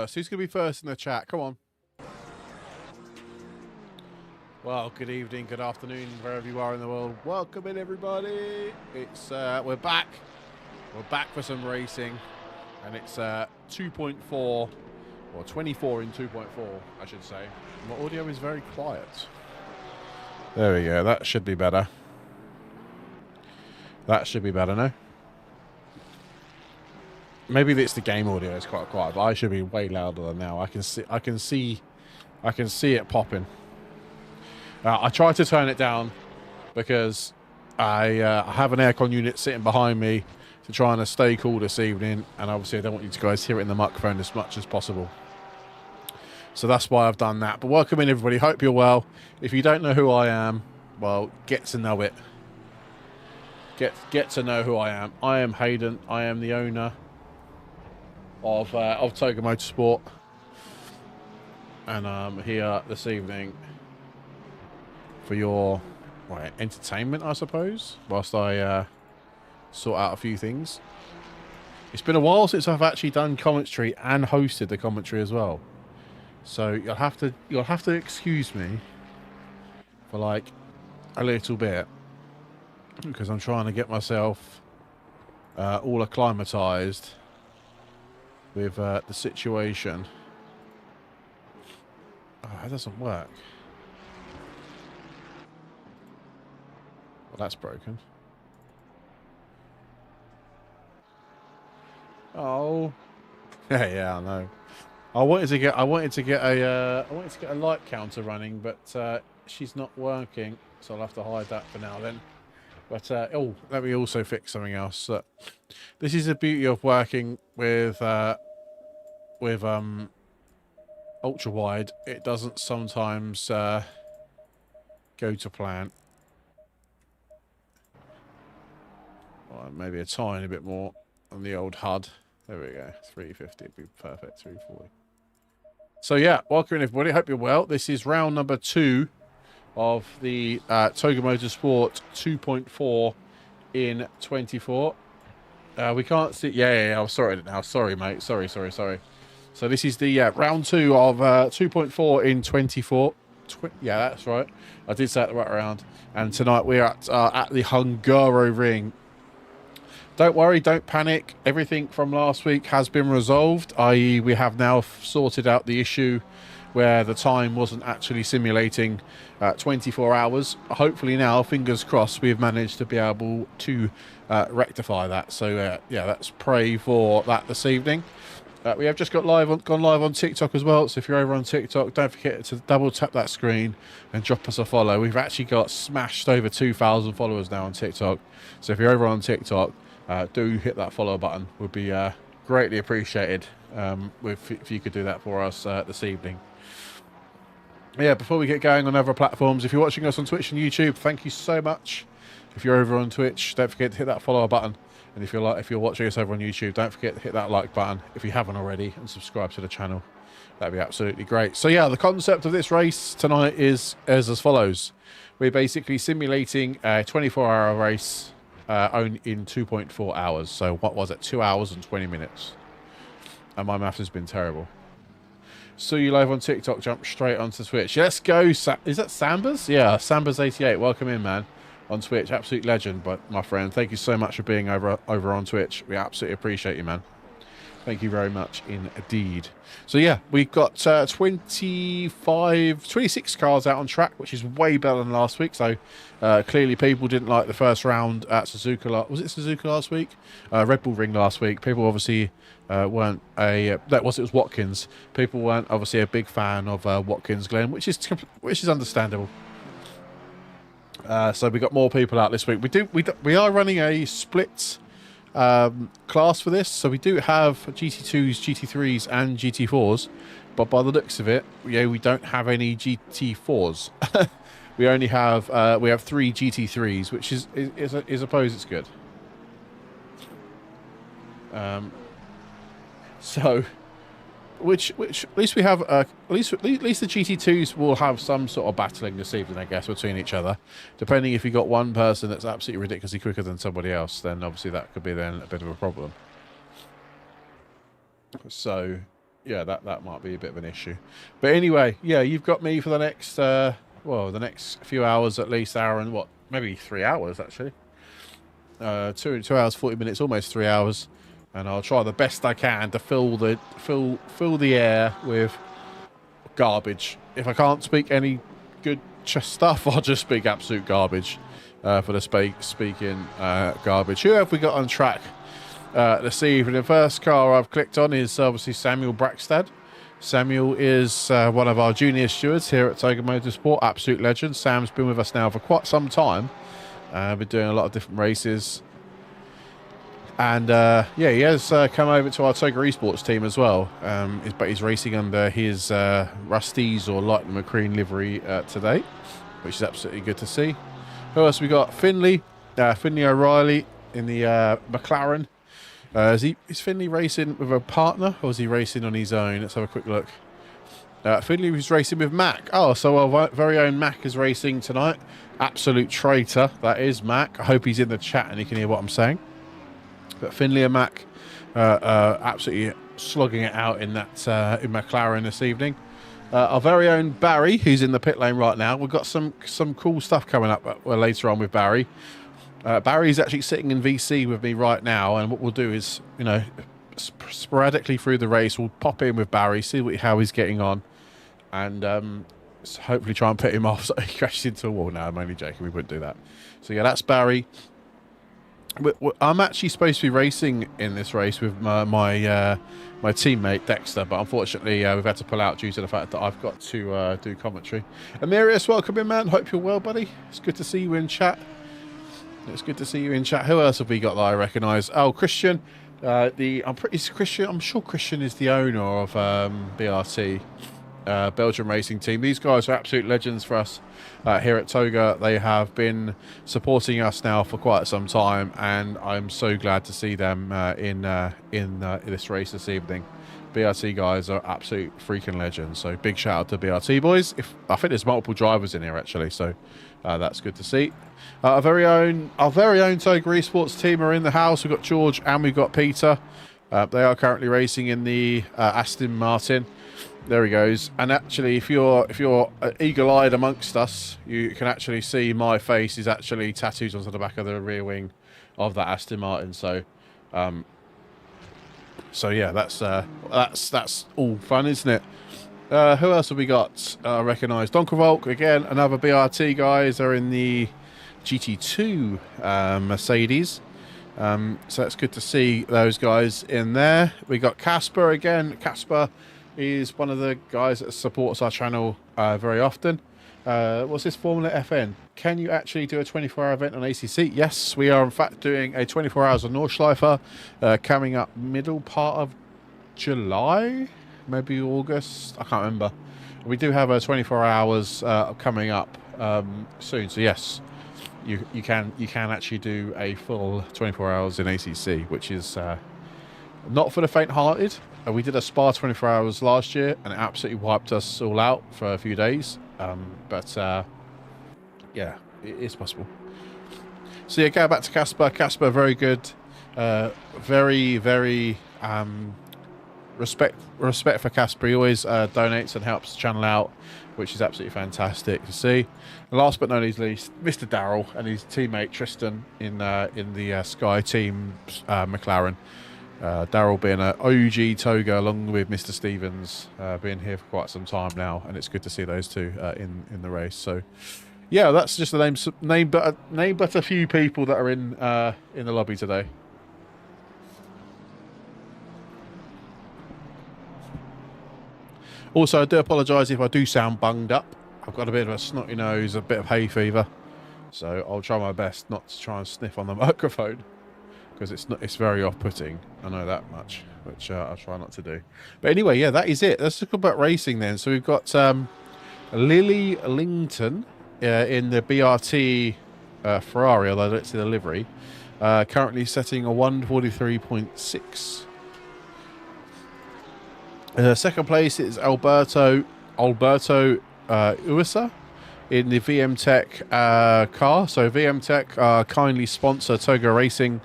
Who's going to be first in the chat? Come on. Well, good evening, good afternoon, wherever you are in the world. Welcome in, everybody. It's we're back. We're back for some racing, and it's 2.4 or 24 in 2.4, I should say. My audio is very quiet. There we go. That should be better. That should be better, no? Maybe it's the game audio is quite quiet, but I should be way louder than now. I can see it popping. I tried to turn it down because I have an aircon unit sitting behind me to try and stay cool this evening, and obviously I don't want you guys to hear it in the microphone as much as possible. So that's why I've done that. But welcome in, everybody. Hope you're well. If you don't know who I am, well, get to know it. Get to know who I am. I am Hayden. I am the owner of Toga Motorsport, and I'm here this evening for your entertainment, I suppose, whilst I sort out a few things. It's been a while since I've actually done commentary and hosted the commentary as well, so you'll have to excuse me for like a little bit, because I'm trying to get myself all acclimatized with the situation. Oh, that doesn't work. Well, that's broken. Oh, yeah, I know. I wanted to get a light counter running, but she's not working, so I'll have to hide that for now then. But oh, let me also fix something else. This is the beauty of working with ultra wide. It doesn't sometimes go to plan. Well, maybe a tiny bit more on the old HUD. There we go. 350 would be perfect. 340. So yeah, welcome in, everybody. Hope you're well. This is round number 2 of the Toga Motorsport 2.4 in 24. We can't see. Yeah. I'm sorry now. Sorry, mate. Sorry. So this is the round 2 of 2.4 in 24. Yeah, that's right. I did say it the right around. And tonight we're at the Hungaroring. Don't worry, don't panic. Everything from last week has been resolved, i.e. we have now sorted out the issue where the time wasn't actually simulating 24 hours. Hopefully now, fingers crossed, we've managed to be able to rectify that. So yeah, let's pray for that this evening. We have just gone live on TikTok as well. So if you're over on TikTok, don't forget to double tap that screen and drop us a follow. We've actually got smashed over 2,000 followers now on TikTok. So if you're over on TikTok, do hit that follow button. Would be greatly appreciated if you could do that for us this evening. Yeah, before we get going on other platforms, if you're watching us on Twitch and YouTube, thank you so much. If you're over on Twitch, don't forget to hit that follow button. And if you're watching us over on YouTube, don't forget to hit that like button if you haven't already, and subscribe to the channel. That'd be absolutely great. So yeah, the concept of this race tonight is as follows. We're basically simulating a 24-hour race only in 2.4 hours. So what was it? 2 hours and 20 minutes. And my math has been terrible. So you live on TikTok, jump straight onto Twitch. Let's go. Is that Sambas? Yeah, Sambas88. Welcome in, man. On Twitch, absolute legend, but my friend, thank you so much for being over on Twitch. We absolutely appreciate you, man. Thank you very much indeed. So yeah, we've got 26 cars out on track, which is way better than last week. So clearly people didn't like the first round at Suzuka. Was it Suzuka last week? Red Bull Ring last week. People obviously weren't it was Watkins. People weren't obviously a big fan of Watkins Glen, which is understandable. So we got more people out this week. We are running a split class for this, so we do have GT2s, GT3s, and GT4s. But by the looks of it, yeah, we don't have any GT4s. we only have 3 GT3s, which is I suppose it's good. So. Which at least we have at least the GT2s will have some sort of battling this evening, I guess, between each other. Depending if you got one person that's absolutely ridiculously quicker than somebody else, then obviously that could be then a bit of a problem. So yeah, that might be a bit of an issue. But anyway, yeah, you've got me for the next, well, the next few hours at least, hour and what, maybe 3 hours actually. 2 hours 40 minutes, almost 3 hours, and I'll try the best I can to fill the air with garbage. If I can't speak any good stuff, I'll just speak absolute garbage for the speaking garbage. Who have we got on track this evening? The first car I've clicked on is obviously Samuel Brackstad. Samuel is one of our junior stewards here at Toga Motorsport, absolute legend. Sam's been with us now for quite some time. Been doing a lot of different races. And yeah, he has come over to our Toga Esports team as well. But he's racing under his Rusty's or Lightning McQueen livery today, which is absolutely good to see. Who else we got? Finley O'Reilly in the McLaren. Is Finley racing with a partner, or is he racing on his own? Let's have a quick look. Finley was racing with Mac. Oh, so our very own Mac is racing tonight. Absolute traitor, that is Mac. I hope he's in the chat and he can hear what I'm saying. But Finley and Mac absolutely slogging it out in that in McLaren this evening. Our very own Barry, who's in the pit lane right now. We've got some cool stuff coming up later on with Barry. Barry's actually sitting in VC with me right now, and what we'll do is, you know, sporadically through the race, we'll pop in with Barry, see how he's getting on, and hopefully try and put him off so he crashes into a wall. No, I'm only joking. We wouldn't do that. So yeah, that's Barry. I'm actually supposed to be racing in this race with my teammate Dexter, but unfortunately we've had to pull out due to the fact that I've got to do commentary. Amirius, welcome in, man. Hope you're well, buddy. It's good to see you in chat. It's good to see you in chat. Who else have we got that I recognise? Oh, Christian. I'm sure Christian is the owner of BRT, Belgium racing team. These guys are absolute legends for us here at Toga. They have been supporting us now for quite some time, and I'm so glad to see them in this race this evening. BRT guys are absolute freaking legends. So big shout out to BRT boys. I think there's multiple drivers in here actually, so that's good to see. Our very own Toga Esports team are in the house. We've got George and we've got Peter. They are currently racing in the Aston Martin. There he goes. And actually, if you're eagle-eyed amongst us, you can actually see my face is actually tattooed onto the back of the rear wing of that Aston Martin. So, yeah, that's all fun, isn't it? Who else have we got? I recognise Donkervolk again. Another BRT guys are in the GT2 Mercedes. So it's good to see those guys in there. We got Casper again. Casper is one of the guys that supports our channel very often. What's this Formula FN? Can you actually do a 24-hour event on ACC? Yes, we are in fact doing a 24 hours on Nordschleifer coming up middle part of July, maybe August. I can't remember. We do have a 24 hours coming up soon. So yes, you can actually do a full 24 hours in ACC, which is not for the faint-hearted. We did a Spa 24 hours last year, and it absolutely wiped us all out for a few days. But yeah, it is possible. So yeah, go back to Casper. Casper, very good. Very respect for Casper. He always donates and helps the channel out, which is absolutely fantastic to see. And last but not least, Mr. Darrell and his teammate Tristan in the Sky Team McLaren. Darrell being an OG Toga along with Mr. Stevens, being here for quite some time now, and it's good to see those two in the race. So yeah, that's just the name but a few people that are in the lobby today. Also, I do apologise if I do sound bunged up. I've got a bit of a snotty nose, a bit of hay fever, so I'll try my best not to try and sniff on the microphone, because it's very off-putting. I know that much, which I'll try not to do. But anyway, yeah, that is it. Let's talk about racing then. So we've got Lily Lington in the BRT Ferrari, although let's see the livery, currently setting a 1:43.6. Second place is Alberto Uisa in the VM Tech car. So VM Tech kindly sponsor Toga Racing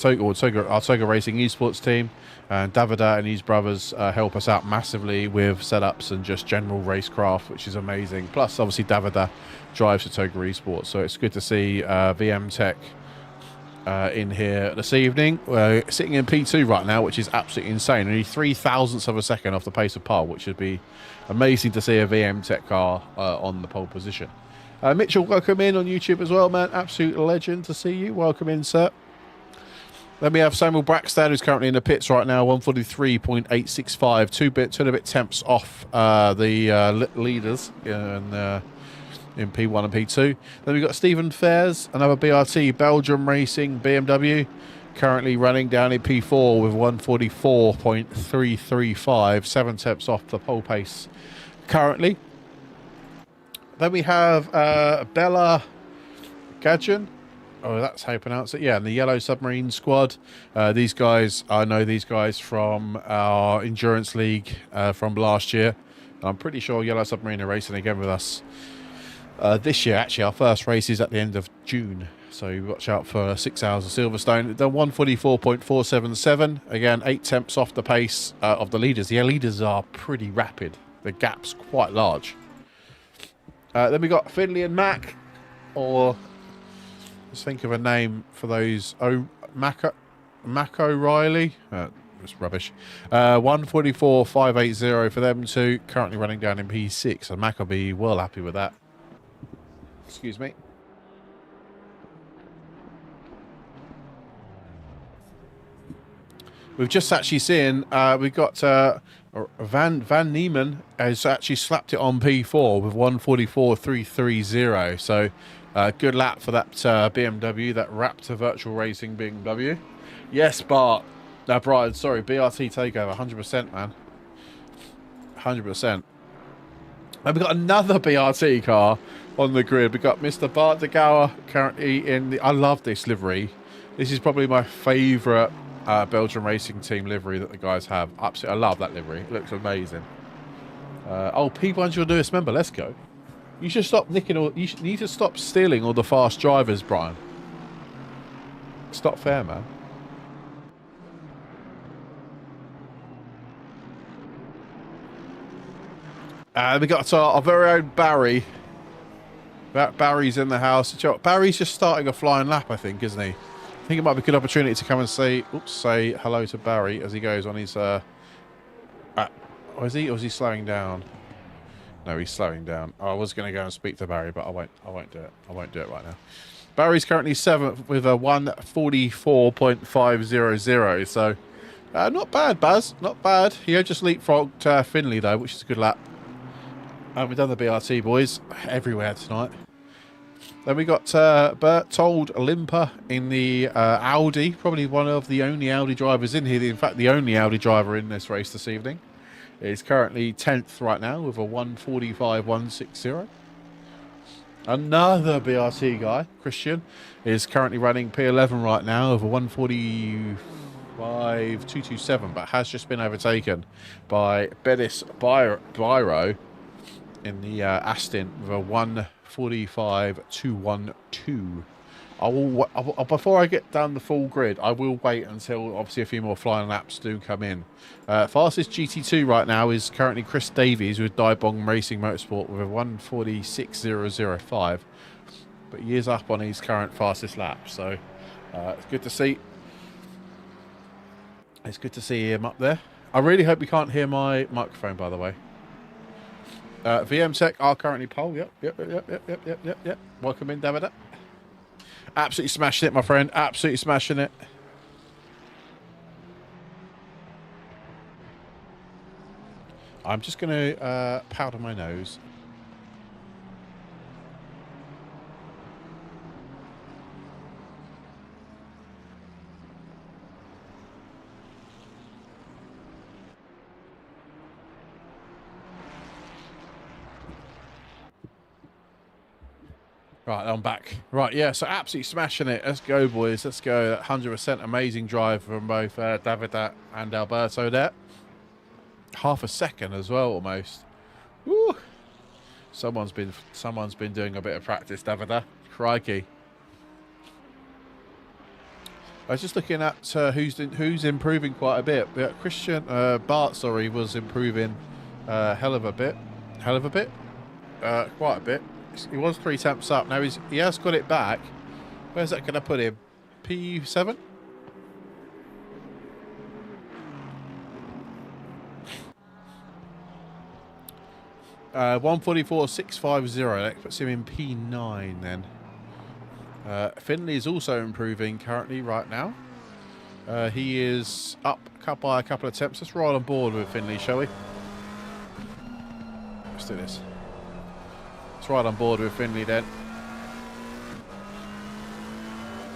our Toga Racing esports team, and Davida and his brothers help us out massively with setups and just general racecraft, which is amazing. Plus, obviously, Davida drives the Toga esports, so it's good to see VM Tech in here this evening. We're sitting in P2 right now, which is absolutely insane. Only 0.003 of a second off the pace of pole, which would be amazing to see a VM Tech car on the pole position. Mitchell, welcome in on YouTube as well, man. Absolute legend to see you. Welcome in, sir. Then we have Samuel Braxton, who's currently in the pits right now, 143.865, two and a bit temps off the leaders in P1 and P2. Then we've got Stephen Fairs, another BRT, Belgium Racing BMW, currently running down in P4 with 144.335, 7 temps off the pole pace currently. Then we have Bella Gadjan. Oh, that's how you pronounce it. Yeah, and the Yellow Submarine Squad. These guys, I know these guys from our Endurance League from last year. And I'm pretty sure Yellow Submarine are racing again with us this year. Actually, our first race is at the end of June. So watch out for 6 hours of Silverstone. Done 144.477. Again, 8 temps off the pace of the leaders. The leaders are pretty rapid. The gap's quite large. Then we got Finley and Mac, or... let's think of a name for those. Mac O'Reilly. It's rubbish. 144.580 for them two. Currently running down in P6. And Mac will be well happy with that. Excuse me. We've just actually seen, we've got Van Nieman has actually slapped it on P4 with 144.330. So good lap for that BMW, that Raptor Virtual Racing BMW. Yes, Bart. No, Brian, sorry, BRT takeover, 100%, man. 100%. And we've got another BRT car on the grid. We've got Mr. Bart de Gouwer currently in the... I love this livery. This is probably my favourite Belgian racing team livery that the guys have. Absolutely, I love that livery. It looks amazing. Oh, P1 newest member. Let's go. You should stop nicking all... You need to stop stealing all the fast drivers, Brian. It's not fair, man. We got our very own Barry. Barry's in the house. Barry's just starting a flying lap, I think, isn't he? I think it might be a good opportunity to come and say hello to Barry as he goes on his... or is he slowing down? No, he's slowing down. I was going to go and speak to Barry, but I won't do it. I won't do it right now. Barry's currently 7th with a 144.500. So, not bad, Baz. Not bad. He just leapfrogged Finley, though, which is a good lap. We've done the BRT, boys, everywhere tonight. Then we got Bertold Limper in the Audi. Probably one of the only Audi drivers in here. In fact, the only Audi driver in this race this evening. Is currently 10th right now with a 145.160. Another BRT guy, Christian, is currently running P11 right now with a 145.227, but has just been overtaken by Bedis Biro in the Aston with a 145.212. Before I get down the full grid, I will wait until obviously a few more flying laps do come in. Fastest GT2 right now is currently Chris Davies with Daibong Racing Motorsport with a 146.005. But he is up on his current fastest lap, so it's good to see. It's good to see him up there. I really hope you can't hear my microphone, by the way. VM Tech are currently pole. Yep. Welcome in, David. Absolutely smashing it, my friend. Absolutely smashing it. I'm just going to powder my nose. Right, I'm back. Right, yeah, so absolutely smashing it. Let's go, boys. Let's go. 100% amazing drive from both Davida and Alberto there. Half a second as well, almost. Woo! Someone's been doing a bit of practice, Davida. Crikey. I was just looking at who's improving quite a bit. Christian Bart, sorry, was improving hell of a bit, quite a bit. He was 3 temps up. Now he has got it back. Where's that going to put him? P7. 144,650. That puts him in P9 then. Finley is also improving currently right now. He is up by a couple of attempts. Let's ride on board with Finley, shall we? Let's do this. Let's ride on board with Finley then.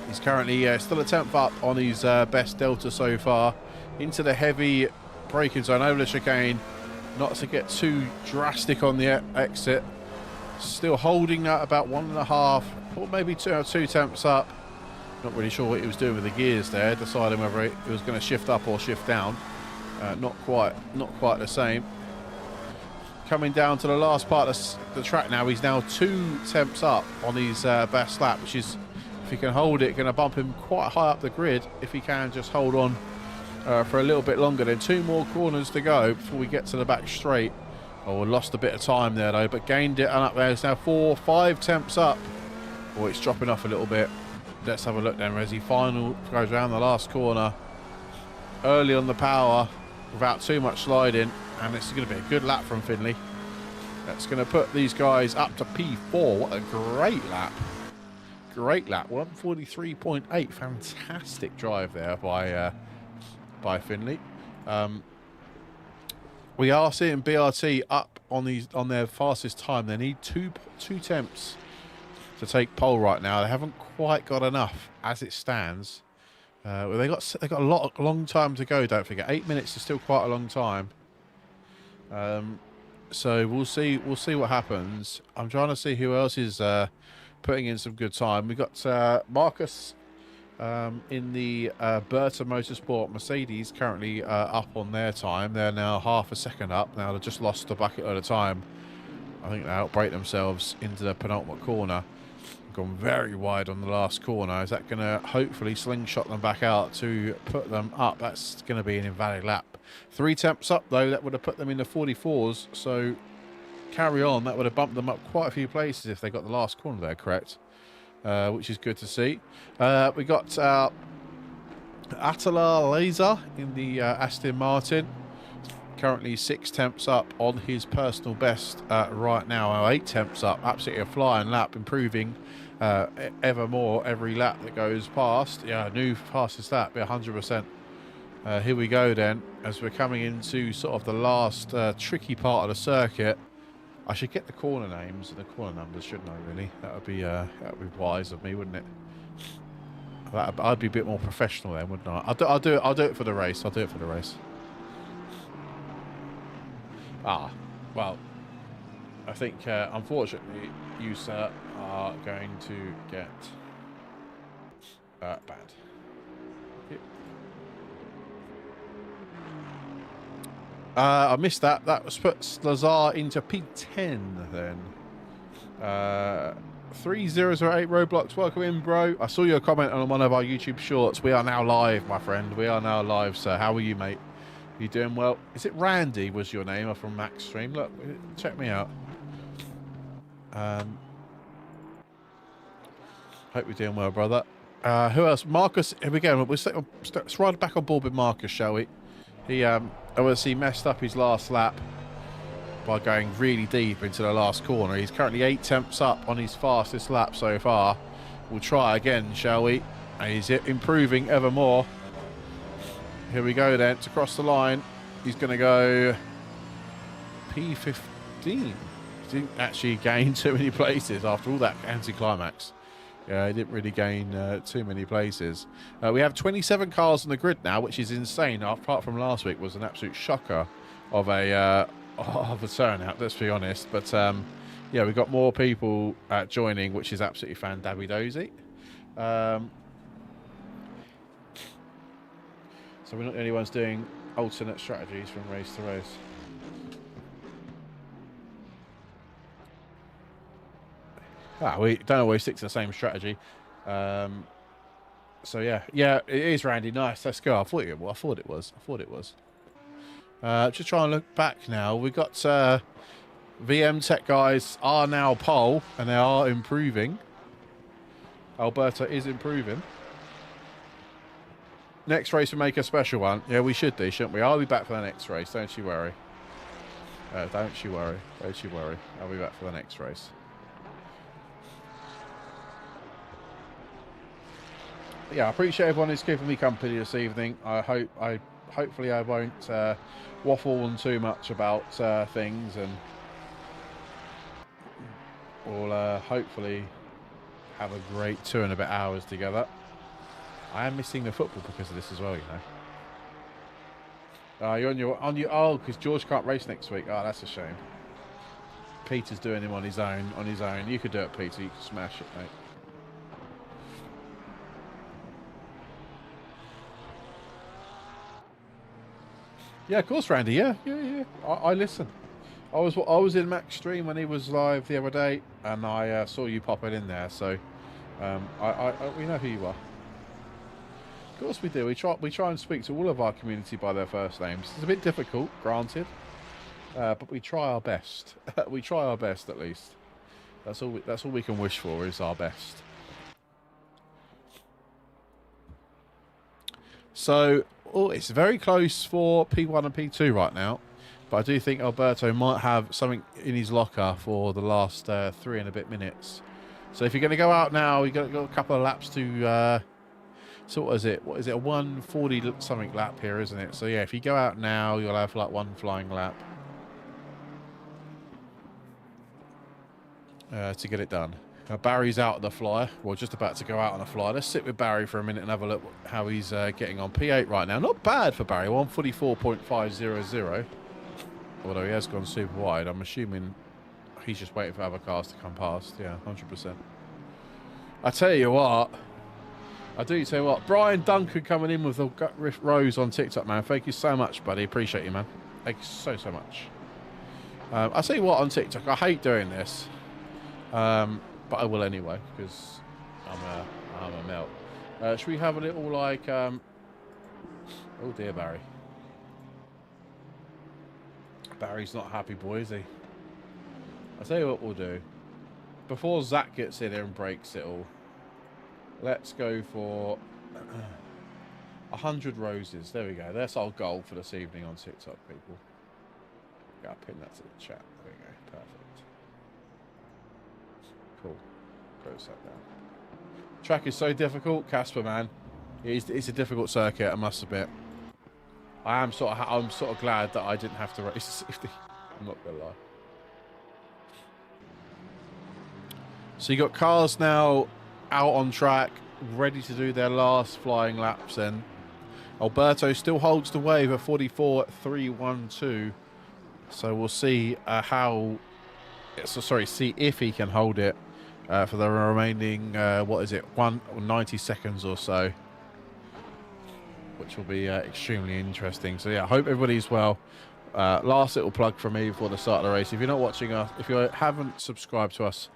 He's currently still a tenth up on his best delta so far. Into the heavy braking zone over the chicane. Not to get too drastic on the exit. Still holding that about 1.5 or maybe two temps up. Not really sure what he was doing with the gears there, deciding whether it was going to shift up or shift down. Not quite the same. Coming down to the last part of the track now. He's now 2 temps up on his best lap, which is, if he can hold it, going to bump him quite high up the grid. If he can just hold on for a little bit longer. Then 2 more corners to go before we get to the back straight. Oh, we lost a bit of time there though, but gained it, and up there. It's now 5 temps up. Oh, it's dropping off a little bit. Let's have a look then as he goes around the last corner. Early on the power, without too much sliding, and this is going to be a good lap from Finley. That's going to put these guys up to P4. What a great lap. Great lap. 143.8. Fantastic drive there by Finley. We are seeing BRT up on their fastest time. They need two temps to take pole right now. They haven't quite got enough as it stands. Well, they got a long time to go. Don't forget, 8 minutes is still quite a long time. So we'll see what happens. I'm trying to see who else is putting in some good time. We got Marcus in the Berta Motorsport Mercedes currently up on their time. They're now half a second up. Now they've just lost a bucket at a time. I think they outbrake themselves into the penultimate corner. Gone very wide on the last corner. Is that going to hopefully slingshot them back out to put them up? That's going to be an invalid lap. 3 temps up though. That would have put them in the 44s. So carry on. That would have bumped them up quite a few places if they got the last corner there correct. Which is good to see. We got Attila Laser in the Aston Martin. Currently 6 temps up on his personal best right now. 8 temps up. Absolutely a flying lap, improving ever more every lap that goes past. Yeah, new fastest lap, 100%. Here we go then, as we're coming into sort of the last tricky part of the circuit. I should get the corner names and the corner numbers, shouldn't I? Really, that would be wise of me, wouldn't it? I'd be a bit more professional then, wouldn't I? I'll do it for the race. I'll do it for the race. Ah, well, I think unfortunately you, sir, are going to get banned. I missed that. That was puts Lazar into P10 then. 3008 Roblox, welcome in, bro. I saw your comment on one of our YouTube shorts. We are now live, my friend. We are now live, sir. How are you, mate? You doing well? Is it Randy was your name, or from Max Stream? Look, check me out. Hope you're doing well, brother. Who else? Marcus. Here we go. Let's ride back on board with Marcus, shall we? He obviously messed up his last lap by going really deep into the last corner. He's currently 8 temps up on his fastest lap so far. We'll try again, shall we? And he's improving ever more. Here we go then, to cross the line. He's going to go P15. He didn't actually gain too many places after all that anticlimax. Yeah, he didn't really gain too many places. We have 27 cars on the grid now, which is insane. Apart from last week, was an absolute shocker of a turnout, let's be honest. But yeah, we've got more people joining, which is absolutely fan-dabby-dozy. So we're not the only ones doing alternate strategies from race to race. We don't always stick to the same strategy. So yeah, yeah, it is Randy. Nice, let's go. I thought it was. Just trying to look back now. We got VM Tech guys are now pole and they are improving. Alberto is improving. Next race we make a special one. Yeah, we should do, shouldn't we? I'll be back for the next race. Don't you worry. Don't you worry. Don't you worry. I'll be back for the next race. Yeah, I appreciate everyone who's keeping me company this evening. Hopefully I won't waffle on too much about things, and we'll hopefully have a great 2.5 hours together. I am missing the football because of this as well, you know. You're on your oh, because George can't race next week. Oh, that's a shame. Peter's doing him on his own. You could do it, Peter. You could smash it, mate. Yeah, of course, Randy. Yeah. I listen. I was in Mac's stream when he was live the other day, and I saw you popping in there. So, we know who you are. Of course we do. We try and speak to all of our community by their first names. It's a bit difficult, granted, but we try our best. We try our best, at least. That's all we can wish for, is our best. So, it's very close for P1 and P2 right now, but I do think Alberto might have something in his locker for the last 3 and a bit minutes. So if you're going to go out now, you've got a couple of laps to... so what is it? A 140 something lap here, isn't it? So yeah, if you go out now, you'll have like 1 flying lap to get it done. Barry's out of the flyer. Well, just about to go out on a flyer. Let's sit with Barry for a minute and have a look how he's getting on. P8 right now. Not bad for Barry. 144.500. Although he has gone super wide. I'm assuming he's just waiting for other cars to come past. Yeah, 100%. I tell you what. Brian Duncan coming in with the gut riff rose on TikTok, man. Thank you so much, buddy. Appreciate you, man. Thank you so much. I tell you what, on TikTok, I hate doing this, but I will anyway because I'm a melt. Should we have a little like? Oh dear, Barry. Barry's not a happy boy, is he? I tell you what we'll do. Before Zach gets in here and breaks it all. Let's go for 100 roses. There we go. That's our goal for this evening on TikTok, people. Yeah, I'll pin that to the chat. There we go. Perfect. Cool. Close that down. Track is so difficult, Casper, man. It's a difficult circuit, I must admit. I'm sort of glad that I didn't have to race 50. I'm not gonna lie. So you got cars now out on track, ready to do their last flying laps then. Alberto still holds the wave at 44.312. So we'll see see if he can hold it for the remaining, 90 seconds or so. Which will be extremely interesting. So yeah, I hope everybody's well. Last little plug from me before the start of the race. If you're not watching us, if you haven't subscribed to us,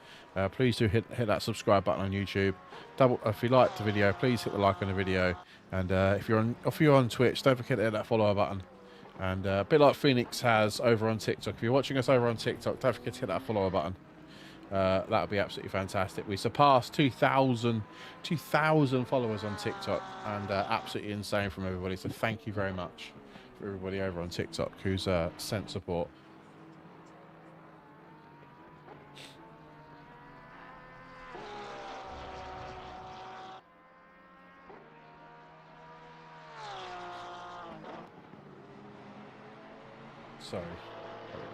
please do hit that subscribe button on YouTube. If you liked the video, please hit the like on the video. And if you're on Twitch, don't forget to hit that follow button. And a bit like Phoenix has over on TikTok. If you're watching us over on TikTok, don't forget to hit that follow button. That would be absolutely fantastic. We surpassed 2,000 followers on TikTok, and absolutely insane from everybody. So thank you very much for everybody over on TikTok who's sent support. Sorry. There we go.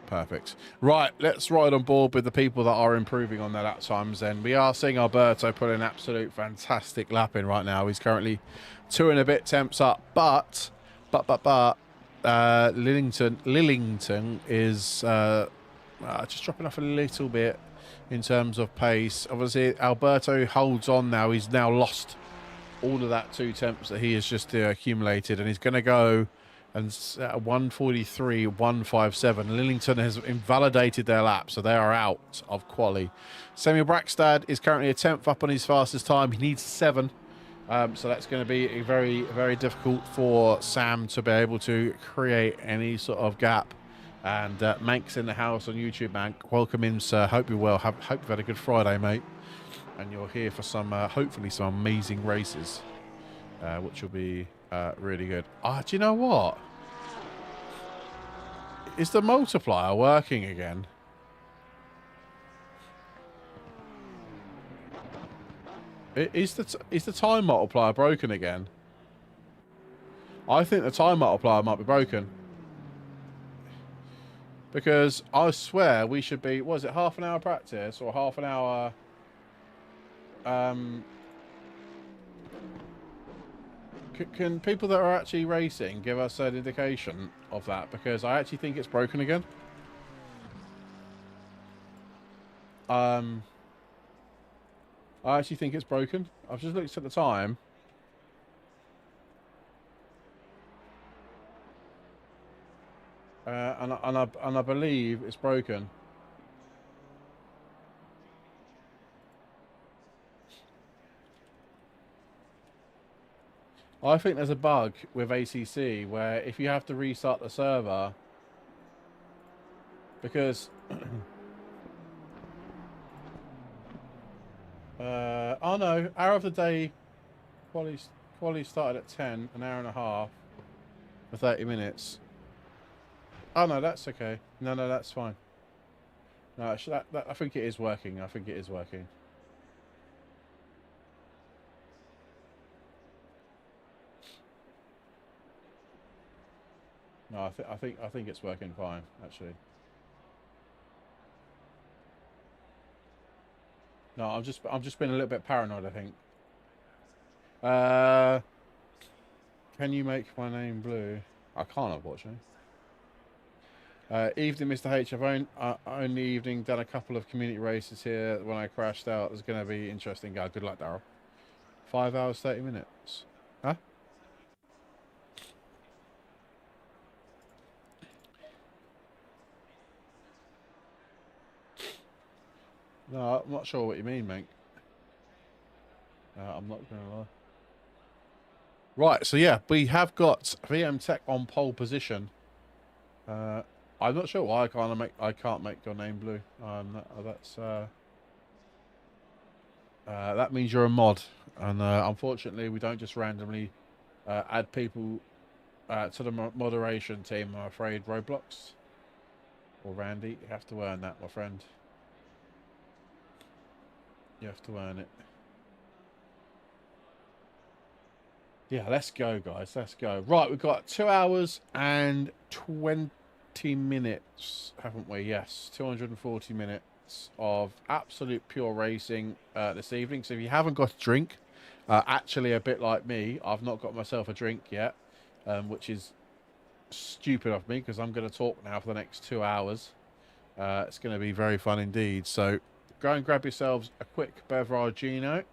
Perfect. Right, let's ride on board with the people that are improving on their lap times then. We are seeing Alberto put an absolute fantastic lap in right now. He's currently 2 and a bit temps up, but Lillington is just dropping off a little bit in terms of pace. Obviously, Alberto holds on now. He's now lost all of that 2 temps that he has just accumulated, and he's going to go and 1:43.157. Lillington has invalidated their lap, so they are out of quali. Samuel Brackstad is currently a 10th up on his fastest time. He needs 7. So that's going to be very, very difficult for Sam to be able to create any sort of gap. And Mank's in the house on YouTube, Mank. Welcome in, sir. Hope you're well. Hope you've had a good Friday, mate. And you're here for some, hopefully, some amazing races, which will be really good. Do you know what? Is the multiplier working again? Is the time multiplier broken again? I think the time multiplier might be broken. Because I swear we should be, what is it, half an hour practice or half an hour... Can people that are actually racing give us an indication of that? Because I actually think it's broken again. I actually think it's broken. I've just looked at the time. And I believe it's broken. I think there's a bug with ACC where if you have to restart the server, because oh no, hour of the day quali started at 10, an hour and a half for 30 minutes. Oh no, that's okay. No, that's fine. No, I think it is working. I think it is working. No, I think it's working fine, actually. No, I'm just being a little bit paranoid, I think. Can you make my name blue? I can't, unfortunately. Evening, Mr. H. I've only evening done a couple of community races here. When I crashed out, it's going to be interesting. Good luck, Daryl. 5 hours, 30 minutes. Huh? No, I'm not sure what you mean, mate. I'm not going to lie. Right, so yeah, we have got VM Tech on pole position. I'm not sure why I can't make your name blue. That means you're a mod, and unfortunately, we don't just randomly add people to the moderation team. I'm afraid, Roblox or Randy, you have to earn that, my friend. You have to earn it. Yeah, let's go, guys. Let's go. Right, we've got 2 hours and 20 minutes, haven't we? Yes, 240 minutes of absolute pure racing this evening. So if you haven't got a drink, actually a bit like me, I've not got myself a drink yet, which is stupid of me because I'm going to talk now for the next 2 hours. It's going to be very fun indeed. So go and grab yourselves a quick beveragino.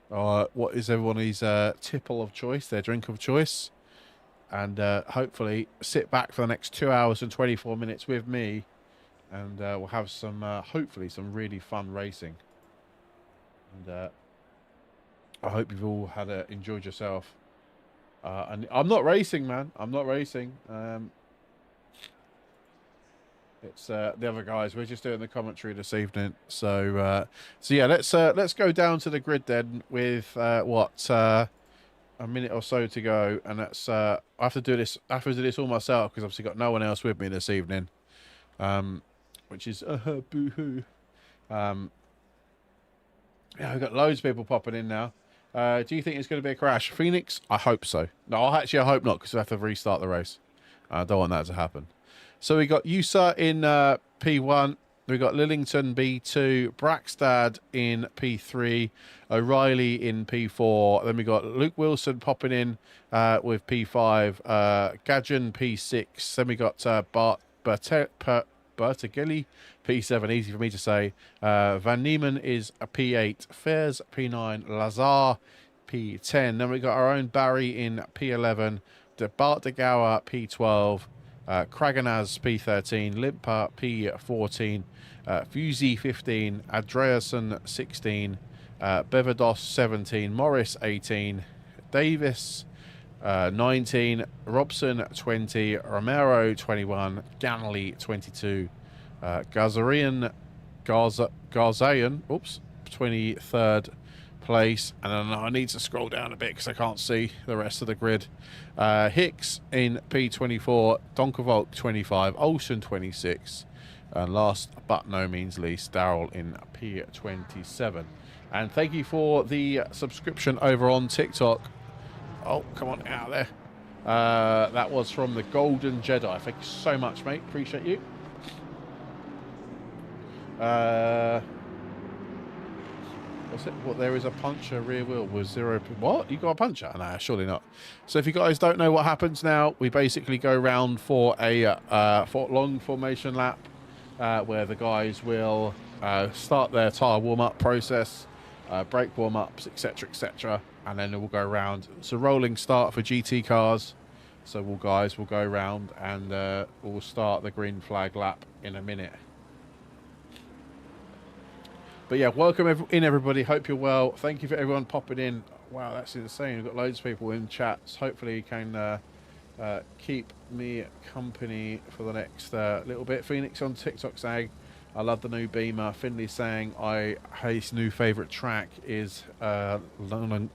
What is everybody's tipple of choice, their drink of choice. And hopefully sit back for the next 2 hours and 24 minutes with me. And we'll have some, hopefully, some really fun racing. And I hope you've all enjoyed yourself. And I'm not racing, man. I'm not racing. It's the other guys. We're just doing the commentary this evening. So yeah, let's go down to the grid then with a minute or so to go, and that's I have to do this. I have to do this all myself because obviously got no one else with me this evening, which is boo-hoo. Yeah, we've got loads of people popping in now. Do you think it's going to be a crash, Phoenix? I hope so. No, I hope not because we have to restart the race. I don't want that to happen. So we got Yusa in P1. We got Lillington B2, Brackstad in P3, O'Reilly in P4. Then we got Luke Wilson popping in with P5, Gadgen P6. Then we got Bart Bertigilli P7, easy for me to say. Van Nieman is a P8, Fairs P9, Lazar P10. Then we got our own Barry in P11, Bart de Gouwer, P12, Kraganaz, P13, Limper, P14, Fusey, 15, Andreasen, 16, Bevados, 17, Morris, 18, Davis, 19, Robson, 20, Romero, 21, Ganley, 22, Garzayan, oops, 23rd place, and then I need to scroll down a bit because I can't see the rest of the grid. Hicks in P24, Donkervolk 25, Olsen 26, and last but no means least, Daryl in P27. And thank you for the subscription over on TikTok. Oh, come on, out of there. That was from the Golden Jedi. Thank you so much, mate. Appreciate you. What's it? What? There is a puncher rear wheel with 0. What? You got a puncher? Nah, surely not. So if you guys don't know what happens now, we basically go round for a long formation lap where the guys will start their tyre warm-up process, brake warm-ups, etc., and then we'll go around. It's a rolling start for GT cars. So we'll go around and we'll start the green flag lap in a minute. But yeah, welcome in everybody. Hope you're well. Thank you for everyone popping in. Wow, that's insane. We've got loads of people in chats. Hopefully you can keep me company for the next little bit. Phoenix on TikTok saying, I love the new Beamer. Finley saying, his new favourite track is Hungaroring.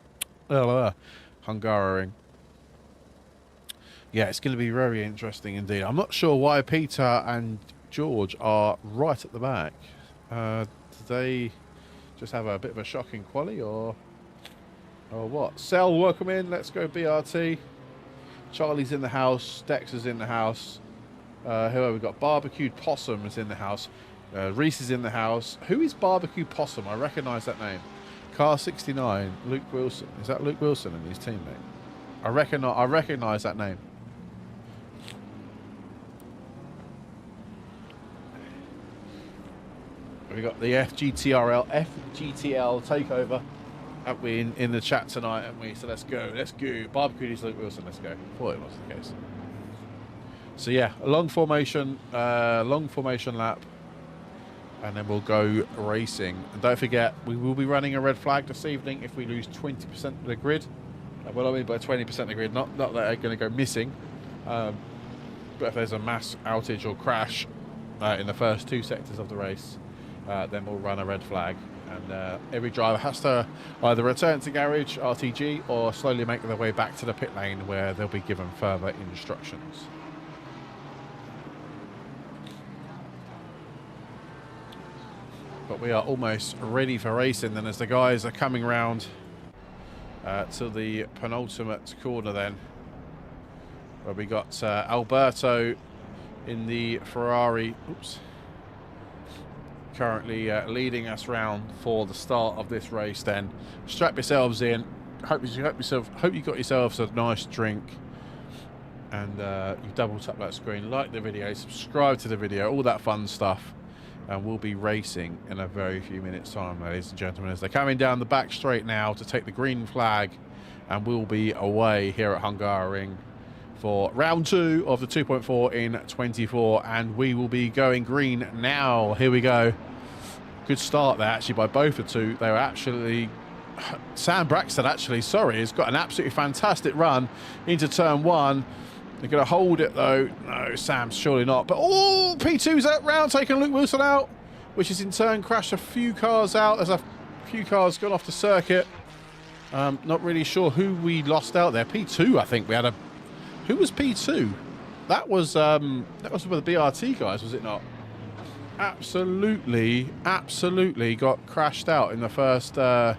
Yeah, it's going to be very interesting indeed. I'm not sure why Peter and George are right at the back. Did they just have a bit of a shocking quali or what? Sel, welcome in. Let's go BRT. Charlie's in the house. Dexter's in the house. Who have we got? Barbecued Possum is in the house. Reese is in the house. Who is Barbecued Possum? I recognise that name. Car 69. Luke Wilson. Is that Luke Wilson and his teammate? I recognise that name. We got the FGTL takeover, haven't we, in the chat tonight, haven't we? So let's go. Barbecue is Luke Wilson. Let's go. Thought it was the case. So yeah, a long formation lap, and then we'll go racing. And don't forget, we will be running a red flag this evening if we lose 20% of the grid. Well, I mean by 20% of the grid, not that they're going to go missing, but if there's a mass outage or crash in the first 2 sectors of the race. Then we'll run a red flag, and every driver has to either return to garage, RTG, or slowly make their way back to the pit lane where they'll be given further instructions. But we are almost ready for racing then, as the guys are coming round to the penultimate corner then, where we got Alberto in the Ferrari. Oops. Currently leading us round for the start of this race. Then strap yourselves in. Hope you got yourselves a nice drink, and you double tap that screen, like the video, subscribe to the video, all that fun stuff, and we'll be racing in a very few minutes time, ladies and gentlemen, as they're coming down the back straight now to take the green flag, and we'll be away here at Hungaroring for round 2 of the 2.4 in 24, and we will be going green now. Here we go. Good start there actually by both the two. They were absolutely... Sam Braxton actually, has got an absolutely fantastic run into turn 1. They're going to hold it though. No, Sam's surely not. But oh, P2's out round, taking Luke Wilson out, which has in turn crashed a few cars out. There's a few cars gone off the circuit. Not really sure who we lost out there. P2, I think we had a... Who was P2? That was with the BRT guys, was it not? Absolutely got crashed out in the first... I'm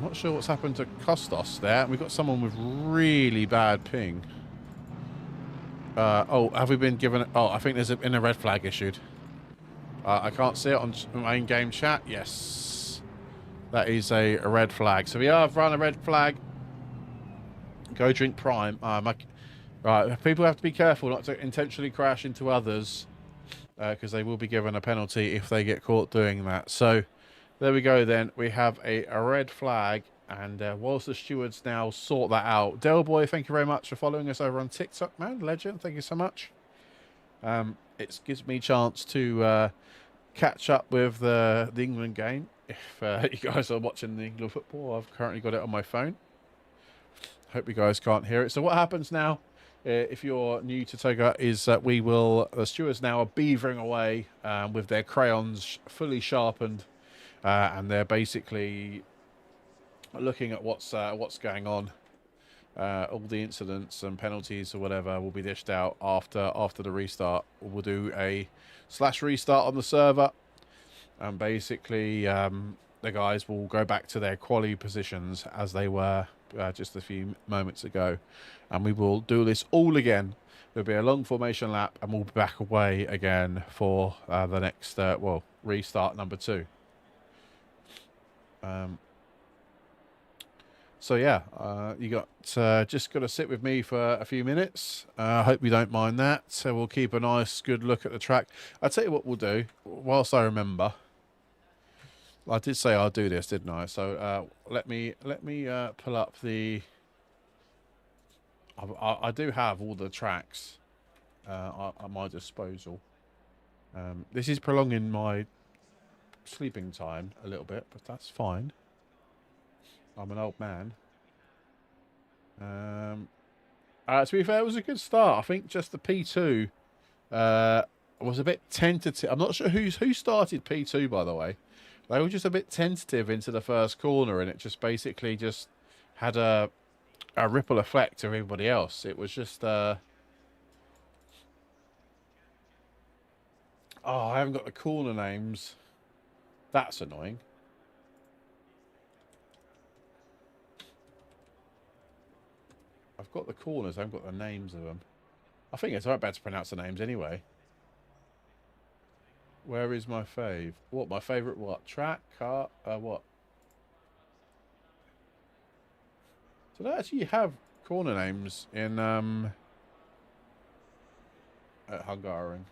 not sure what's happened to Kostos there. We've got someone with really bad ping. Oh, have we been given... Oh, I think there's been a red flag issued. I can't see it on main game chat. Yes. That is a red flag. So we have run a red flag. Go drink Prime. Right, people have to be careful not to intentionally crash into others, because they will be given a penalty if they get caught doing that. So there we go then. We have a red flag And whilst the stewards now sort that out, Delboy, thank you very much for following us over on TikTok, man. Legend, thank you so much. It gives me a chance to catch up with the England game. If you guys are watching the England football, I've currently got it on my phone. Hope you guys can't hear it. So what happens now, if you're new to Toga, is that the stewards now are beavering away with their crayons fully sharpened, and they're basically looking at what's going on. All the incidents and penalties or whatever will be dished out after the restart. We'll do a /restart on the server, and basically the guys will go back to their quality positions as they were just a few moments ago, and we will do this all again. There'll be a long formation lap, and we'll be back away again for the next restart number 2. So yeah, you got just got to sit with me for a few minutes. I hope you don't mind that. So we'll keep a nice, good look at the track. I'll tell you what we'll do, whilst I remember. I did say I'll do this, didn't I? So let me pull up the. I do have all the tracks at my disposal. This is prolonging my sleeping time a little bit, but that's fine. I'm an old man. To be fair, it was a good start. I think just the P2 was a bit tentative. I'm not sure who started P2, by the way. They were just a bit tentative into the first corner, and it just basically just had a ripple effect to everybody else. It was just oh, I haven't got the corner names. That's annoying. I've got the corners, I haven't got the names of them. I think it's not bad to pronounce the names anyway. Where is my fave? What, my favourite what? Track? Car? What? So they actually have corner names in at Hungaroring.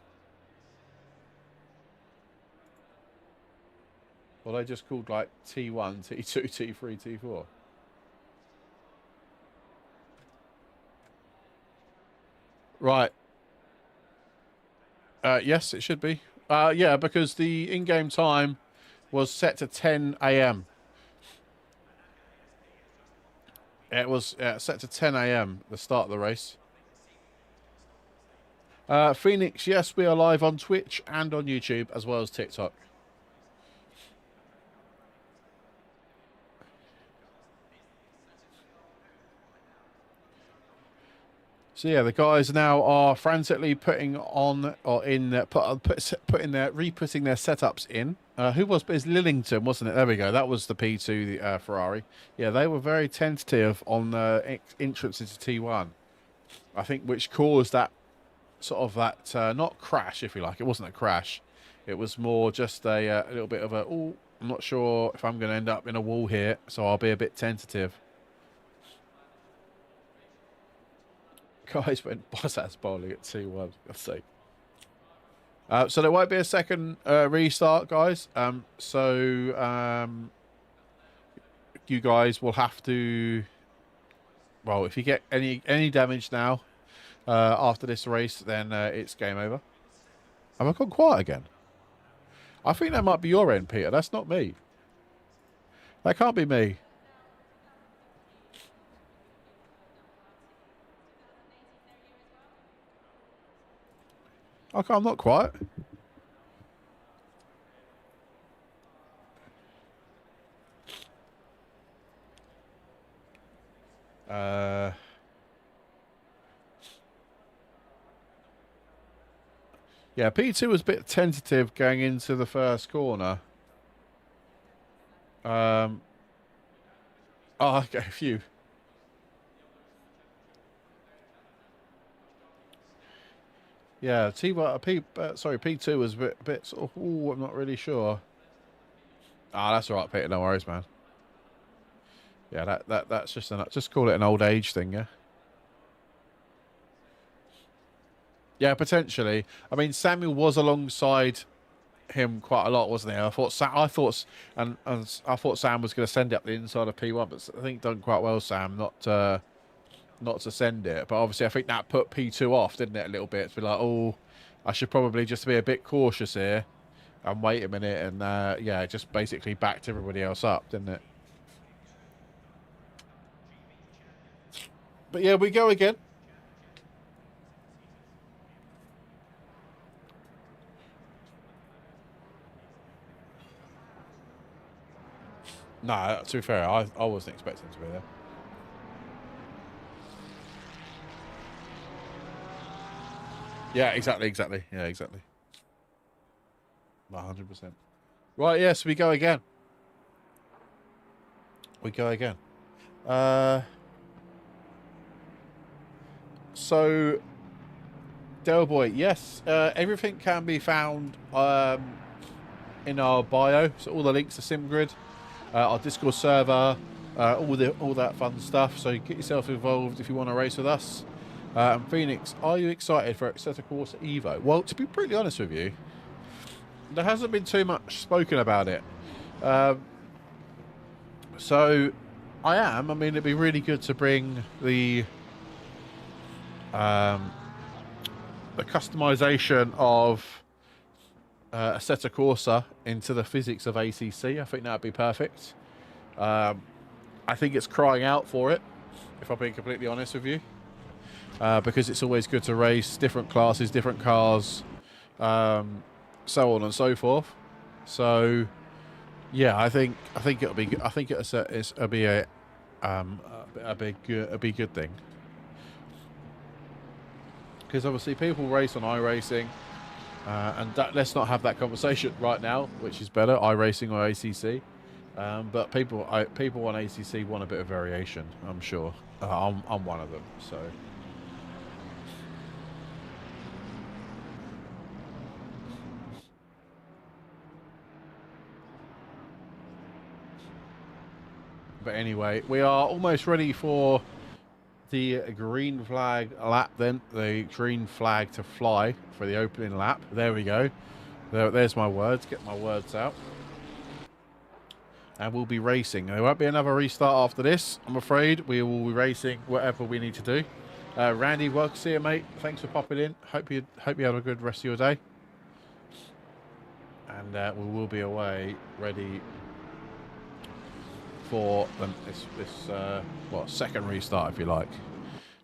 Well, they just called like T1, T2, T3, T4. Right. Yes, it should be. Yeah, because the in-game time was set to 10 a.m. It was set to 10 a.m. the start of the race. Phoenix, yes, we are live on Twitch and on YouTube as well as TikTok. So yeah, the guys now are frantically putting on or in re-putting their setups in. Who was? It's Lillington, wasn't it? There we go. That was the P2, the Ferrari. Yeah, they were very tentative on the entrance into T1. I think which caused that sort of that not crash, if you like. It wasn't a crash. It was more just a little bit of a. Oh, I'm not sure if I'm going to end up in a wall here, so I'll be a bit tentative. Guys went boss-ass bowling at 2-1, God's sake. So there won't be a second restart, guys. You guys will have to... Well, if you get any damage now after this race, then it's game over. Have I gone quiet again? I think that might be your end, Peter. That's not me. That can't be me. Okay, I'm not quiet. Yeah, P2 was a bit tentative going into the first corner. Oh, okay, phew. Yeah, P2 was a bit sort of, ooh, I'm not really sure. Ah, that's all right, Peter. No worries, man. Yeah, that's just call it an old age thing, yeah. Yeah, potentially. I mean, Samuel was alongside him quite a lot, wasn't he? I thought and I thought Sam was going to send it up the inside of P1, but I think done quite well, Sam, not to send it. But obviously, I think that put P2 off, didn't it, a little bit? To be like, oh, I should probably just be a bit cautious here and wait a minute, and yeah, just basically backed everybody else up, didn't it? But yeah, we go again. No, to be fair, I wasn't expecting to be there. Yeah, exactly. Yeah, exactly. 100%. Right, yes, we go again. So, Del Boy, yes, everything can be found in our bio. So all the links to SimGrid, our Discord server, all that fun stuff. So get yourself involved if you want to race with us. And Phoenix, are you excited for Exeter Course Evo? Well, to be pretty honest with you, there hasn't been too much spoken about it. So I am. I mean, it'd be really good to bring the customization of Assetto Corsa into the physics of ACC. I think that'd be perfect. I think it's crying out for it, if I'm being completely honest with you, because it's always good to race different classes, different cars, so on and so forth. So, yeah, I think it'll be. I think it'll be a good thing. Because obviously people race on iRacing, and let's not have that conversation right now, which is better, iRacing or ACC. But people on ACC want a bit of variation, I'm sure. I'm one of them, so. But anyway, we are almost ready for the green flag lap then. The green flag to fly for the opening lap. There we go. There's my words. Get my words out. And we'll be racing. There won't be another restart after this, I'm afraid. We will be racing whatever we need to do. Randy, welcome to see you, mate. Thanks for popping in. Hope you have a good rest of your day. And we will be away, ready for this second restart, if you like.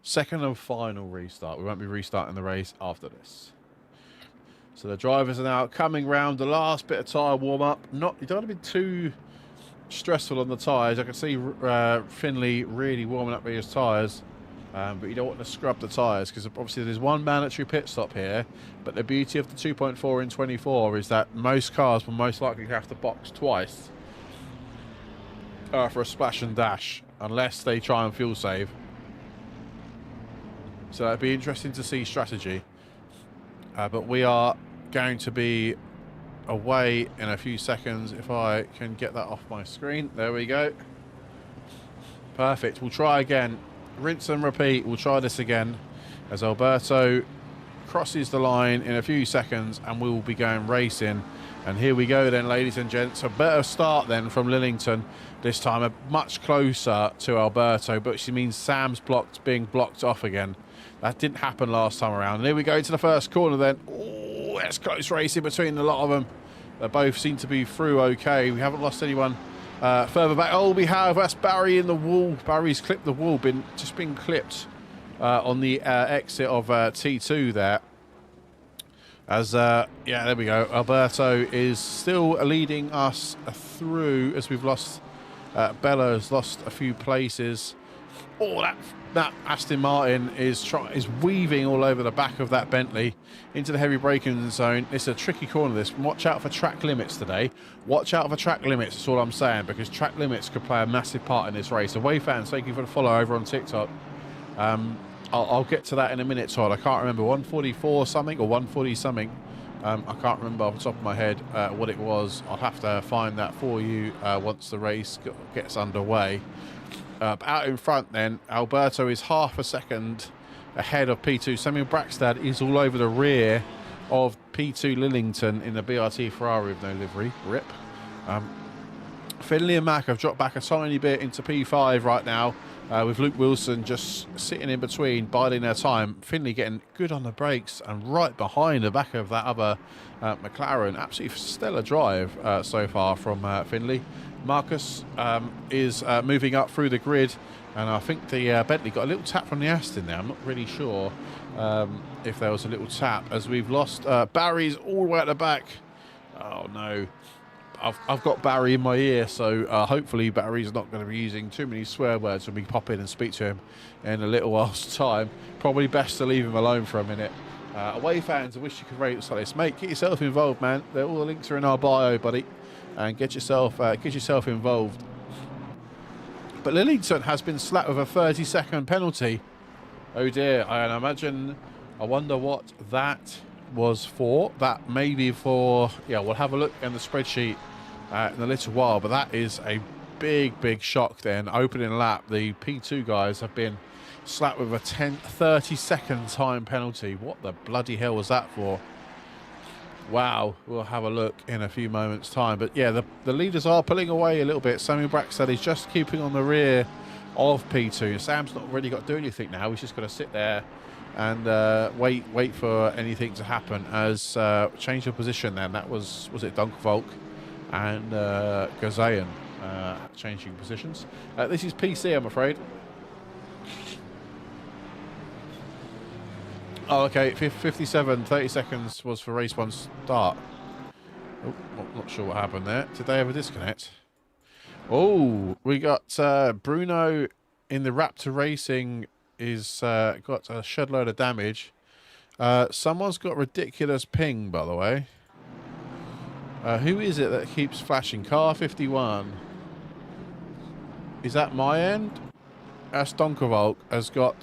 Second and final restart. We won't be restarting the race after this. So the drivers are now coming round the last bit of tyre warm-up. You don't want to be too stressful on the tyres. I can see Finley really warming up with his tyres, but you don't want to scrub the tyres, because obviously there's one mandatory pit stop here, but the beauty of the 2.4 in 24 is that most cars will most likely have to box twice for a splash and dash, unless they try and fuel save. So it'd be interesting to see strategy. But we are going to be away in a few seconds. If I can get that off my screen. There we go. Perfect. We'll try again. Rinse and repeat. We'll try this again as Alberto crosses the line in a few seconds, and we will be going racing. And here we go then, ladies and gents. A better start then from Lillington. This time much closer to Alberto, but she means Sam's being blocked off again. That didn't happen last time around. And here we go to the first corner then. Oh, that's close racing between a lot of them. They both seem to be through okay. We haven't lost anyone further back. Oh, we have. That's Barry in the wall. Barry's clipped the wall. Just been clipped on the exit of T2 there. As, yeah, there we go. Alberto is still leading us through as we've lost. Bella has lost a few places. Oh, that Aston Martin is weaving all over the back of that Bentley into the heavy braking zone. It's a tricky corner, this. Watch out for track limits today. Watch out for track limits, that's all I'm saying, because track limits could play a massive part in this race. Away fans, thank you for the follow over on TikTok. I'll get to that in a minute, Todd. I can't remember, 144 something or 140 something. I can't remember off the top of my head what it was. I'll have to find that for you once the race gets underway. Out in front then, Alberto is half a second ahead of P2. Samuel Brackstad is all over the rear of P2 Lillington in the BRT Ferrari with no livery. RIP. Finley and Mack have dropped back a tiny bit into P5 right now, with Luke Wilson just sitting in between, biding their time. Finley getting good on the brakes and right behind the back of that other McLaren. Absolutely stellar drive so far from Finley. Marcus is moving up through the grid, and I think the Bentley got a little tap from the Aston there. I'm not really sure if there was a little tap, as we've lost Barry's all the way at the back. Oh no. I've got Barry in my ear, so hopefully Barry's not going to be using too many swear words when we pop in and speak to him in a little while's time. Probably best to leave him alone for a minute. Away fans, I wish you could rate us like this. Mate, get yourself involved, man. All the links are in our bio, buddy. And get yourself involved. But Lillington has been slapped with a 30-second penalty. Oh dear, I wonder what that was for. That may be for, yeah, we'll have a look in the spreadsheet in a little while, but that is a big shock then. Opening lap, the P2 guys have been slapped with a 30-second time penalty. What the bloody hell was that for? Wow, we'll have a look in a few moments time. But yeah, the leaders are pulling away a little bit. Samuel Braxton is just keeping on the rear of P2. Sam's not really got to do anything now. He's just got to sit there and wait for anything to happen. As change of position then. That was it Dunkervolk and Gazayan changing positions. This is PC, I'm afraid. Oh, okay, 57, 30 seconds was for race 1 start. Oh, not sure what happened there. Did they have a disconnect? Oh, we got Bruno in the Raptor Racing is got a shed load of damage. Someone's got ridiculous ping, by the way. Who is it that keeps flashing? Car 51. Is that my end? That's Donkervolk has got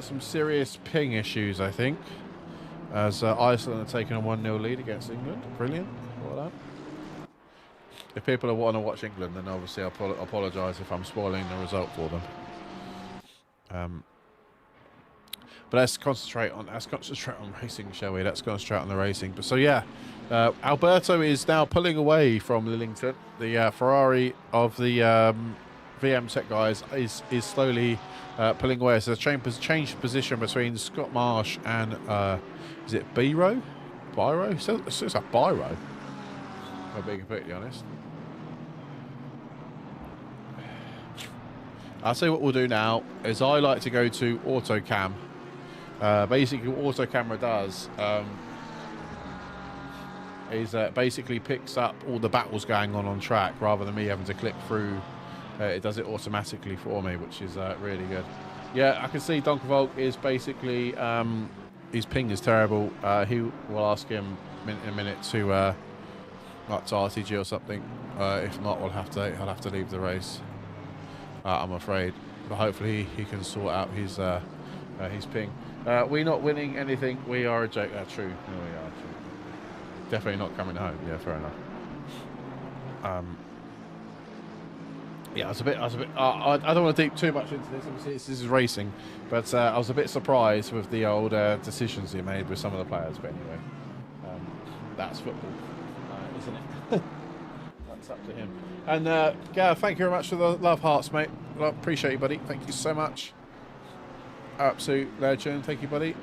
some serious ping issues, I think. As Iceland are taking a 1-0 lead against England. Brilliant. Well done. If people want to watch England, then obviously I apologise if I'm spoiling the result for them. But let's concentrate on racing, shall we? Let's concentrate on the racing. But so yeah, Alberto is now pulling away from Lillington. The Ferrari of the VM Tech guys is slowly pulling away. So the changed position between Scott Marsh and is it Biro? Biro? So it's a Biro. If I'm being completely honest. I'll tell you what we'll do now is I like to go to auto cam. Basically what auto camera does is basically picks up all the battles going on track rather than me having to click through. It does it automatically for me, which is really good. Yeah, I can see Donkervolk is basically his ping is terrible. He will ask him in a minute to like to RTG or something. If not, I'll have to leave the race. I'm afraid, but hopefully he can sort out his ping. We're not winning anything. We are a joke. True. No, we are true. Definitely not coming home. Yeah, fair enough. Yeah, I was a bit. I don't want to deep too much into this. Obviously, this is racing, but I was a bit surprised with the old decisions he made with some of the players. But anyway, that's football, isn't it? That's up to him. And Gav, thank you very much for the love hearts, mate. Appreciate you, buddy. Thank you so much. Absolute legend. Thank you, buddy.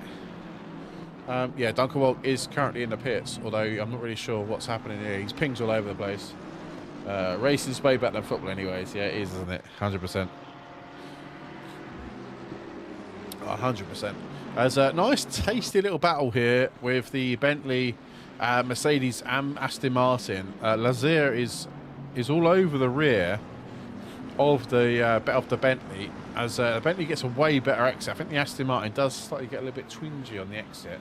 Yeah, Dunkerwalk is currently in the pits, although I'm not really sure what's happening here. He's pings all over the place. Racing's way better than football anyways. Yeah, it is, isn't it? 100%. 100%. There's a nice tasty little battle here with the Bentley, Mercedes and Aston Martin. Lazier is all over the rear of the Bentley, as the Bentley gets a way better exit. I think the Aston Martin does slightly get a little bit twingy on the exit,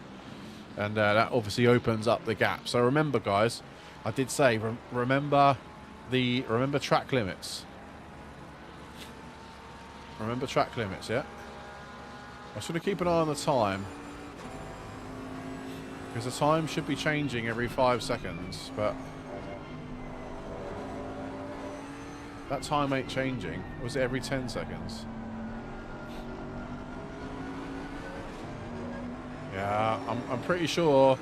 and that obviously opens up the gap. So remember, guys, I did say remember track limits. Remember track limits, yeah. I should keep an eye on the time, because the time should be changing every 5 seconds, but that time ain't changing. Was it every 10 seconds? Yeah, Yeah, I'm pretty sure.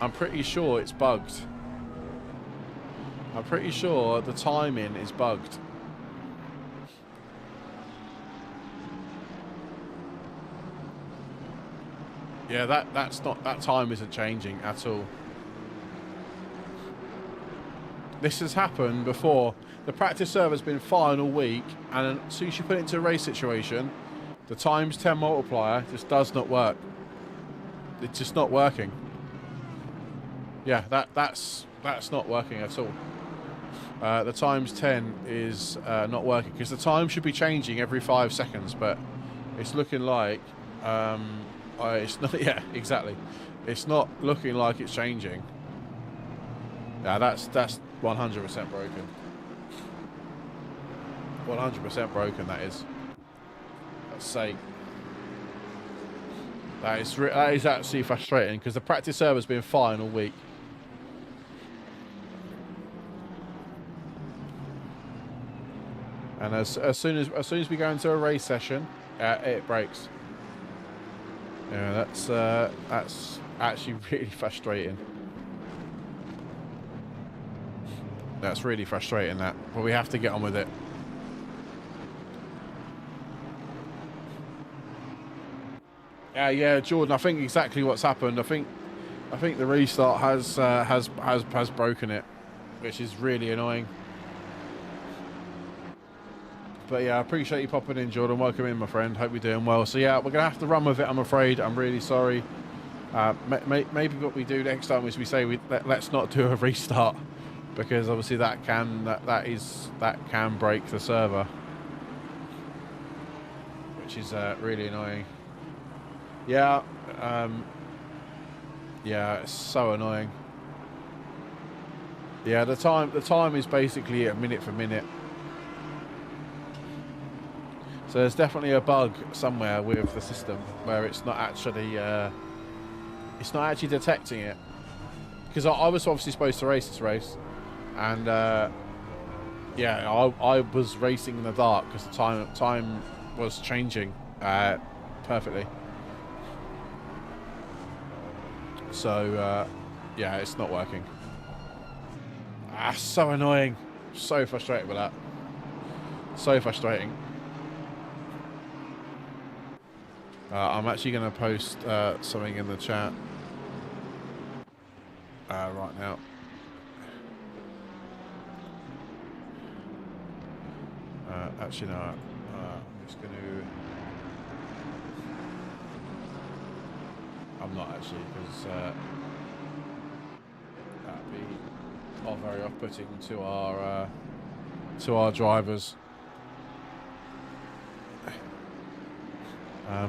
I'm pretty sure it's bugged. I'm pretty sure the timing is bugged. Yeah, that time isn't changing at all. This has happened before. The practice server's been fine all week, and as soon as you put it into a race situation, the times 10 multiplier just does not work. It's just not working. Yeah, that's not working at all. The times 10 is not working because the time should be changing every 5 seconds, but it's looking like it's not. Yeah, exactly. It's not looking like it's changing. Yeah, that's 100% broken. 100% broken. That is. Let's say. That is actually frustrating because the practice server's been fine all week. And as soon as we go into a race session, it breaks. Yeah, that's actually really frustrating. That's really frustrating. But we have to get on with it. Yeah, Jordan. I think exactly what's happened. I think the restart has broken it, which is really annoying. But yeah, I appreciate you popping in, Jordan. Welcome in, my friend. Hope you're doing well. So yeah, we're gonna have to run with it. I'm afraid. I'm really sorry. Maybe what we do next time is we say let's not do a restart, because obviously that can break the server, which is really annoying. Yeah, yeah, it's so annoying. Yeah, the time is basically a minute for minute. So there's definitely a bug somewhere with the system where it's not actually detecting it. Because I was obviously supposed to race this race, and yeah, I was racing in the dark because the time was changing perfectly. So yeah, it's not working. So annoying. So frustrated with that. So frustrating. I'm actually going to post something in the chat right now. Actually, no. I'm just going to... I'm not actually, because that'd be very off-putting to our drivers.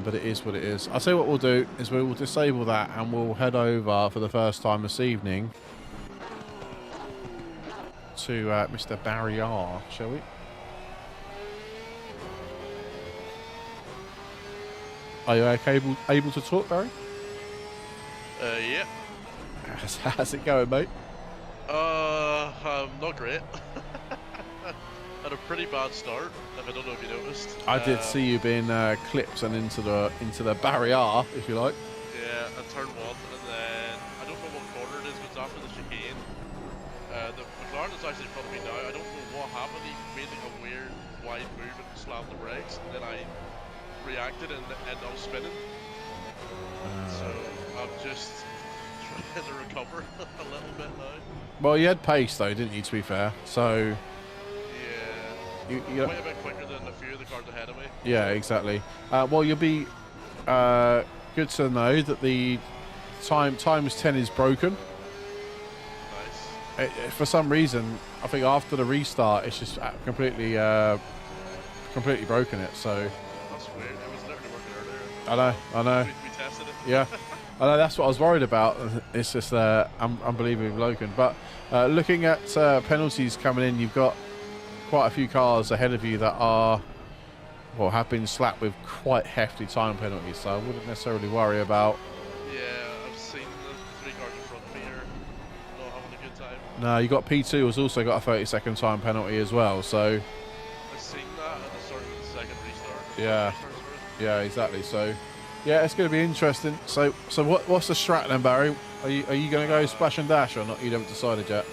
But it is what it is. I'll tell you what we'll do is we will disable that and we'll head over for the first time this evening to Mr. Barry R, shall we? Are you okay, able to talk, Barry? Yeah. How's it going, mate? Not great. Had a pretty bad start. I don't know if you noticed. I did see you being clipped and into the barrier, if you like. Yeah, and turn one, and then I don't know what corner it is, but it's after the chicane. The McLaren is actually in front of me now. I don't know what happened. He made like a weird wide move and slammed the brakes, and then I reacted and ended up spinning. So I'm just trying to recover a little bit now. Well, you had pace though, didn't you? To be fair, so. You quite a bit quicker than a few of the cars ahead of me. Yeah, exactly. Well, you'll be good to know that the times 10 is broken. Nice. For some reason, I think after the restart, it's just completely broken it. So. That's weird. It was literally working earlier. I know. We tested it. Yeah. I know, that's what I was worried about. It's just unbelievably broken. But looking at penalties coming in, you've got quite a few cars ahead of you that have been slapped with quite hefty time penalties, so I wouldn't necessarily worry about. Yeah, I've seen the 3 cars in front of me are not having a good time. No, you got P2 who's also got a 30-second time penalty as well, so. I've seen that at the start of the second restart. Yeah, exactly. So Yeah, it's going to be interesting. So what's the strat then, Barry? Are you going to go splash and dash or not? You haven't decided yet.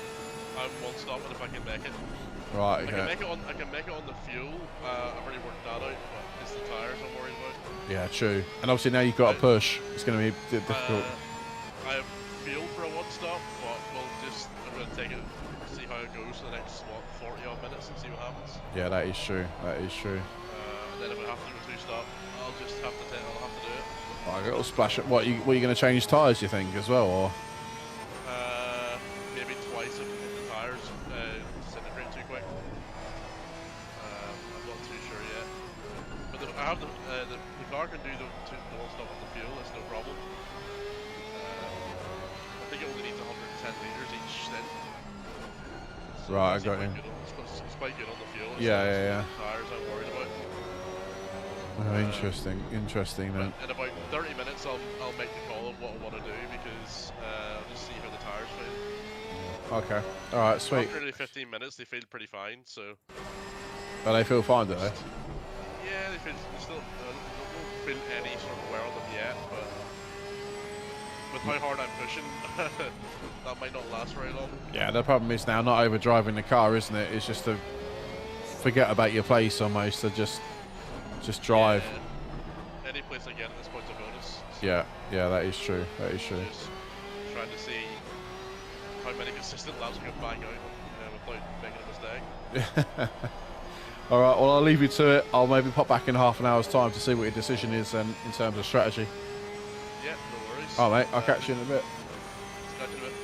I'm one stop, and if I can make it, Right. I Okay. can make it on the fuel. I've already worked that out, but it's the tires I'm worried about. Yeah, true. And obviously now you've got to push. It's going to be difficult. I have fuel for a one stop, but I'm going to take it, see how it goes for the next 40 odd minutes and see what happens. Yeah, that is true. That is true. And then if I have to do a two stop, I'll just have to do it. I got a splash. What you going to change tyres? You think as well, or? Maybe twice if the tires disintegrate too quick. I'm not too sure yet. But I have the car can do the one stop on the fuel. That's no problem. I think it only needs 110 litres each stint. So Right, I got you. It's quite good on the fuel. Yeah. Tires I'm worried about. Oh, interesting then. In about 30 minutes, I'll make the call of what I want to do because I'll just see how the tires feel. Okay. All right. Sweet. After nearly 15 minutes, they feel pretty fine. So. But they feel fine, do they? Yeah, they still don't feel any sort of wear on them yet, but with how hard I'm pushing, that might not last very long. Yeah. The problem is now not overdriving the car, isn't it? It's just to forget about your place almost. To just drive. Yeah. Any place I get at this point's a bonus. So Yeah. That is true. just trying to see how many consistent laps I can bang out without making a mistake. All right. Well, I'll leave you to it. I'll maybe pop back in half an hour's time to see what your decision is in terms of strategy. Yeah, no worries. All right, mate. I'll catch you in a bit. Catch you in a bit.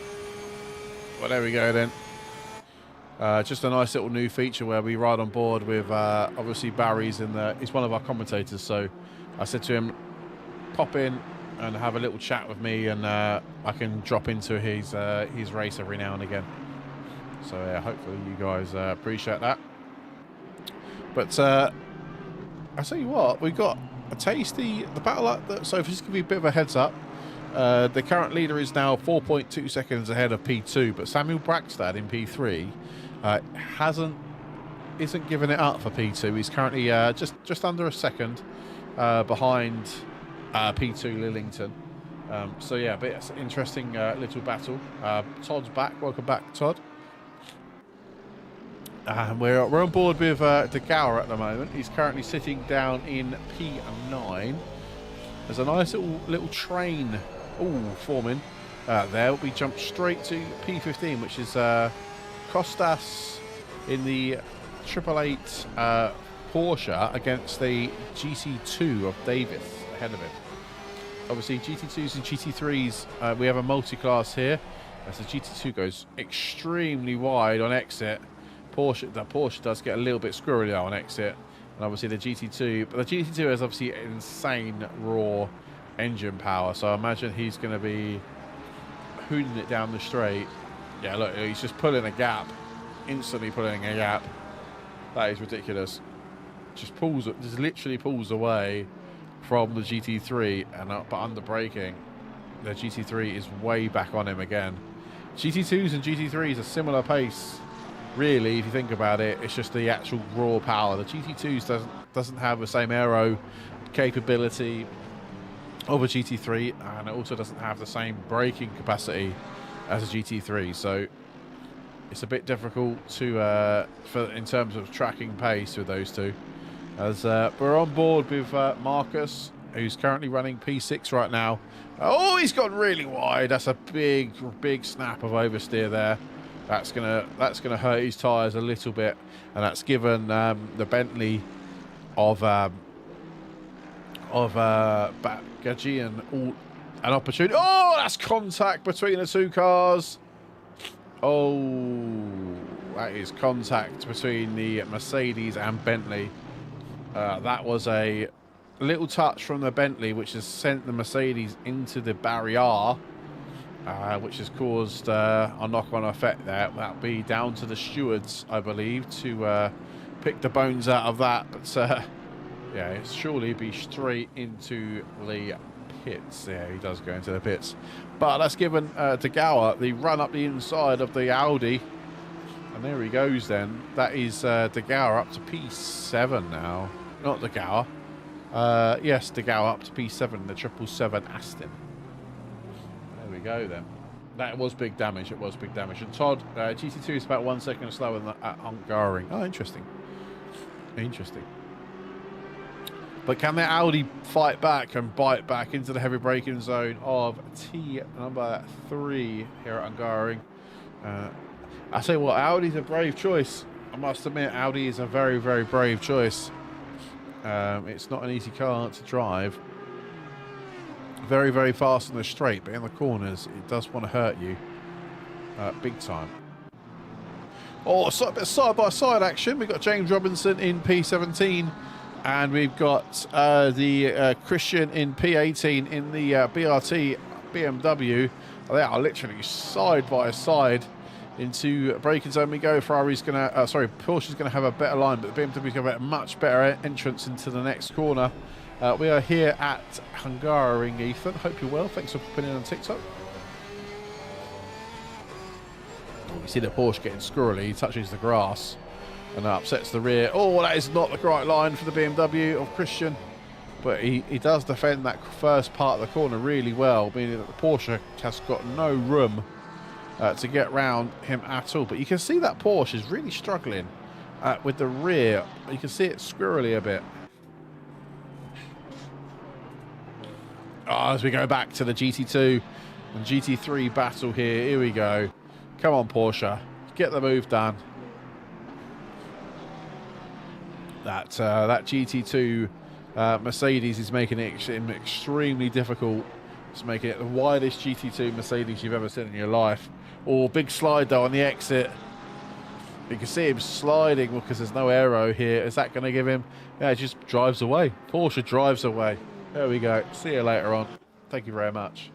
Well, there we go then. Just a nice little new feature where we ride on board with obviously Barry's he's one of our commentators. So I said to him, pop in and have a little chat with me, and I can drop into his race every now and again. So yeah, hopefully you guys appreciate that. But I tell you what, we got a tasty the battle. So just to give you a bit of a heads up, the current leader is now 4.2 seconds ahead of P2, but Samuel Brackstad in P3 isn't giving it up for P2. He's currently just under a second behind P2 Lillington. So yeah, but it's an interesting little battle. Todd's back. Welcome back, Todd. We're on board with De Gauer at the moment. He's currently sitting down in P9. There's a nice little train forming there. We jump straight to P15, which is Costas in the 888 Porsche against the GT2 of Davis ahead of him. Obviously, GT2s and GT3s, we have a multi-class here. As the GT2 goes extremely wide on exit, the Porsche does get a little bit squirrely on exit, and obviously the GT2. But the GT2 has obviously insane raw engine power, so I imagine he's going to be hooning it down the straight. Yeah, look, he's just pulling a gap, instantly pulling a gap. That is ridiculous. Just literally pulls away from the GT3, but under braking, the GT3 is way back on him again. GT2s and GT3s are similar pace, really, if you think about it. It's just the actual raw power. The GT2s doesn't have the same aero capability of a GT3, and it also doesn't have the same braking capacity as a GT3. So it's a bit difficult to in terms of tracking pace with those two. As we're on board with Marcus, who's currently running P6 right now. Oh, he's gone really wide. That's a big snap of oversteer there. That's gonna hurt his tyres a little bit, and that's given the Bentley of Gajian an opportunity. Oh, that's contact between the two cars. Oh, that is contact between the Mercedes and Bentley. That was a little touch from the Bentley, which has sent the Mercedes into the barrier, which has caused a knock-on effect there. That'll be down to the stewards, I believe, to pick the bones out of that. But yeah, it'll surely be straight into the pits. Yeah, he does go into the pits. But that's given De Gauer the run up the inside of the Audi. And there he goes then. That is De Gauer up to P7 now. Not De Gauer. Yes, to go up to P7, the 777 Aston. There we go then. That was big damage. It was big damage. And Todd, GT2 is about 1 second slower than at Hungaroring. Oh, interesting. Interesting. But can the Audi fight back and bite back into the heavy braking zone of T number 3 here at Hungaroring? I say what, Audi's a brave choice. I must admit, Audi is a very, very brave choice. It's not an easy car to drive. Very, very fast in the straight, but in the corners, it does want to hurt you big time. Oh, a bit of side-by-side action. We've got James Robinson in P17, and we've got the Christian in P18 in the BRT BMW. They are literally side by side into braking zone. We go. Ferrari's gonna, Porsche's gonna have a better line, but the BMW's gonna have a much better entrance into the next corner. We are here at Hungaroring, Ethan. Hope you're well. Thanks for popping in on TikTok. You see the Porsche getting squirrely. He touches the grass and upsets the rear. Oh, that is not the right line for the BMW of Christian. But he does defend that first part of the corner really well, meaning that the Porsche has got no room to get round him at all. But you can see that Porsche is really struggling with the rear. You can see it squirrely a bit. Oh, as we go back to the GT2 and GT3 battle here we go. Come on, Porsche, get the move done. That GT2 Mercedes is making it extremely difficult. It's making it the widest GT2 Mercedes you've ever seen in your life. Oh, big slide though on the exit. You can see him sliding because there's no aero here. Is that going to give him? Yeah, it just drives away. Porsche drives away. There we go. See you later on. Thank you very much.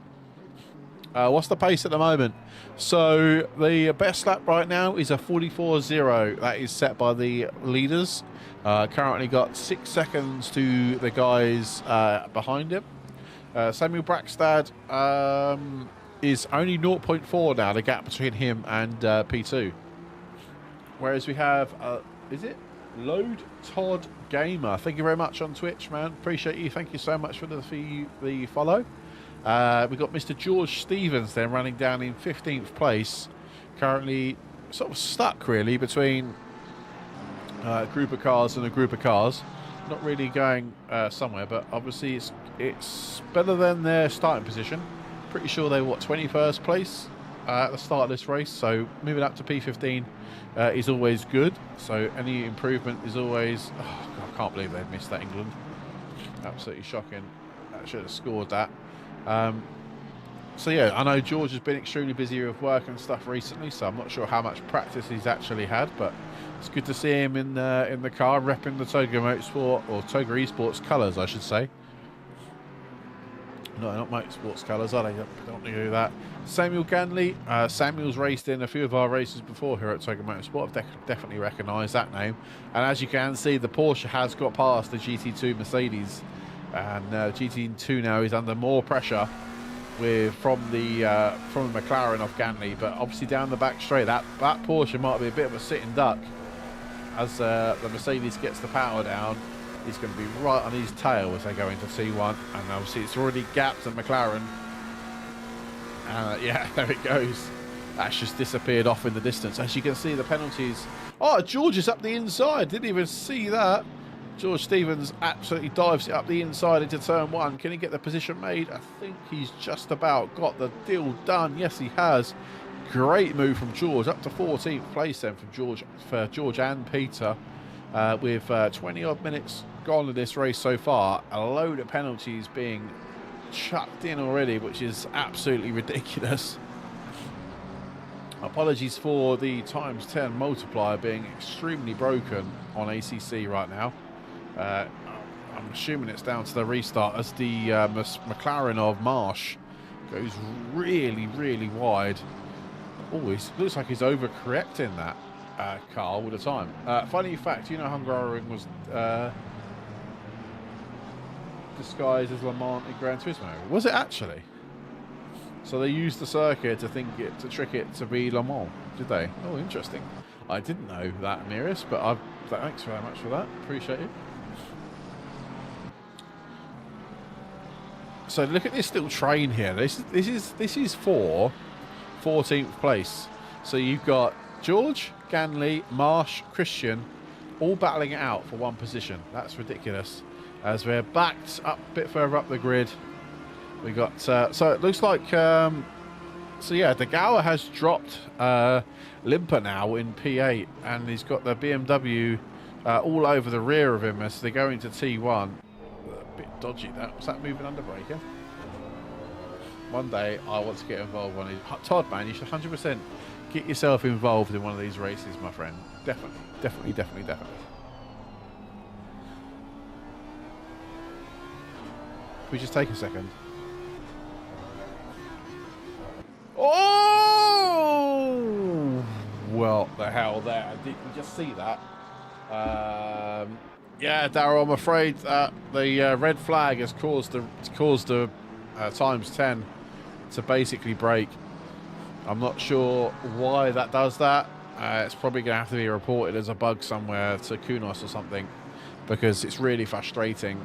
What's the pace at the moment? So the best lap right now is a 44.0. That is set by the leaders. Currently got 6 seconds to the guys behind him. Samuel Brackstad is only 0.4 now, the gap between him and P2. Whereas we have, is it Load Todd Gamer? Thank you very much on Twitch, man. Appreciate you. Thank you so much for the follow. We've got Mr. George Stevens then running down in 15th place. Currently sort of stuck really between a group of cars and a group of cars. Not really going somewhere, but obviously it's better than their starting position. Pretty sure they were 21st place at the start of this race, so moving up to P15 is always good. So any improvement is always... Oh, God, I can't believe they've missed that, England. Absolutely shocking. I should have scored that. So yeah, I know George has been extremely busy with work and stuff recently, so I'm not sure how much practice he's actually had, but it's good to see him in the car repping the Toga Motorsport, or Toga Esports colours, I should say. No, not Motorsports colours, are they? Don't do that. Samuel Ganley. Samuel's raced in a few of our races before here at Toga Motorsport. I've definitely recognised that name. And as you can see, the Porsche has got past the GT2 Mercedes. And GT2 now is under more pressure from the McLaren of Ganley. But obviously down the back straight, that Porsche might be a bit of a sitting duck. As the Mercedes gets the power down, he's going to be right on his tail as they go into T1. And obviously it's already gapped at McLaren. Yeah, there it goes. That's just disappeared off in the distance. As you can see, the penalties. Oh, George is up the inside. Didn't even see that. George Stevens absolutely dives it up the inside into turn 1. Can he get the position made? I think he's just about got the deal done. Yes, he has. Great move from George. Up to 14th place then for George and Peter. With 20-odd minutes gone in this race so far. A load of penalties being chucked in already, which is absolutely ridiculous. Apologies for the ×10 multiplier being extremely broken on ACC right now. I'm assuming it's down to the restart as the McLaren of Marsh goes really, really wide. Always looks like he's overcorrecting that car all the time. Funny fact, you know, Hungaroring was disguised as Le Mans in Gran Turismo. Was it actually? So they used the circuit to trick it to be Le Mans, did they? Oh, interesting. I didn't know that, Amiris, but thanks very much for that. Appreciate it. So look at this little train here. This is for 14th place. So you've got George, Ganley, Marsh, Christian, all battling it out for one position. That's ridiculous. As we're backed up a bit further up the grid, we got. So it looks like. So yeah, De Gauer has dropped Limper now in P8, and he's got the BMW all over the rear of him as they go into T1. A bit dodgy that. Was that moving underbreaker? One day I want to get involved on these. Todd, man, you should 100% get yourself involved in one of these races, my friend. Definitely. Can we just take a second? Oh! Well, the hell there. Did you just see that? Yeah, Darryl, I'm afraid the red flag has caused the times 10 to basically break. I'm not sure why that does that. It's probably going to have to be reported as a bug somewhere to Kunos or something, because it's really frustrating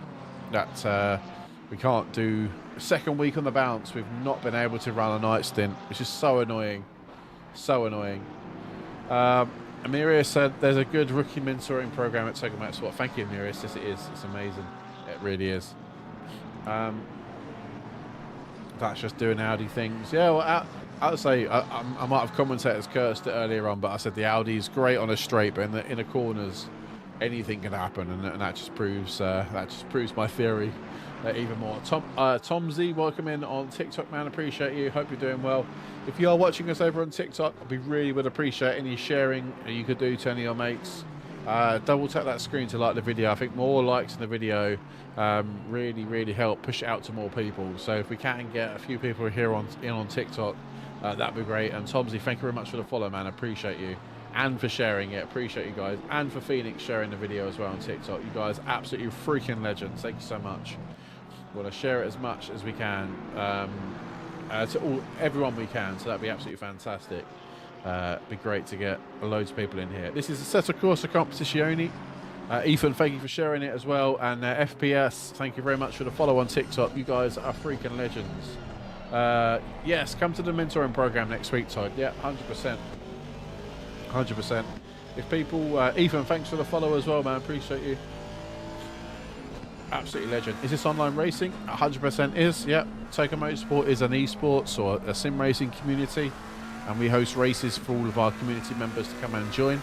that we can't do a second week on the bounce. We've not been able to run a night stint, which is so annoying. So annoying. Amiria said there's a good rookie mentoring program at Togo Motorsport. Thank you, Amiria. Yes, it is. It's amazing. It really is. That's just doing Audi things. Yeah, well, I would say I might have commentators cursed it earlier on, but I said the Audi is great on a straight, but in the inner corners, anything can happen, and that just proves my theory even more. Tom Z, welcome in on TikTok, man. Appreciate you. Hope you're doing well. If you are watching us over on TikTok, we really would appreciate any sharing you could do to any of your mates. Double tap that screen to like the video. I think more likes in the video really help push it out to more people. So if we can get a few people here on TikTok, that'd be great. And Tomsy, thank you very much for the follow, man. I appreciate you, and for sharing it. Appreciate you guys, and for Phoenix sharing the video as well on TikTok. You guys absolutely freaking legends. Thank you so much. We want to share it as much as we can to everyone we can. So that'd be absolutely fantastic. It'd be great to get loads of people in here. This is a Assetto Corsa Competizione. Ethan, thank you for sharing it as well. And FPS, thank you very much for the follow on TikTok. You guys are freaking legends. Yes, come to the mentoring program next week, Todd. Yeah, 100%. 100%. If people... Ethan, thanks for the follow as well, man. Appreciate you. Absolutely legend. Is this online racing? 100% is. Yeah. Togo Motorsport is an esports or a sim racing community, and we host races for all of our community members to come and join.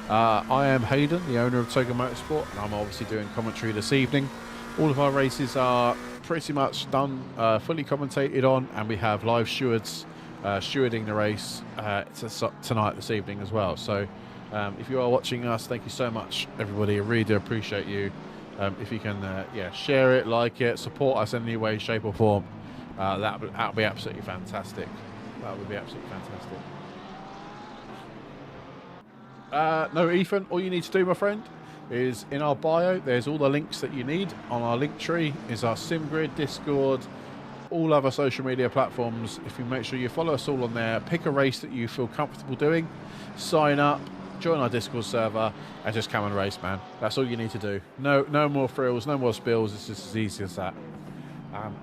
I am Hayden, the owner of Togo Motorsport, and I'm obviously doing commentary this evening. All of our races are pretty much done, fully commentated on, and we have live stewards stewarding the race tonight, this evening as well. So if you are watching us, thank you so much, everybody. I really do appreciate you. If you can share it, like it, support us in any way, shape or form, that would be absolutely fantastic. That would be absolutely fantastic. No, Ethan, all you need to do, my friend, is in our bio, there's all the links that you need. On our link tree is our SimGrid, Discord, all other social media platforms. If you make sure you follow us all on there, pick a race that you feel comfortable doing, sign up, join our Discord server, and just come and race, man. That's all you need to do. No more frills, no more spills. It's just as easy as that.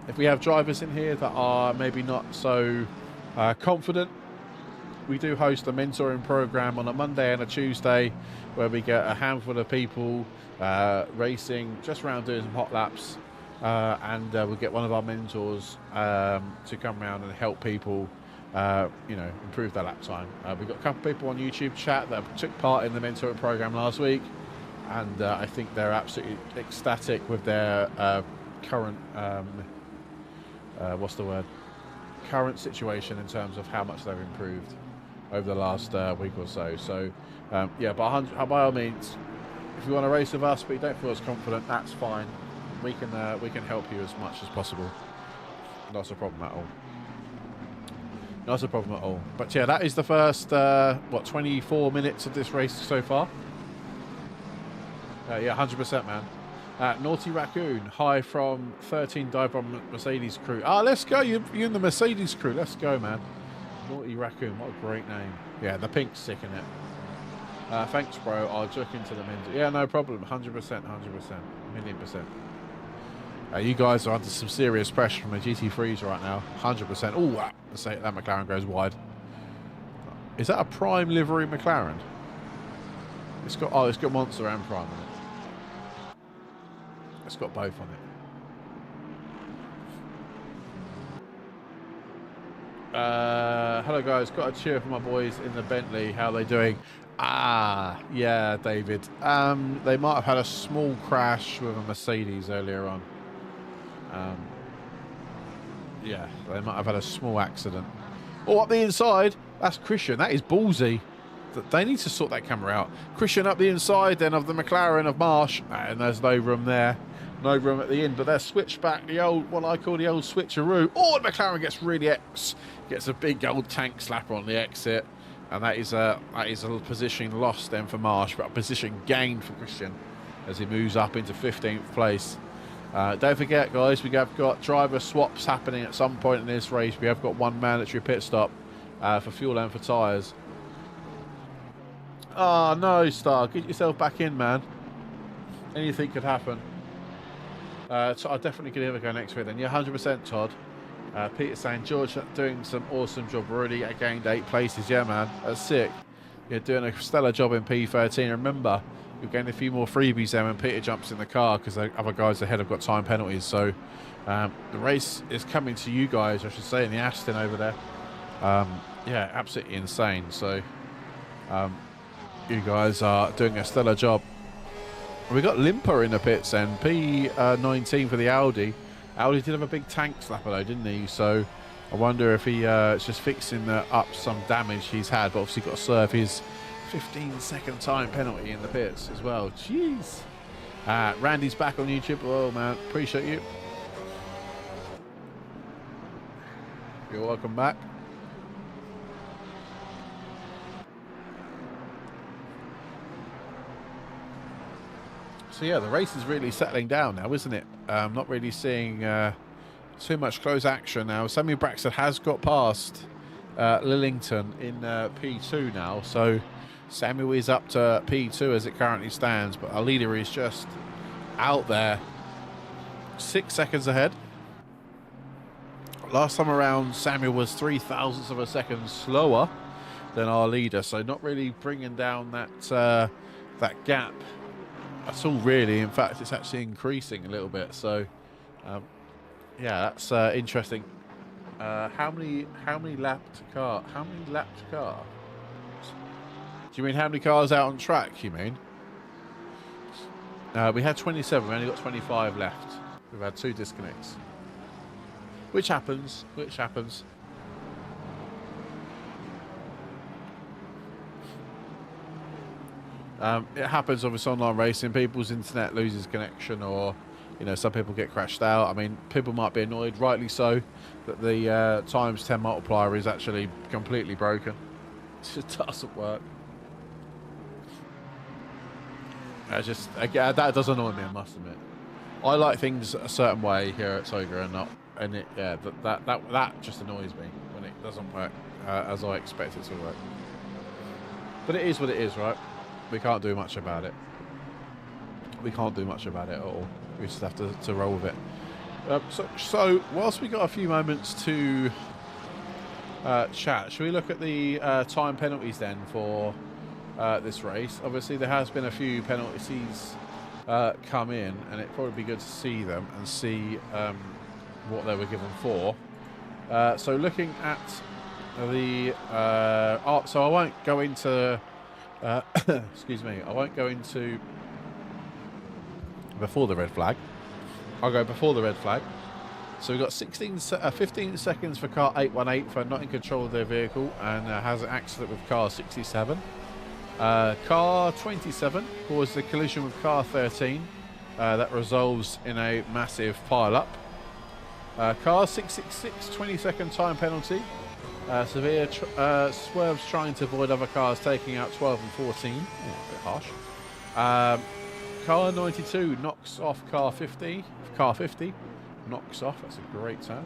If we have drivers in here that are maybe not so confident, we do host a mentoring program on a Monday and a Tuesday where we get a handful of people racing just around doing some hot laps, and we'll get one of our mentors to come around and help people improve their lap time. We've got a couple of people on YouTube chat that took part in the mentoring program last week, and I think they're absolutely ecstatic with their current current situation in terms of how much they've improved over the last week or so. So by all means, if you want to race with us but you don't feel as confident, that's fine. We can help you as much as possible. Not a problem at all. Not a problem at all. But yeah, that is the first 24 minutes of this race so far. 100%, man. Naughty Raccoon, hi from 13 Dive-Bomb Mercedes crew. Let's go. You're in the Mercedes crew. Let's go, man. Naughty Raccoon, what a great name. Yeah, the pink's sick in it. Thanks, bro. I'll jerk into the men's. Yeah, no problem. 100%, 100%, 1,000,000%. You guys are under some serious pressure from the GT3s right now. 100%. Oh, that McLaren goes wide. Is that a Prime livery McLaren? It's got Monster and Prime on it. It's got both on it. Hello guys, got a cheer for my boys in the Bentley. How are they doing? Yeah, David. They might have had a small crash with a Mercedes earlier on. Yeah, they might have had a small accident. Oh, up the inside, that's Christian. That is ballsy. They need to sort that camera out. Christian up the inside then of the McLaren of Marsh, and there's no room there. No room at the end, but they're switched back, the old, what I call the old switcheroo. Oh, the McLaren gets gets a big old tank slapper on the exit, and that is a position lost then for Marsh, but a position gained for Christian as he moves up into 15th place. Don't forget, guys, we have got driver swaps happening at some point in this race. We have got one mandatory pit stop for fuel and for tyres. Oh, no, Star. Get yourself back in, man. Anything could happen. So I definitely could either go next week then. You're 100%, Todd. Peter saying, George doing some awesome job already. Gained 8 places. Yeah, man. That's sick. You're doing a stellar job in P13. Remember, you're getting a few more freebies there when Peter jumps in the car because the other guys ahead have got time penalties. So the race is coming to you guys, I should say, in the Aston over there. Yeah, absolutely insane. So you guys are doing a stellar job. We got Limper in the pits and P19 for the Audi. Audi did have a big tank slapper though, didn't he? So I wonder if he is just fixing up some damage he's had, but obviously got to serve his 15-second time penalty in the pits as well. Jeez. Randy's back on YouTube. Oh man, appreciate you. You're welcome back. So yeah, the race is really settling down now, isn't it? Not really seeing too much close action now. Samuel Braxton has got past Lillington in P2 now, so Samuel is up to P2 as it currently stands, but our leader is just out there 6 seconds ahead. Last time around, Samuel was 0.03 of a second slower than our leader, so not really bringing down that gap at all, really. In fact, it's actually increasing a little bit. So, yeah, that's interesting. How many lapped car? How many lapped car? Do you mean how many cars out on track? You mean? We had 27. We only got 25 left. We've had 2 disconnects. Which happens. Which happens. It happens with online racing. People's internet loses connection, or some people get crashed out. I mean, people might be annoyed, rightly so, that the times 10 multiplier is actually completely broken. It just doesn't work. That does annoy me, I must admit. I like things a certain way here at Toga, that just annoys me when it doesn't work as I expect it to work. But it is what it is, right? We can't do much about it. We can't do much about it at all. We just have to roll with it. So whilst we got a few moments to chat, should we look at the time penalties then for this race? Obviously, there has been a few penalties come in, and it'd probably be good to see them and see what they were given for. So looking at the so I won't go into excuse me, I won't go into before the red flag. I'll go before the red flag. So we've got 15 seconds for car 818 for not in control of their vehicle and has an accident with car 67. Car 27 caused a collision with car 13 that resolves in a massive pile-up. Car 666, 20-second time penalty. Severe swerves trying to avoid other cars, taking out 12 and 14. Oh, a bit harsh. Car 92 knocks off car 50. Car 50 knocks off. That's a great term.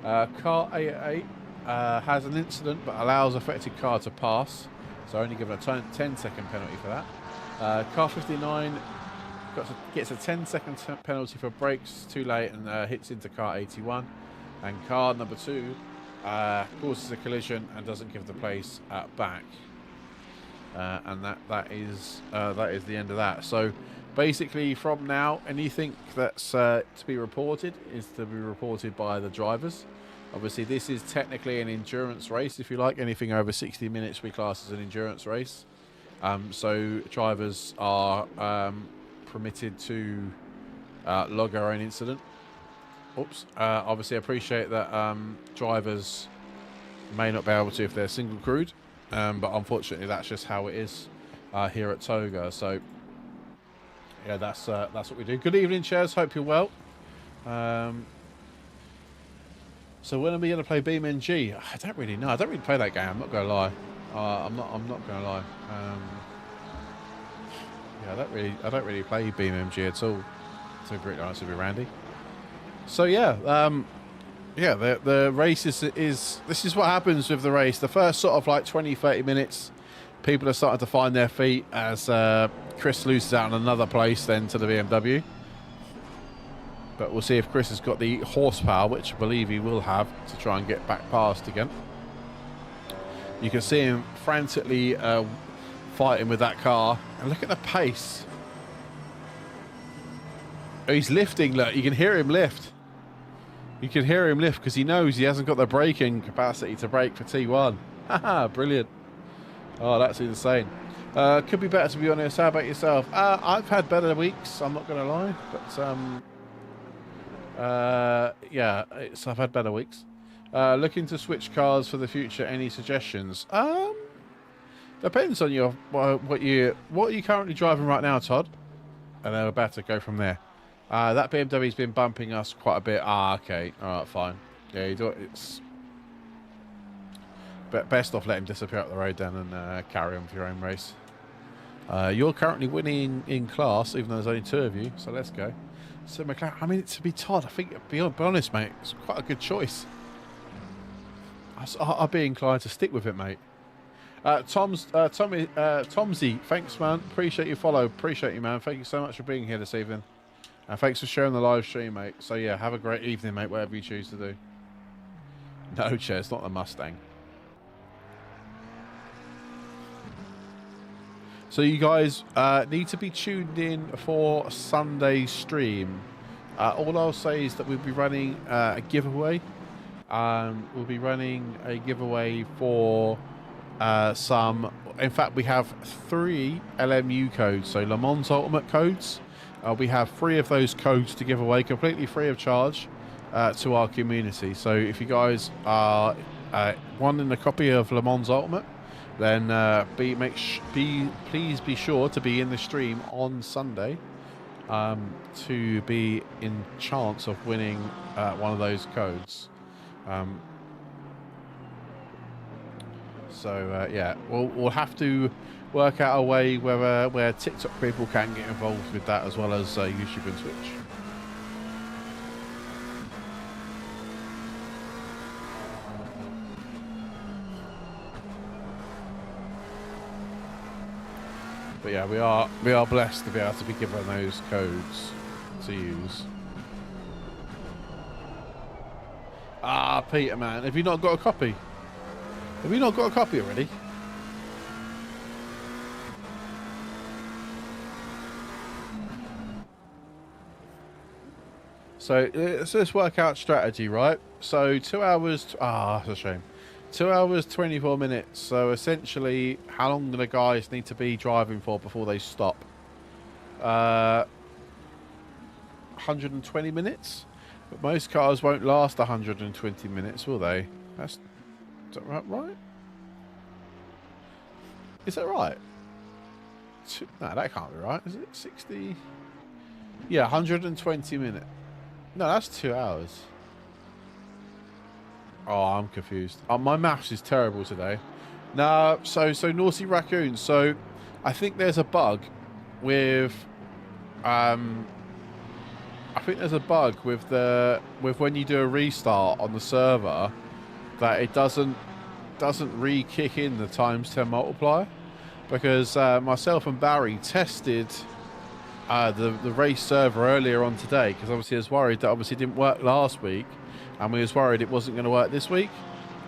Car 88 has an incident but allows affected car to pass. So only given a 10-second penalty for that. Car 59 Gets a 10-second penalty for brakes too late and hits into car 81. And car number 2 causes a collision and doesn't give the place back. And that is the end of that. So basically, from now, anything that's to be reported is to be reported by the drivers. Obviously, this is technically an endurance race, if you like. Anything over 60 minutes we class as an endurance race. So drivers are permitted to log our own incident. Oops. Obviously, I appreciate that drivers may not be able to if they're single crewed, but unfortunately, that's just how it is here at Toga. So, yeah, that's what we do. Good evening, Chairs. Hope you're well. So when are we going to play BeamNG? I don't really know. I don't really play that game. I'm not going to lie. I'm not going to lie. Yeah, I don't really play BeamNG at all. To be honest with you, Randy. So yeah, yeah. The race is this is what happens with the race. The first sort of like 20-30 minutes, people are starting to find their feet as Chris loses out in another place then to the BMW. But we'll see if Chris has got the horsepower, which I believe he will have, to try and get back past again. You can see him frantically fighting with that car. And look at the pace. Oh, he's lifting, look. You can hear him lift. You can hear him lift because he knows he hasn't got the braking capacity to brake for T1. Haha, brilliant. Oh, that's insane. Could be better, to be honest. How about yourself? I've had better weeks, I'm not going to lie. But, yeah, I've had better weeks. Looking to switch cars for the future. Any suggestions? Depends on your what are you currently driving right now, Todd? And then we're about to go from there. That BMW's been bumping us quite a bit. Okay. All right, fine. Yeah, you do it. It's best off let him disappear up the road then and carry on with your own race. You're currently winning in class, even though there's only 2 of you. So let's go. So McLaren, I mean, to be Todd, I think, be honest, mate, it's quite a good choice. I'd be inclined to stick with it, mate. Tomsy, thanks, man. Appreciate your follow. Appreciate you, man. Thank you so much for being here this evening. And thanks for sharing the live stream, mate. So, yeah, have a great evening, mate, whatever you choose to do. No, Chair, it's not the Mustang. So you guys need to be tuned in for Sunday's stream. All I'll say is that we'll be running a giveaway. We'll be running a giveaway for some... In fact, we have 3 LMU codes, so Le Mans Ultimate codes. We have 3 of those codes to give away, completely free of charge, to our community. So if you guys are wanting a copy of Le Mans Ultimate, then please be sure to be in the stream on Sunday to be in chance of winning one of those codes. Yeah, we'll have to work out a way where TikTok people can get involved with that as well as YouTube and Twitch. But yeah, we are blessed to be able to be given those codes to use. Ah, Peter, man, have you not got a copy? Have you not got a copy already? So let's work out strategy, right? So 2 hours. That's a shame. 2 hours, 24 minutes. So essentially, how long do the guys need to be driving for before they stop? 120 minutes? But most cars won't last 120 minutes, will they? Is that right? Is that right? No, that can't be right. Is it 60? Yeah, 120 minutes. No, that's 2 hours. Oh, I'm confused. My maths is terrible today. No, so Naughty Raccoon. So I think there's a bug with with when you do a restart on the server that it doesn't re-kick in the ×10 multiplier, because myself and Barry tested the race server earlier on today, because obviously I was worried that obviously it didn't work last week, and we was worried it wasn't going to work this week.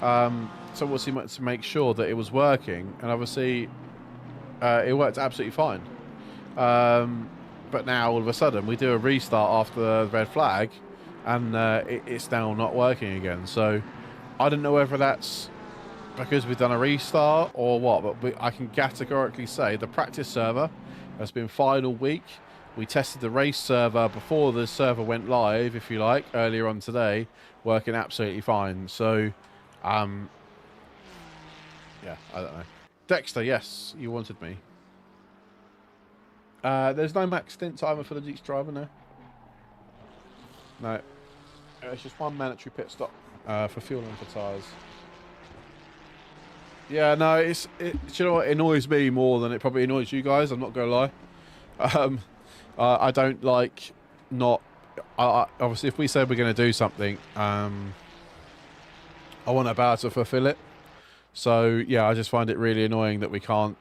So obviously to make sure that it was working, and obviously it worked absolutely fine. But now all of a sudden we do a restart after the red flag, and it's now not working again. So I don't know whether that's because we've done a restart or what, but I can categorically say the practice server has been fine all week. We tested the race server before the server went live, if you like, earlier on today, working absolutely fine. So, yeah, I don't know. Dexter, yes, you wanted me. There's no max stint timer for the Deeks driver, no. No. It's just one mandatory pit stop for fuel and for tyres. Yeah, no, do you know what? It annoys me more than it probably annoys you guys, I'm not going to lie. I don't like obviously if we say we're going to do something, I want to be able to fulfill it. So yeah, I just find it really annoying that we can't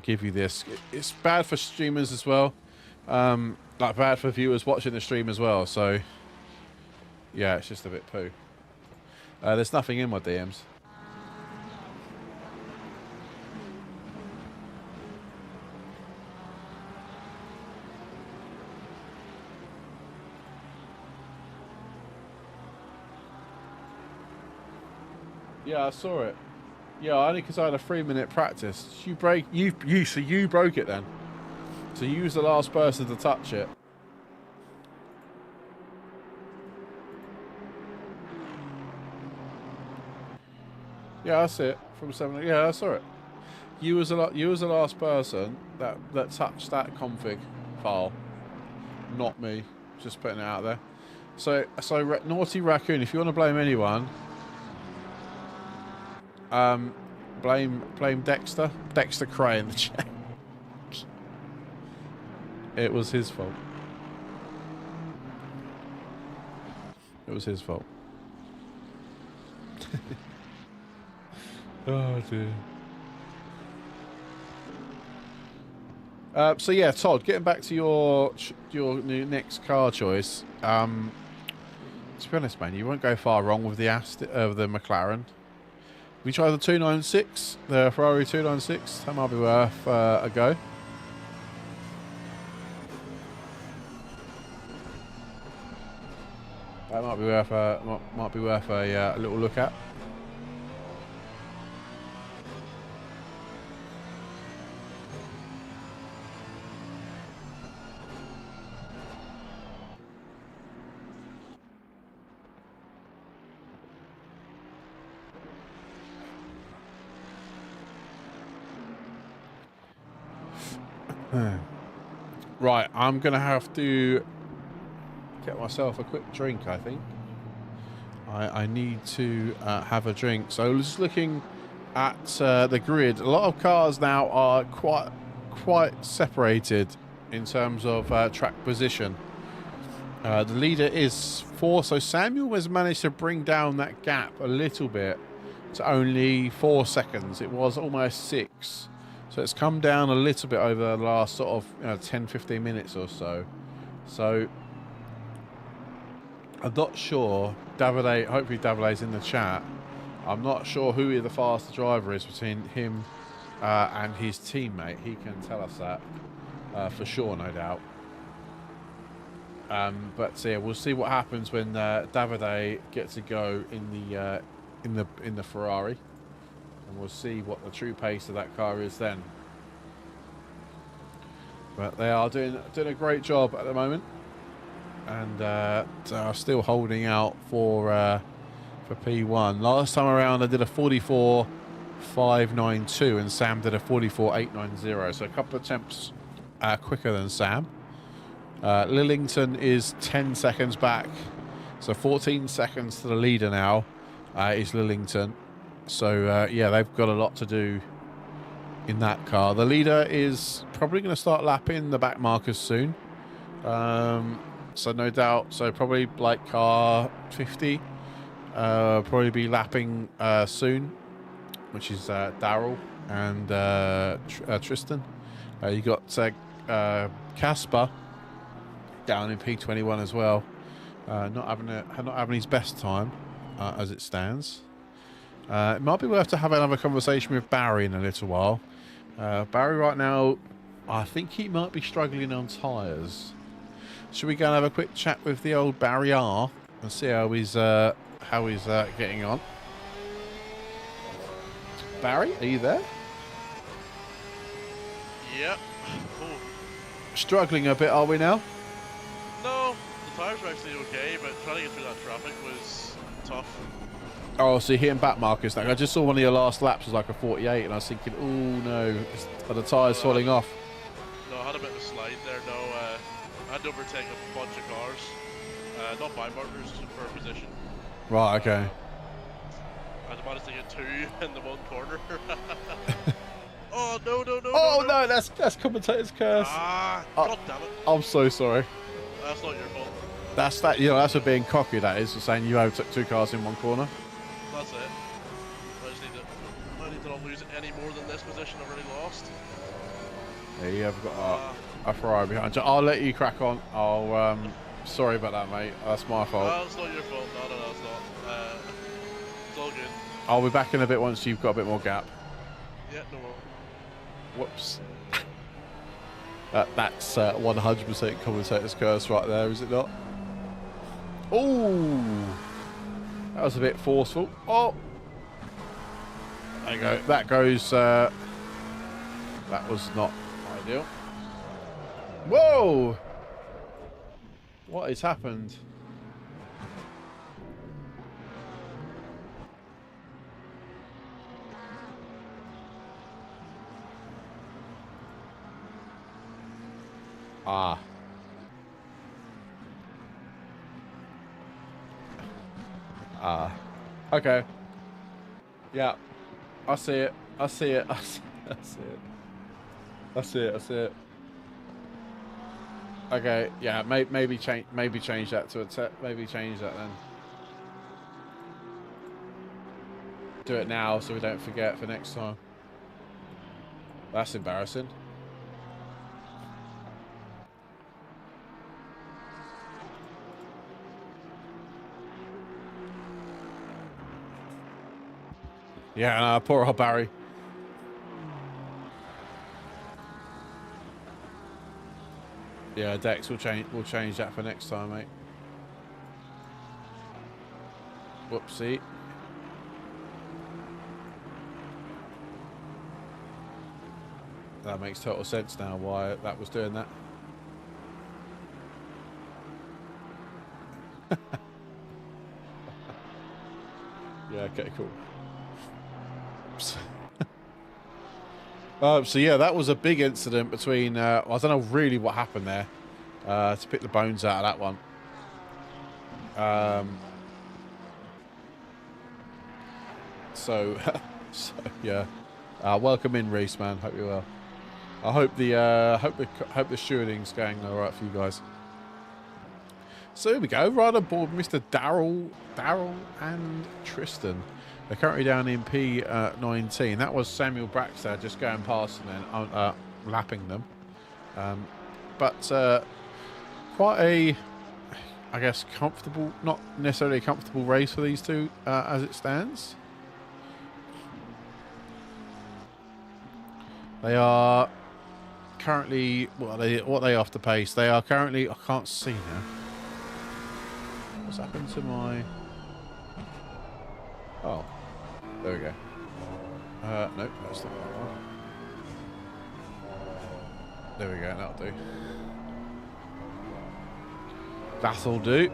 give you this. It's bad for streamers as well, like bad for viewers watching the stream as well. So yeah, it's just a bit poo. There's nothing in my DMs. Yeah, I saw it. Yeah, only because I had a 3-minute practice. You broke it then. So you was the last person to touch it. Yeah, that's it. From 7. Yeah, I saw it. You was the last person that touched that config file. Not me. Just putting it out there. So Naughty Raccoon, if you want to blame anyone, blame Dexter. Dexter Cray in the chat. It was his fault. It was his fault. Oh dear. So yeah, Todd, getting back to your new next car choice. To be honest, man, you won't go far wrong with the the McLaren. We tried the 296, the Ferrari 296. That might be worth a go. That might be worth a little look at. Right, I'm going to have to get myself a quick drink, I think. I need to have a drink. So just looking at the grid, a lot of cars now are quite separated in terms of track position. The leader is 4, so Samuel has managed to bring down that gap a little bit to only 4 seconds. It was almost 6. So it's come down a little bit over the last sort of 10-15 minutes or so. So I'm not sure. Davide, hopefully Davide's in the chat. I'm not sure who the faster driver is between him and his teammate. He can tell us that for sure, no doubt. But so yeah, we'll see what happens when Davide gets to go in the Ferrari. And we'll see what the true pace of that car is then. But they are doing a great job at the moment, and are still holding out for P1. Last time around, I did a 44.592, and Sam did a 44.890. So a couple of attempts quicker than Sam. Lillington is 10 seconds back, so 14 seconds to the leader now is Lillington. So, yeah, they've got a lot to do in that car. The leader is probably going to start lapping the back markers soon. So, no doubt. So, probably like car 50. Probably be lapping soon, which is Daryl and Tristan. You got Casper down in P21 as well. Not having his best time as it stands. It might be worth to have another conversation with Barry in a little while. Barry right now, I think he might be struggling on tyres. Should we go and have a quick chat with the old Barry R and see how he's getting on? Barry, are you there? Yep. Struggling a bit, are we now? No, the tyres were actually okay, but trying to get through that traffic was tough. Oh, so you're hitting back markers. Like, I just saw one of your last laps was like a 48, and I was thinking, oh no, are the tyres falling off? No, I had a bit of a slide there. No, I had to overtake a bunch of cars. Not by markers, just for a position. Right, okay. I managed to get 2 in the one corner. Oh no! Oh no, that's commentator's curse. God damn it! I'm so sorry. That's not your fault. That's that's for being cocky. That is, for saying you overtook 2 cars in one corner. That's it. I need to not lose it any more than this position I've already lost. Yeah, you have got a Ferrari behind you. I'll let you crack on. Sorry about that, mate. That's my fault. No, it's not your fault. No, it's not. It's all good. I'll be back in a bit once you've got a bit more gap. Yeah, no more. Whoops. That's 100% commentator's curse right there, is it not? Oh, that was a bit forceful. Oh, there you go. That goes. That was not ideal. Whoa! What has happened? Okay. Yeah. I see it. I see it. I see it. I see it. Okay. Yeah. Maybe change that to a maybe change that then. Do it now so we don't forget for next time. That's embarrassing. Yeah, poor old Barry. Yeah, Dex will change that for next time, mate. Whoopsie. That makes total sense now why that was doing that. Yeah, okay, cool. So yeah, that was a big incident between I don't know really what happened there to pick the bones out of that one. So yeah, welcome in, Reese, man. Hope you're well. I hope the stewarding's going all right for you guys. So here we go, right on board Mr. Daryl and Tristan. They're currently down in P19. That was Samuel Braxton just going past and then lapping them. But quite a, I guess, comfortable, not necessarily a comfortable race for these two as it stands. They are currently, what are they off the pace? They are currently, I can't see now. What's happened to my... Oh, there we go. Nope, that's not that one. There we go, that'll do. That'll do.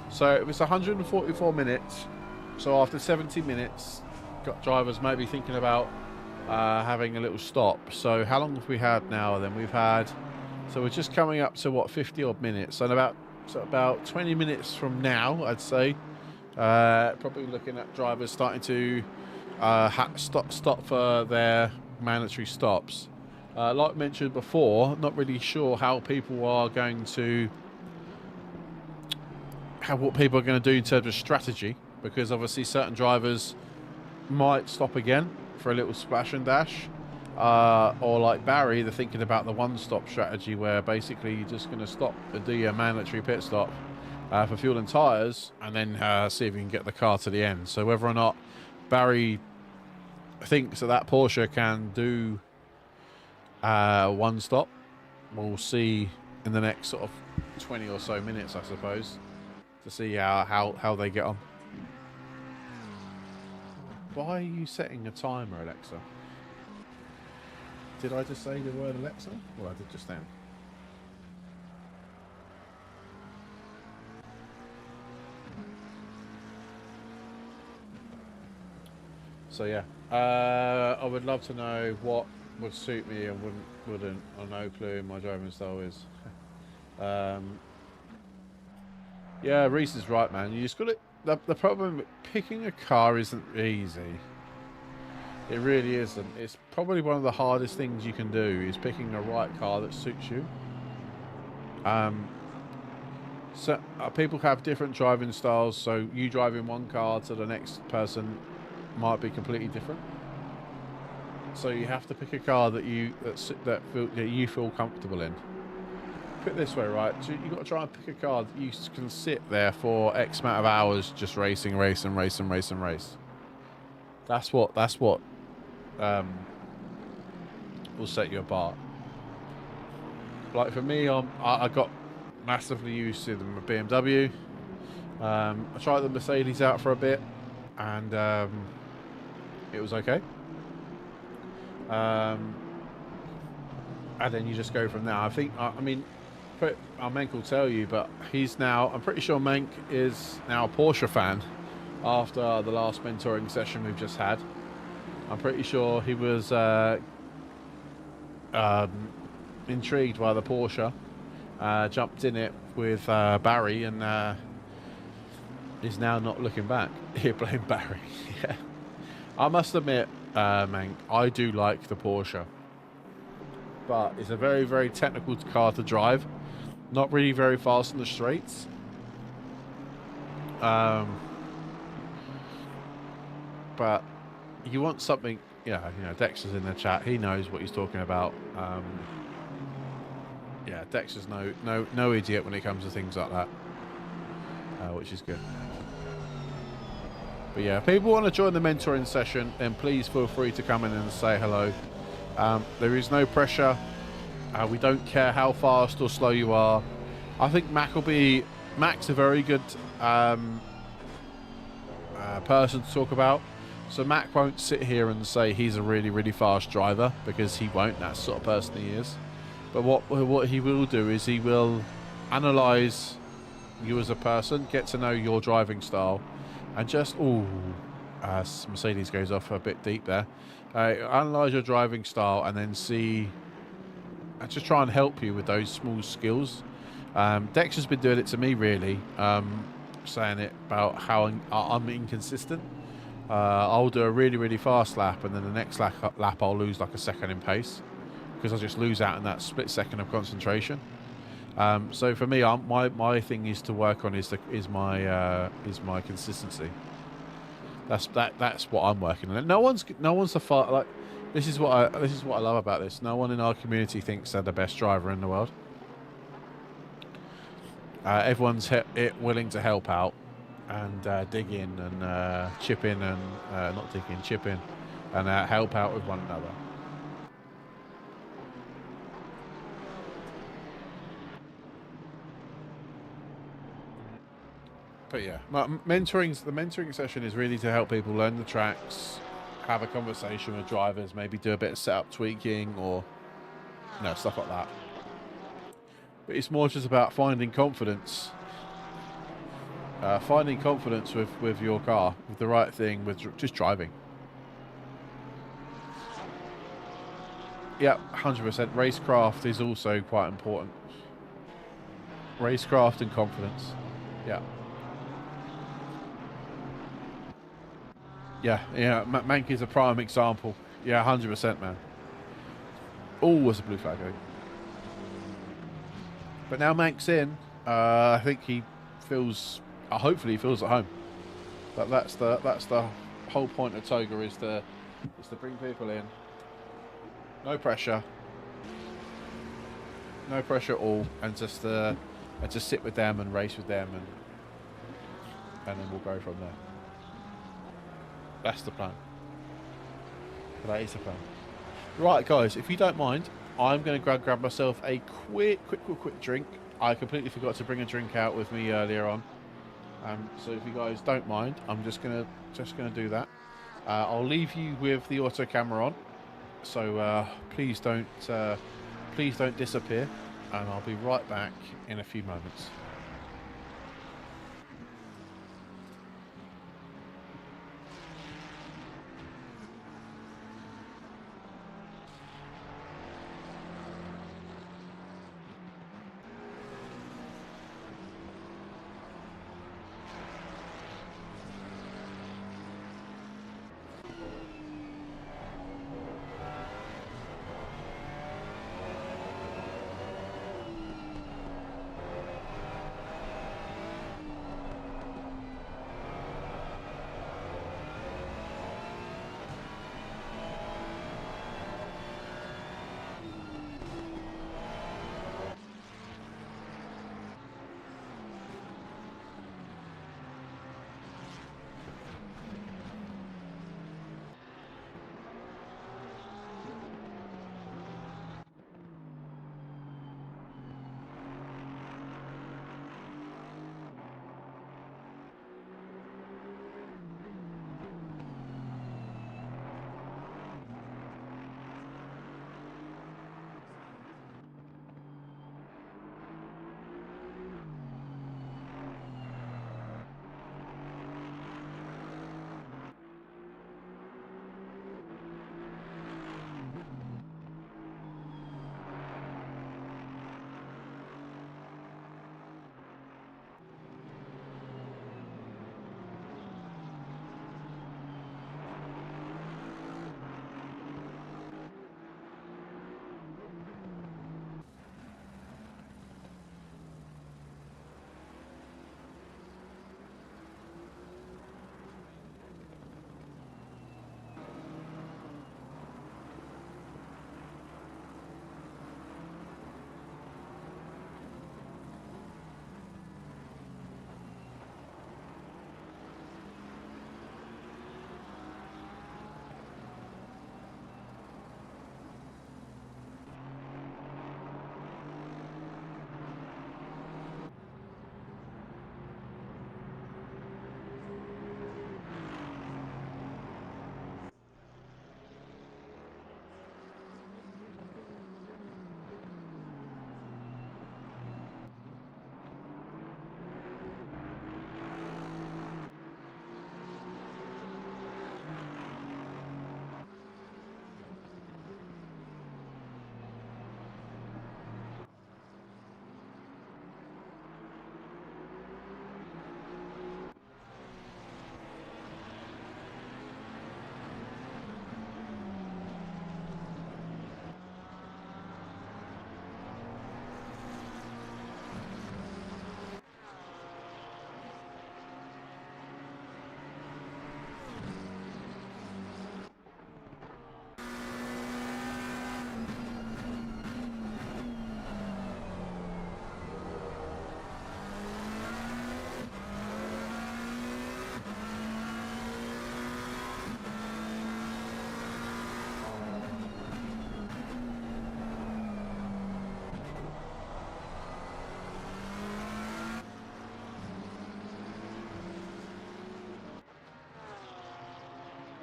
So it was 144 minutes. So after 70 minutes, got drivers maybe thinking about having a little stop. So how long have we had now then? We've had, so we're just coming up to what, 50 odd minutes. And about 20 minutes from now, I'd say, probably looking at drivers starting to stop for their mandatory stops. Like mentioned before, not really sure how people are going to, what people are going to do in terms of strategy, because obviously certain drivers might stop again for a little splash and dash, or like Barry, they're thinking about the one-stop strategy where basically you're just going to stop and do your mandatory pit stop for fuel and tyres, and then see if you can get the car to the end. So whether or not Barry thinks that Porsche can do one stop, we'll see in the next sort of 20 or so minutes, I suppose, to see how they get on. Why are you setting a timer, Alexa? Did I just say the word Alexa? Well, I did just then. So yeah, I would love to know what would suit me and wouldn't. I've no clue my driving style is. Yeah, Reese is right, man. You just got to. The problem with picking a car isn't easy. It really isn't. It's probably one of the hardest things you can do is picking the right car that suits you. So people have different driving styles. So you driving one car to the next person might be completely different. So you have to pick a car that you feel comfortable in. Put it this way, right? So you've got to try and pick a car that you can sit there for X amount of hours just racing. That's what will set you apart. Like for me, I got massively used to the BMW. I tried the Mercedes out for a bit, and it was okay. And then you just go from there. I think, I mean, Menk will tell you, but he's now, I'm pretty sure Menk is now a Porsche fan after the last mentoring session we've just had. I'm pretty sure he was intrigued by the Porsche, jumped in it with Barry, and is now not looking back. He blamed Barry. Yeah. I must admit, Menk, I do like the Porsche, but it's a very, very technical car to drive. Not really very fast on the straights. But you want something, yeah, you know, Dexter's in the chat. He knows what he's talking about. Yeah, Dexter's no idiot when it comes to things like that, which is good. But yeah, if people want to join the mentoring session, then please feel free to come in and say hello. There is no pressure. We don't care how fast or slow you are. I think Mac's a very good person to talk about. So Mac won't sit here and say he's a really, really fast driver, because he won't. That's the sort of person he is. But what he will do is he will analyse you as a person, get to know your driving style, and just Mercedes goes off a bit deep there. Analyse your driving style and then see, and just try and help you with those small skills. Dexter's been doing it to me, really, saying it about how I'm inconsistent. I'll do a really, really fast lap, and then the next lap I'll lose like a second in pace, because I just lose out in that split second of concentration. So for me, my thing is to work on is my consistency. That's what I'm working on. No one's the far, like, this is what I love about this. No one in our community thinks they're the best driver in the world. Everyone's willing to help out and dig in and chip in and not dig in, chip in and help out with one another. But yeah, the mentoring session is really to help people learn the tracks, have a conversation with drivers, maybe do a bit of setup tweaking or stuff like that. But it's more just about finding confidence. With your car, with the right thing, with just driving. Yeah, 100%. Racecraft is also quite important. Racecraft and confidence. Yeah. Yeah, Mank is a prime example. Yeah, 100%, man. Always a blue flag, I think. But now Mank's in, I think he feels, hopefully he feels at home. But that's the whole point of Toga is to bring people in No pressure. No pressure at all, and just sit with them and race with them, and then we'll go from there. That's the plan. That is the plan. Right, guys, if you don't mind, I'm going to grab myself a quick drink. I completely forgot to bring a drink out with me earlier on. So if you guys don't mind, I'm just gonna do that. I'll leave you with the auto camera on, so please don't disappear, and I'll be right back in a few moments.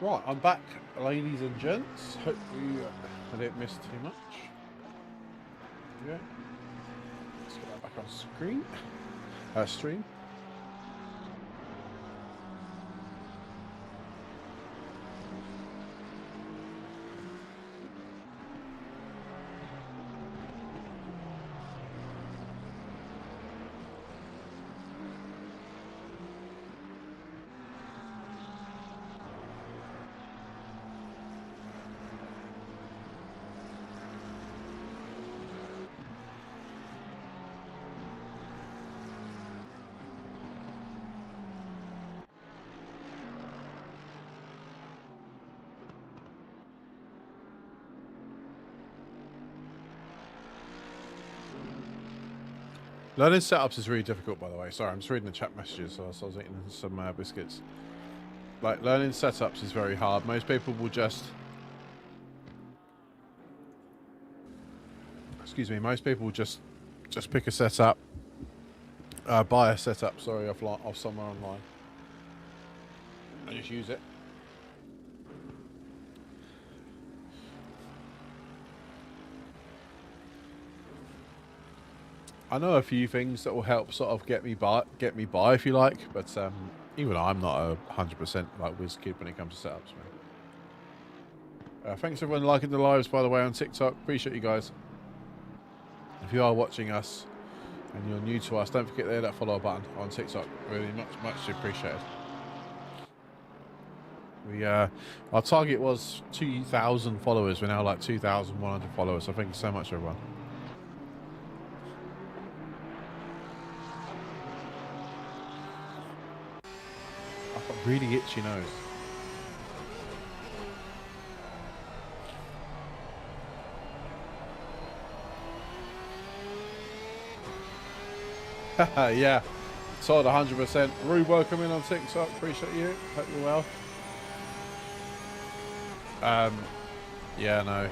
Right, I'm back, ladies and gents. Hope I didn't miss too much. Yeah. Let's get that back on screen. Stream. Learning setups is really difficult, by the way. Sorry, I'm just reading the chat messages, so I was eating some biscuits. Like, learning setups is very hard. Most people will just... Excuse me. Most people will just pick a setup. Buy a setup, sorry, off somewhere online. And just use it. I know a few things that will help sort of get me by, if you like, but even I'm not 100% like whiz kid when it comes to setups, man. Thanks everyone liking the lives, by the way, on TikTok. Appreciate you guys. If you are watching us and you're new to us, don't forget to hit that follow button on TikTok. Really much appreciated. We our target was 2,000 followers. We're now like 2,100 followers. So thank you so much, everyone. I've got really itchy nose. Yeah, Todd 100%. Rube, welcome in on TikTok. Appreciate you. Hope you're well. Yeah, no.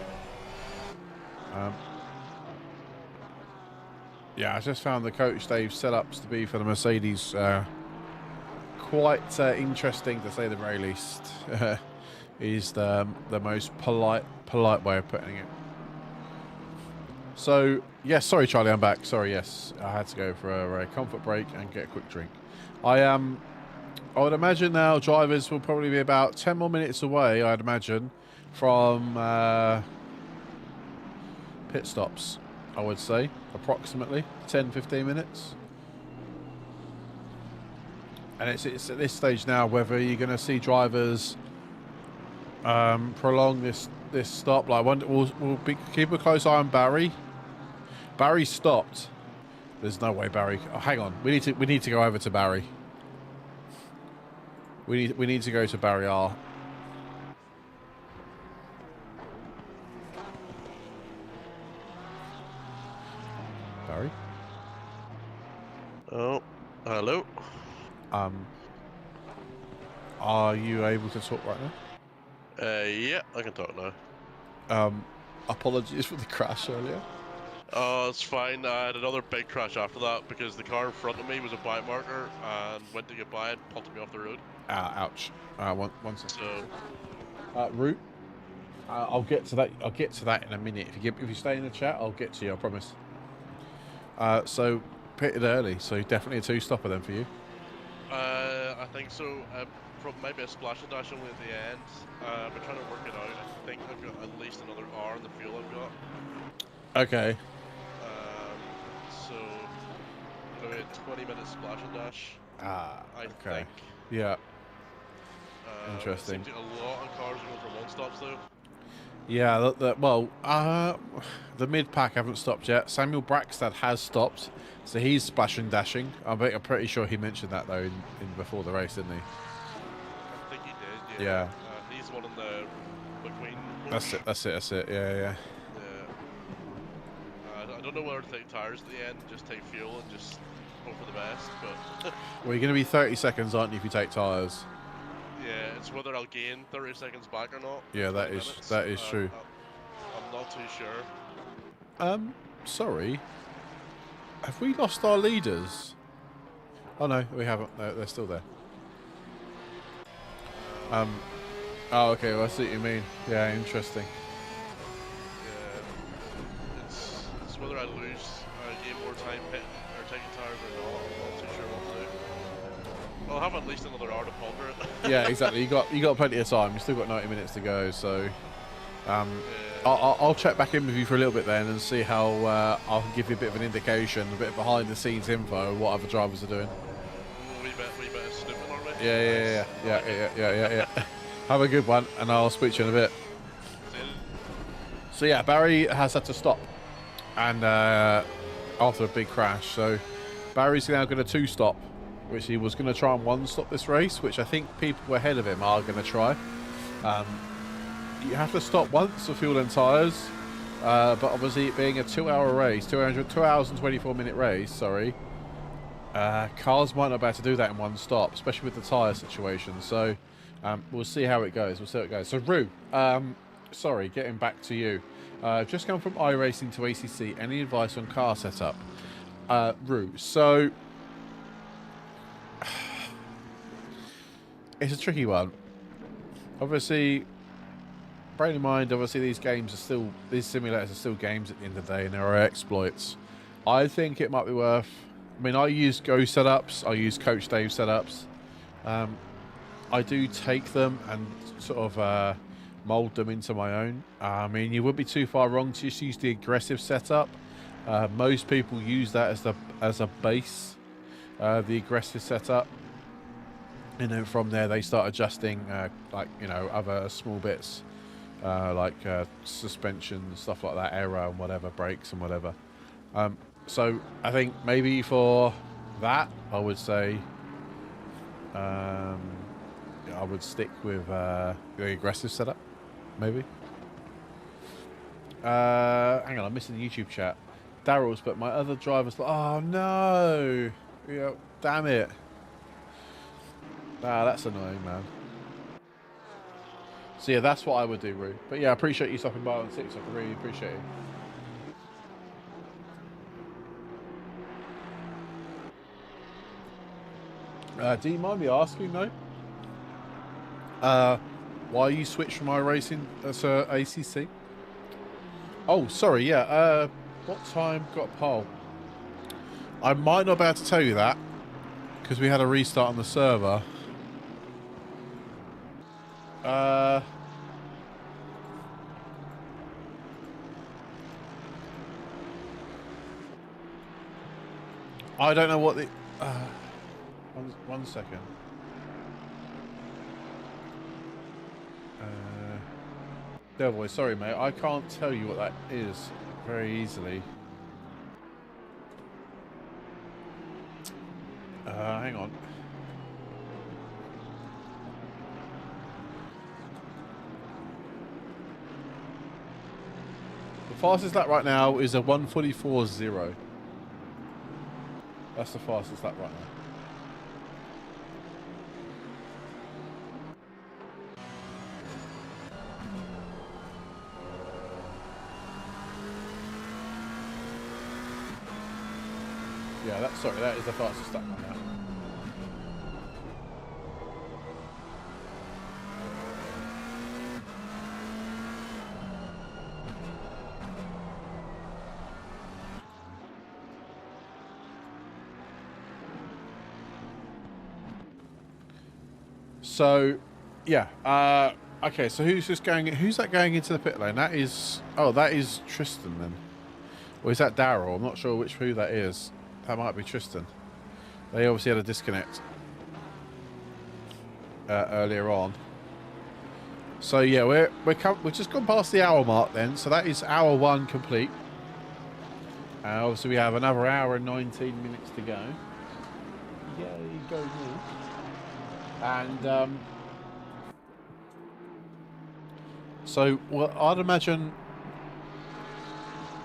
Yeah, I just found the Coach Dave setups to be for the Mercedes quite interesting, to say the very least. Is the most polite way of putting it. So, yes, sorry, Charlie, I'm back. Sorry, yes, I had to go for a comfort break and get a quick drink. I would imagine now drivers will probably be about 10 more minutes away, I'd imagine, from pit stops, I would say, approximately 10-15 minutes. And it's at this stage now whether you're going to see drivers prolong this stop. Like, we'll keep a close eye on Barry. Barry stopped. There's no way Barry. Oh, hang on. We need to go over to Barry. We need to go to Barry R. Barry. Oh, hello. Are you able to talk right now? Yeah, I can talk now. Apologies for the crash earlier. Oh, it's fine. I had another big crash after that because the car in front of me was a bite marker and went to get by and pulled me off the road. Ouch. One second. So, Root. I'll get to that. I'll get to that in a minute. If you stay in the chat, I'll get to you. I promise. So pitted early. So definitely a two-stopper then for you. I think so. Maybe a splash and dash only at the end. I've been trying to work it out. I think I've got at least another hour in the fuel I've got. Okay. So maybe a 20-minute splash and dash. I think. Yeah. Interesting. Seems like a lot of cars are going for one stops though. Yeah. The mid pack haven't stopped yet. Samuel Brackstad has stopped, so he's splash and dashing. I'm pretty sure he mentioned that though in before the race, didn't he? I think he did. Yeah. He's one in the McQueen. That's it. Yeah. I don't know whether to take tires at the end, just take fuel and just hope for the best, but... Well, you're going to be 30 seconds, aren't you, if you take tyres? Yeah, it's whether I'll gain 30 seconds back or not. Yeah, that is true. I'm not too sure. Sorry. Have we lost our leaders? Oh, no, we haven't. No, they're still there. Oh, okay, well, I see what you mean. Yeah, interesting. It's whether I lose, gain more time pitting or taking tires or not. I'm not too sure what to do. I'll have at least another hour to ponder it. Yeah, exactly. You got plenty of time. You've still got 90 minutes to go, so I'll check back in with you for a little bit then and see how I'll give you a bit of an indication, a bit of behind the scenes info, what other drivers are doing. We better snooping, aren't we? Yeah. Have a good one, and I'll speak to you in a bit. So yeah, Barry has had to stop, and after a big crash, so Barry's now going to two-stop, which he was going to try and one-stop this race, which I think people ahead of him are going to try. You have to stop once for fuel and tyres, But obviously, it being a 2-hour race, 2 hours and 24-minute race, sorry, cars might not be able to do that in one stop, especially with the tyre situation. So we'll see how it goes. We'll see how it goes. So, Rue, sorry, getting back to you. Just come from iRacing to ACC. Any advice on car setup? Rue, so it's a tricky one. Obviously, bearing in mind, obviously these simulators are still games at the end of the day, and there are exploits. I think it might be worth. I mean, I use Go setups. I use Coach Dave setups. I do take them and sort of mold them into my own. I mean, you would be too far wrong to just use the aggressive setup. Most people use that as a base, the aggressive setup, and then from there they start adjusting, like, you know, other small bits, like suspension, stuff like that, aero and whatever, brakes and whatever. So I think maybe for that, I would say I would stick with the aggressive setup, maybe. Hang on, I'm missing the YouTube chat. Daryl's, but my other driver's like, oh no, yeah, damn it. Ah, that's annoying, man. So yeah, that's what I would do, Rue. But yeah, I appreciate you stopping by on 6. I really appreciate it. Do you mind me asking though? Why you switched from iRacing to ACC? Oh, sorry, yeah. What time got pole? I might not be able to tell you that because we had a restart on the server. I don't know what the... one second. Devil, sorry mate, I can't tell you what that is very easily. Hang on. The fastest lap right now is a 1:44.0. That's the fastest lap right now. Yeah, that is the fastest lap right now. So, yeah. Okay, so who's that going into the pit lane? That is... Oh, that is Tristan then. Or is that Daryl? I'm not sure who that is. That might be Tristan. They obviously had a disconnect earlier on. So yeah, we've just gone past the hour mark then. So that is hour 1 complete. Obviously we have another hour and 19 minutes to go. Yeah, you go me. And so well, I'd imagine.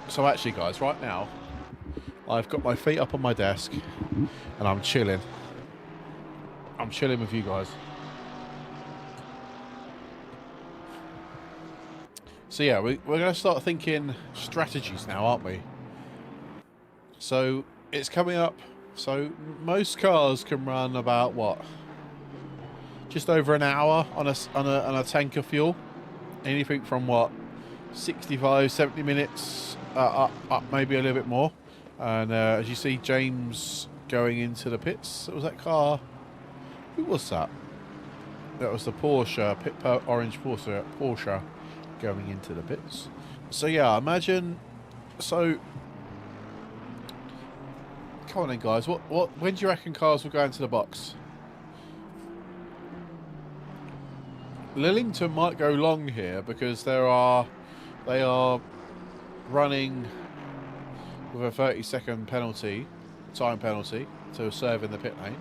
So actually, guys, right now, I've got my feet up on my desk, and I'm chilling. I'm chilling with you guys. So yeah, we're going to start thinking strategies now, aren't we? So it's coming up. So most cars can run about what? Just over an hour on a tank of fuel. Anything from what? 65, 70 minutes up maybe a little bit more. And as you see, James going into the pits. Was that car? Who was that? That was the Porsche, orange Porsche going into the pits. So yeah, imagine. So come on then, guys. When do you reckon cars will go into the box? Lillington might go long here because they are running with a 30-second time penalty to serve in the pit lane.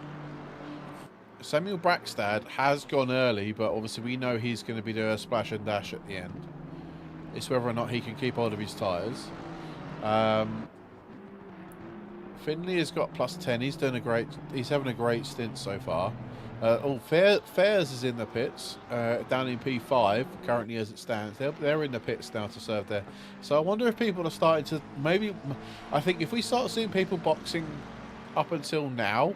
Samuel Brackstad has gone early, but obviously we know he's going to be doing a splash and dash at the end. It's whether or not he can keep hold of his tyres. Finley has got +10. He's doing a great. He's having a great stint so far. Fairs is in the pits, down in P5 currently as it stands. They're in the pits now to serve there. So I wonder if people are starting to maybe. I think if we start seeing people boxing up until now,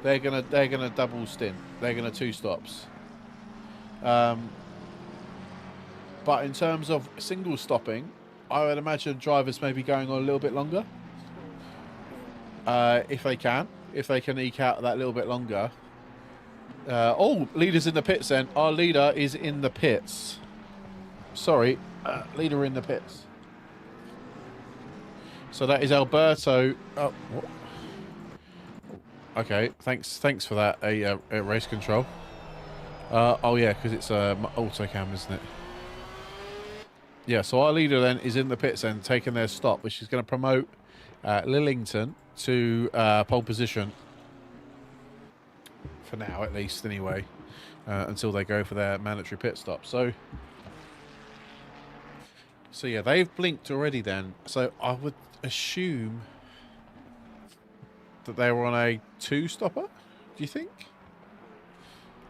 they're gonna double stint. They're gonna 2 stops. But in terms of single stopping, I would imagine drivers may be going on a little bit longer. If they can eke out that little bit longer. Leader's in the pits then. Our leader is in the pits. Sorry, leader in the pits. So that is Alberto. Oh, what? Okay, thanks for that. A race control. Oh yeah, because it's autocam, isn't it? Yeah, so our leader then is in the pits then, taking their stop, which is going to promote Lillington to pole position. For now, at least, anyway, until they go for their mandatory pit stop. So yeah, they've blinked already then. So I would assume that they were on a 2-stopper, do you think?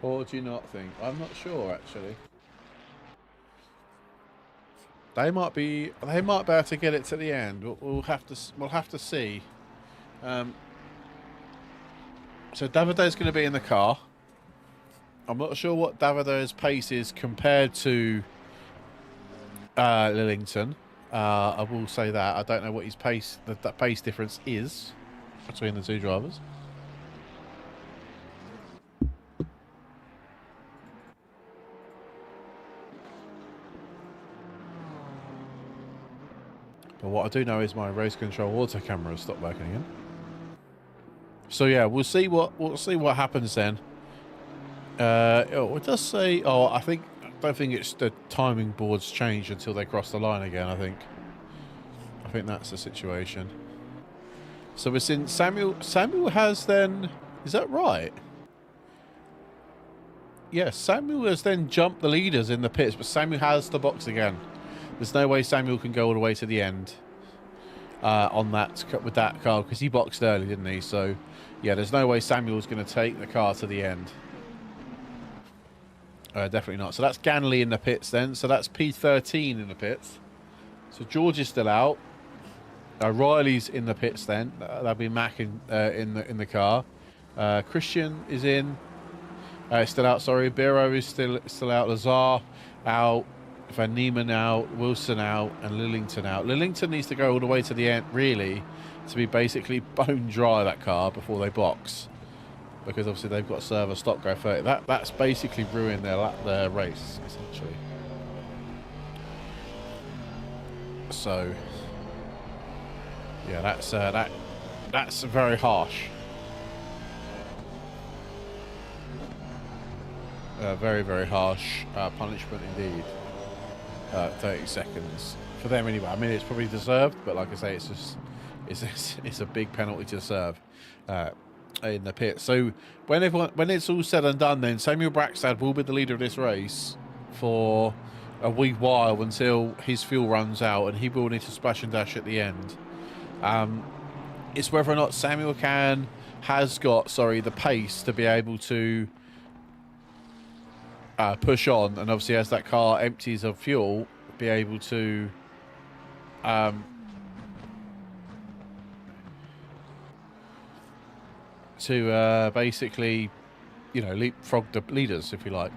Or do you not think? I'm not sure, actually. They might be able to get it to the end. We'll have to see. So Davido's going to be in the car. I'm not sure what Davido's pace is compared to Lillington. I will say that. I don't know what his pace, that pace difference is between the 2 drivers. But what I do know is my race control auto camera has stopped working again. So yeah, we'll see what happens then. It does say. I don't think it's the timing boards change until they cross the line again. I think that's the situation. So we're seeing Samuel. Samuel has then. Is that right? Yes, Samuel has then jumped the leaders in the pits, but Samuel has the box again. There's no way Samuel can go all the way to the end on that with that car because he boxed early, didn't he? So. Yeah, there's no way Samuel's going to take the car to the end. Definitely not. So that's Ganley in the pits then. So that's P13 in the pits. So George is still out. Riley's in the pits then. That'll be Mac in the car. Christian is in. Still out. Sorry, Biro is still out. Lazar out. Van Niemann out. Wilson out, and Lillington out. Lillington needs to go all the way to the end, really, to be basically bone dry that car before they box, because obviously they've got to serve a stop go 30. That's basically ruined their race essentially. So yeah, that's very harsh. Very, very harsh punishment indeed. 30 seconds for them anyway. I mean, it's probably deserved, but like I say, it's a big penalty to serve in the pit. So when it's all said and done, then Samuel Brackstad will be the leader of this race for a wee while until his fuel runs out, and he will need to splash and dash at the end. It's whether or not Samuel has got the pace to be able to push on, and obviously as that car empties of fuel, be able to basically, leapfrog the leaders, if you like.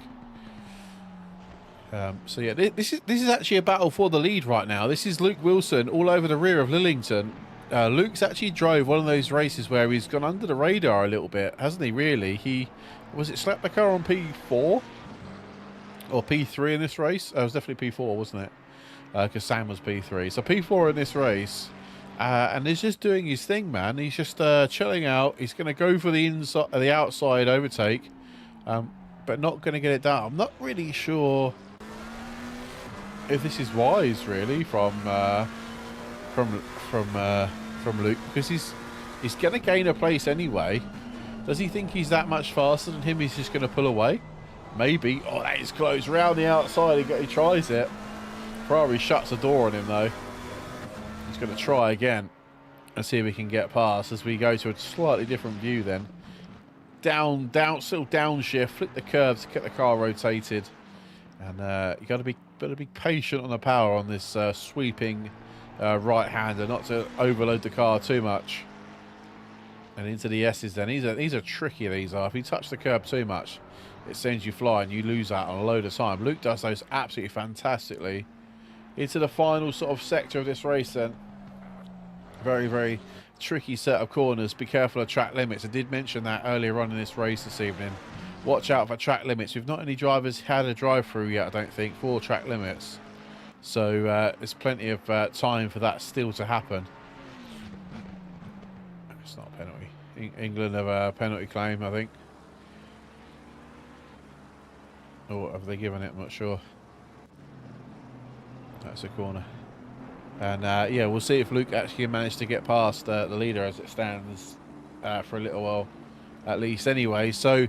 So yeah, this is actually a battle for the lead right now. This is Luke Wilson all over the rear of Lillington. Luke's actually drove one of those races where he's gone under the radar a little bit, hasn't he? Really, he slapped the car on P4 or P3 in this race. It was definitely P4, wasn't it? Because Sam was P3. So P4 in this race, and he's just doing his thing, man. He's just chilling out. He's going to go for the outside overtake, but not going to get it done. I'm not really sure if this is wise, really, from Luke, because he's going to gain a place anyway. Does he think he's that much faster than him? He's just going to pull away. Maybe. Oh, that is close. Round the outside, he tries it. Ferrari shuts the door on him though. He's going to try again and see if we can get past as we go to a slightly different view then. Down, still downshift, flip the curves to get the car rotated. And you got to be patient on the power on this sweeping right-hander, not to overload the car too much. And into the S's then. These are tricky, these are. If you touch the curb too much, it sends you flying. You lose out on a load of time. Luke does those absolutely fantastically. Into the final sort of sector of this race then. Very, very tricky set of corners. Be careful of track limits. I did mention that earlier on in this race this evening. Watch out for track limits. We've not any drivers had a drive-through yet, I don't think, for track limits. So there's plenty of time for that still to happen. It's not a penalty. England have a penalty claim, I think. Or have they given it? I'm not sure. That's a corner. And yeah, we'll see if Luke actually managed to get past the leader as it stands for a little while, at least anyway. So,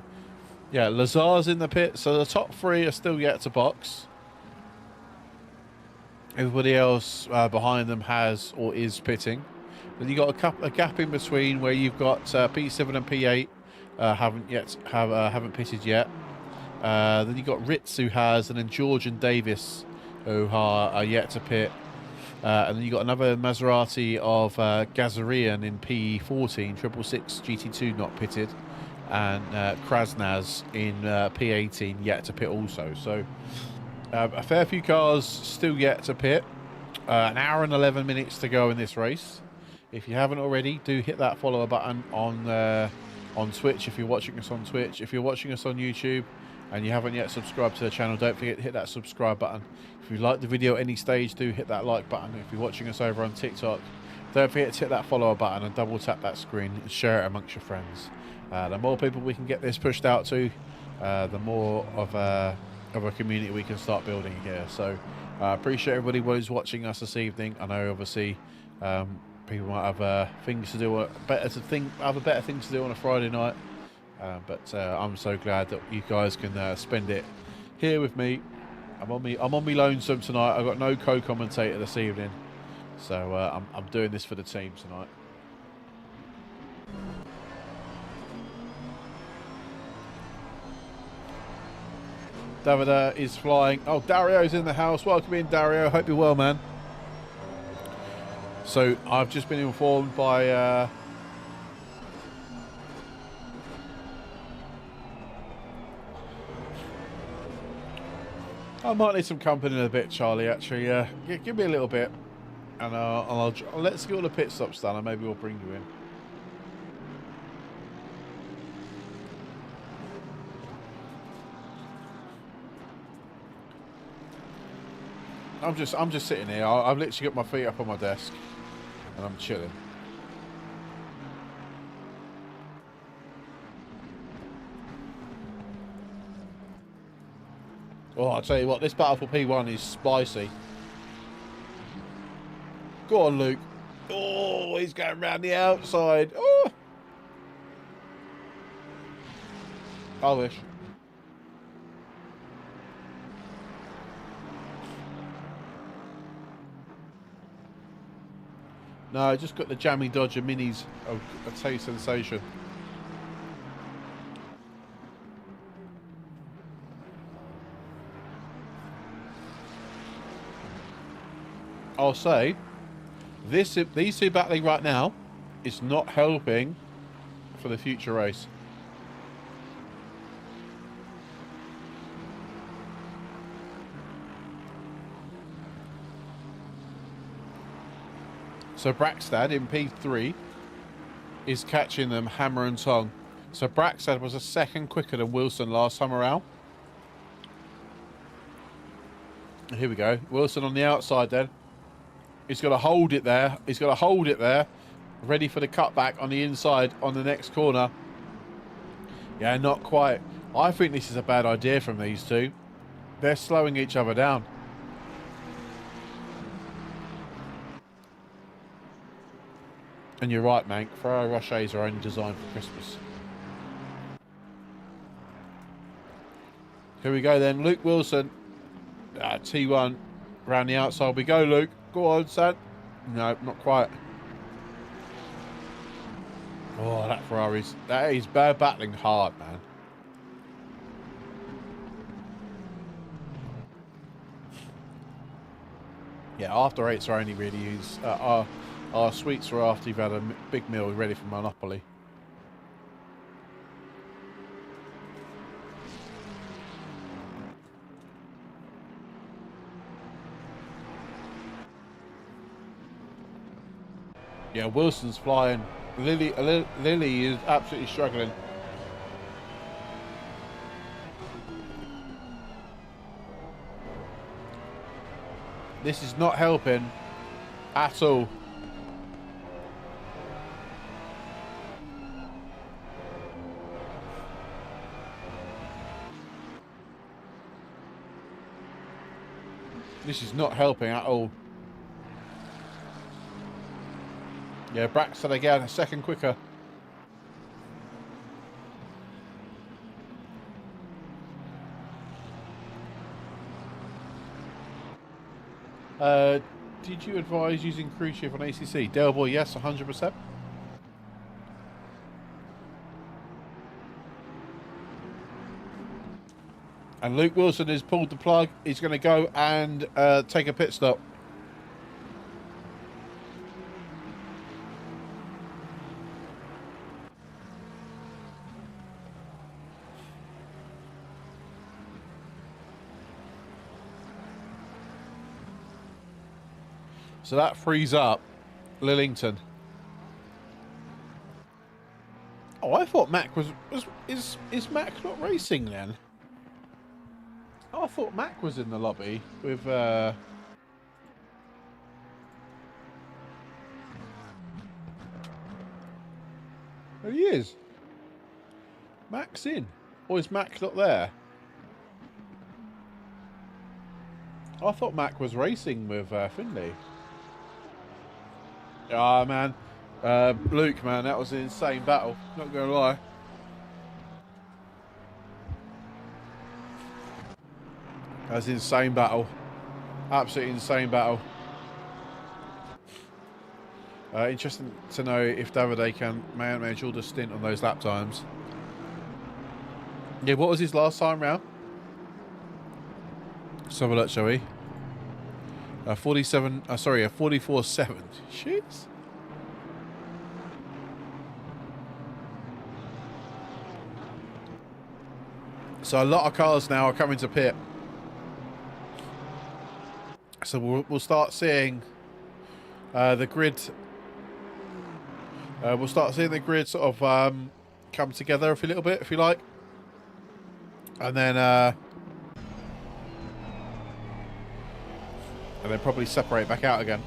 yeah, Lazar's in the pit. So the top three are still yet to box. Everybody else behind them has or is pitting. Then you got a gap in between where you've got P7 and P8 haven't pitted yet. Then you've got Ritz who has, and then George and Davis who are yet to pit. And then you got another Maserati of Gazarian in P14, 666 GT2 not pitted, and Krasnaz in P18 yet to pit also. So a fair few cars still yet to pit. An hour and 11 minutes to go in this race. If you haven't already, do hit that follow button on Twitch if you're watching us on Twitch. If you're watching us on YouTube and you haven't yet subscribed to the channel, don't forget to hit that subscribe button. If you like the video at any stage, do hit that like button. If you're watching us over on TikTok, don't forget to hit that follow button and double tap that screen and share it amongst your friends. The more people we can get this pushed out to, the more of a community we can start building here. So I appreciate everybody who's watching us this evening. I know obviously people might have things to do, better things to do on a Friday night. But I'm so glad that you guys can spend it here with me. I'm on me lonesome tonight. I've got no co-commentator this evening, so I'm doing this for the team tonight. Davida is flying. Oh, Dario's in the house. Welcome in, Dario. Hope you're well, man. So I've just been informed by I might need some company in a bit, Charlie, actually. Give me a little bit. And let's get all the pit stops done and maybe we'll bring you in. I'm just sitting here. I've literally got my feet up on my desk and I'm chilling. Oh, I'll tell you what, this battle for P1 is spicy. Go on, Luke. Oh, he's going round the outside. Oh, I wish. No, I just got the Jammy Dodger Minis. Oh, a taste sensation. I'll say, these two battling right now is not helping for the future race. So Brackstad in P3 is catching them hammer and tong. So Brackstad was a second quicker than Wilson last time around. Here we go. Wilson on the outside then. He's got to hold it there. He's got to hold it there. Ready for the cutback on the inside on the next corner. Yeah, not quite. I think this is a bad idea from these two. They're slowing each other down. And you're right, Mank. Ferrari Rochers are only designed for Christmas. Here we go then. Luke Wilson. T1. Around the outside we go, Luke. Go on, son. No, not quite. Oh, that is bare battling hard, man. Yeah, after eights are only really used. Our sweets are after you've had a big meal ready for Monopoly. Yeah, Wilson's flying. Lily is absolutely struggling. This is not helping at all. This is not helping at all. Yeah, Braxton again, a second quicker. Did you advise using cruise ship on ACC? Delboy, yes, 100%. And Luke Wilson has pulled the plug. He's going to go and take a pit stop. So that frees up Lillington. Oh, I thought Mac is Mac not racing then? Oh, I thought Mac was in the lobby with Oh, he is. Mac's in. Or is Mac not there? I thought Mac was racing with Finley. Ah, man. Luke, man, that was an insane battle. Not going to lie. That was an insane battle. Absolutely insane battle. Interesting to know if Davide can manage all the stint on those lap times. Yeah, what was his last time round? Let's have a look, shall we? 47, sorry, a 44.7. Shit. So a lot of cars now are coming to pit. So we'll start seeing the grid. We'll start seeing the grid sort of come together a little bit, if you like. And then probably separate back out again.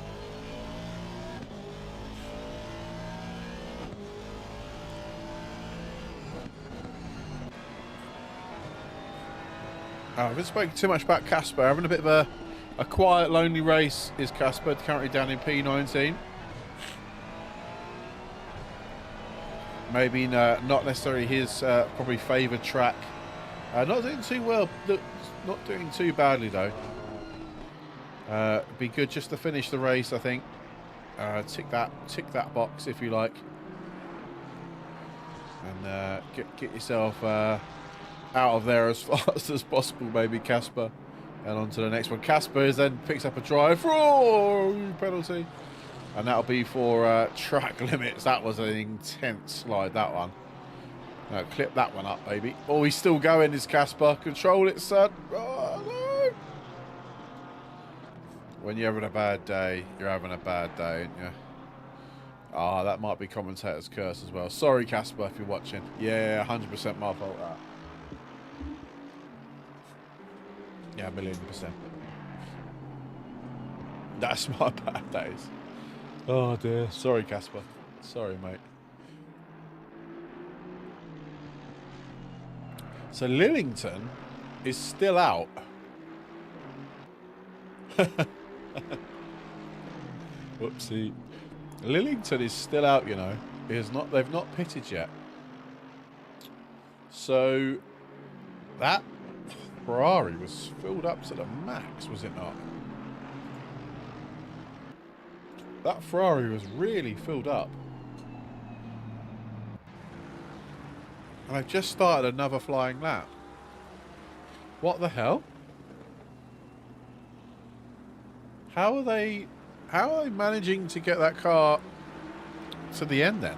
I've been speaking too much about Casper. Having a bit of a quiet, lonely race is Casper, currently down in P19. Maybe not necessarily his probably favoured track. Not doing too well. Not doing too badly though. Be good just to finish the race, I think. Tick that box if you like, and get yourself out of there as fast as possible, maybe, Casper, and on to the next one. Casper then picks up a drive. Oh, penalty, and that'll be for track limits. That was an intense slide, that one. No, clip that one up, baby. Oh, he's still going, is Casper. Control it, son. Oh, no. When you're having a bad day, you're having a bad day, aren't you? Ah, that might be commentator's curse as well. Sorry, Casper, if you're watching. Yeah, 100% my fault, that. Yeah, 1,000,000%. That's my bad days. Oh, dear. Sorry, Casper. Sorry, mate. So, Lillington is still out. Whoopsie. Lillington is still out, you know. They've not pitted yet. So that Ferrari was filled up to the max, was it not? That Ferrari was really filled up. And I've just started another flying lap. What the hell? How are they managing to get that car to the end then?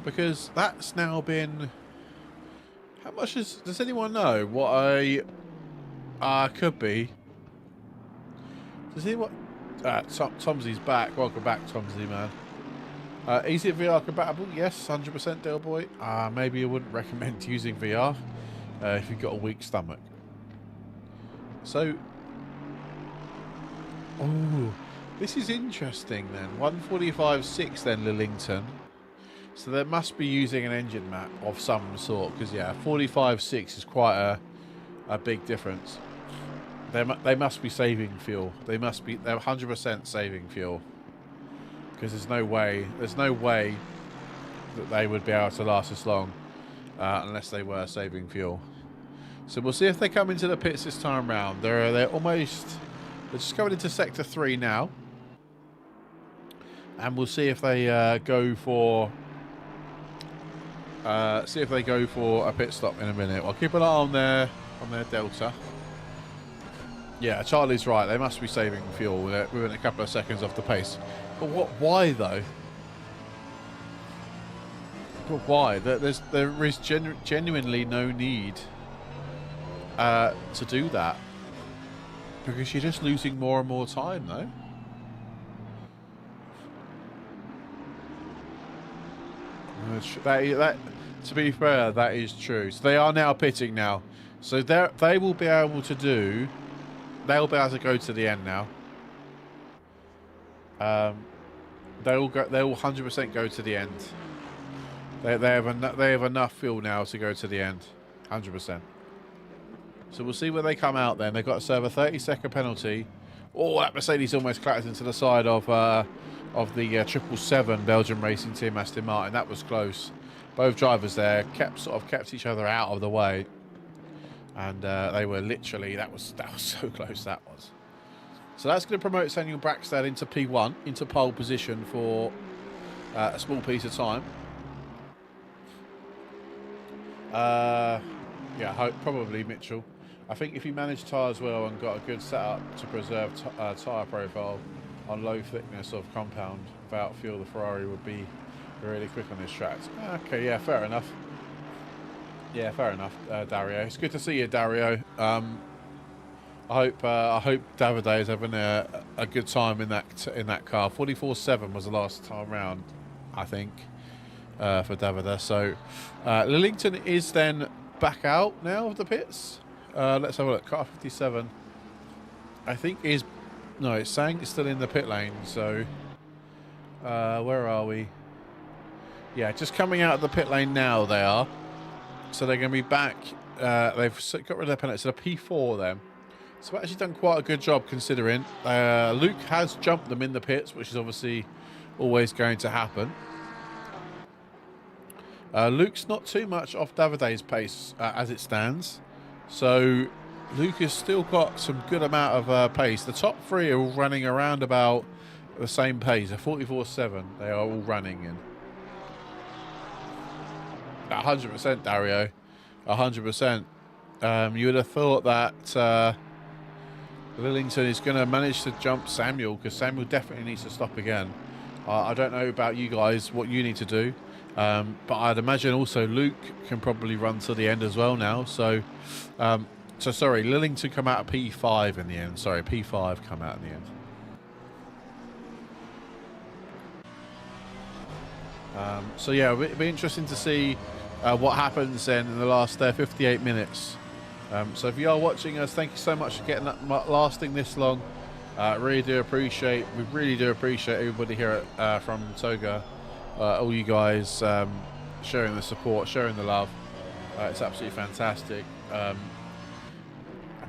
Because that's now been... How much does anyone know what I could be? Does anyone... Tomsy's back. Welcome back, Tomsy, man. Is it VR compatible? Yes, 100% deal boy. Maybe I wouldn't recommend using VR if you've got a weak stomach. So... Oh, this is interesting then. 145.6 then, Lillington. So they must be using an engine map of some sort, because yeah, 45.6 is quite a big difference. They must be saving fuel. They're 100% saving fuel, because there's no way that they would be able to last this long unless they were saving fuel. So we'll see if they come into the pits this time round. They're just coming into sector 3 now, and we'll see if they go for. See if they go for a pit stop in a minute. I'll keep an eye on their delta. Yeah, Charlie's right. They must be saving fuel within a couple of seconds off the pace. But why though? But why? There is genuinely no need to do that, because you're just losing more and more time, though. That, to be fair, that is true. So they are now pitting now. So they will be able to do. They'll be able to go to the end now. They will 100% go to the end. They have enough fuel now to go to the end, 100%. So we'll see where they come out then. They've got to serve a 30-second penalty. Oh, that Mercedes almost clattered into the side of the 777 Belgian racing team Aston Martin. That was close. Both drivers there kept each other out of the way, and they were literally that was so close. That was. So that's going to promote Samuel Braxton into P1, into pole position for a small piece of time. Yeah, probably Mitchell. I think if he managed tyres well and got a good setup to preserve tyre profile on low thickness of compound without fuel, the Ferrari would be really quick on this track. Okay, yeah, fair enough. Yeah, fair enough, Dario. It's good to see you, Dario. I hope Davide is having a good time in that car. 44.7 was the last time round, I think, for Davide. So Lillington is then back out now of the pits. Let's have a look. Car 57, I think it's saying it's still in the pit lane. So where are we? Yeah, just coming out of the pit lane now. They are. So they're going to be back. They've got rid of their penalty. So the P4 then. So they've actually done quite a good job considering. Luke has jumped them in the pits, which is obviously always going to happen. Luke's not too much off Davide's pace as it stands. So Luke has still got some good amount of pace. The top three are all running around about the same pace. A 44.7 they are all running in. 100% Dario. 100%. You would have thought that Lillington is going to manage to jump Samuel, because Samuel definitely needs to stop again. I don't know about you guys, what you need to do. But I'd imagine also Luke can probably run to the end as well now. So, sorry, Lillington come out of P5 in the end. Sorry, P5 come out in the end. So yeah, it'll be interesting to see what happens then in the last 58 minutes. So if you are watching us, thank you so much for getting that lasting this long. We really do appreciate everybody here at, from Toga. All you guys sharing the support, sharing the love. It's absolutely fantastic.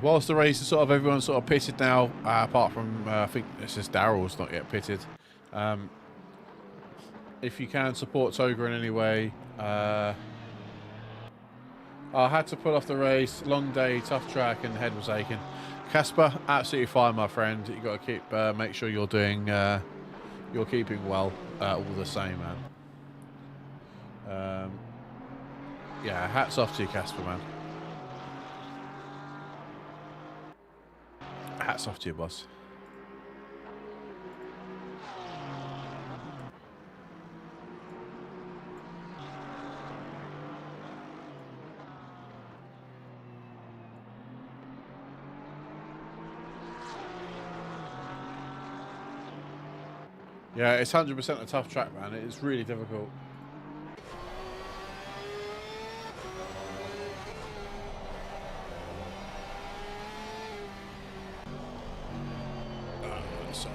Whilst the race is sort of everyone's sort of pitted now, apart from I think it's just Daryl's not yet pitted. If you can support Toga in any way, I had to pull off the race. Long day, tough track, and head was aching. Casper, absolutely fine, my friend. You got to keep, make sure you're doing, you're keeping well, all the same, man. Yeah, hats off to you, Casper, man. Hats off to you, boss. Yeah, it's 100% a tough track, man. It is really difficult. Sorry.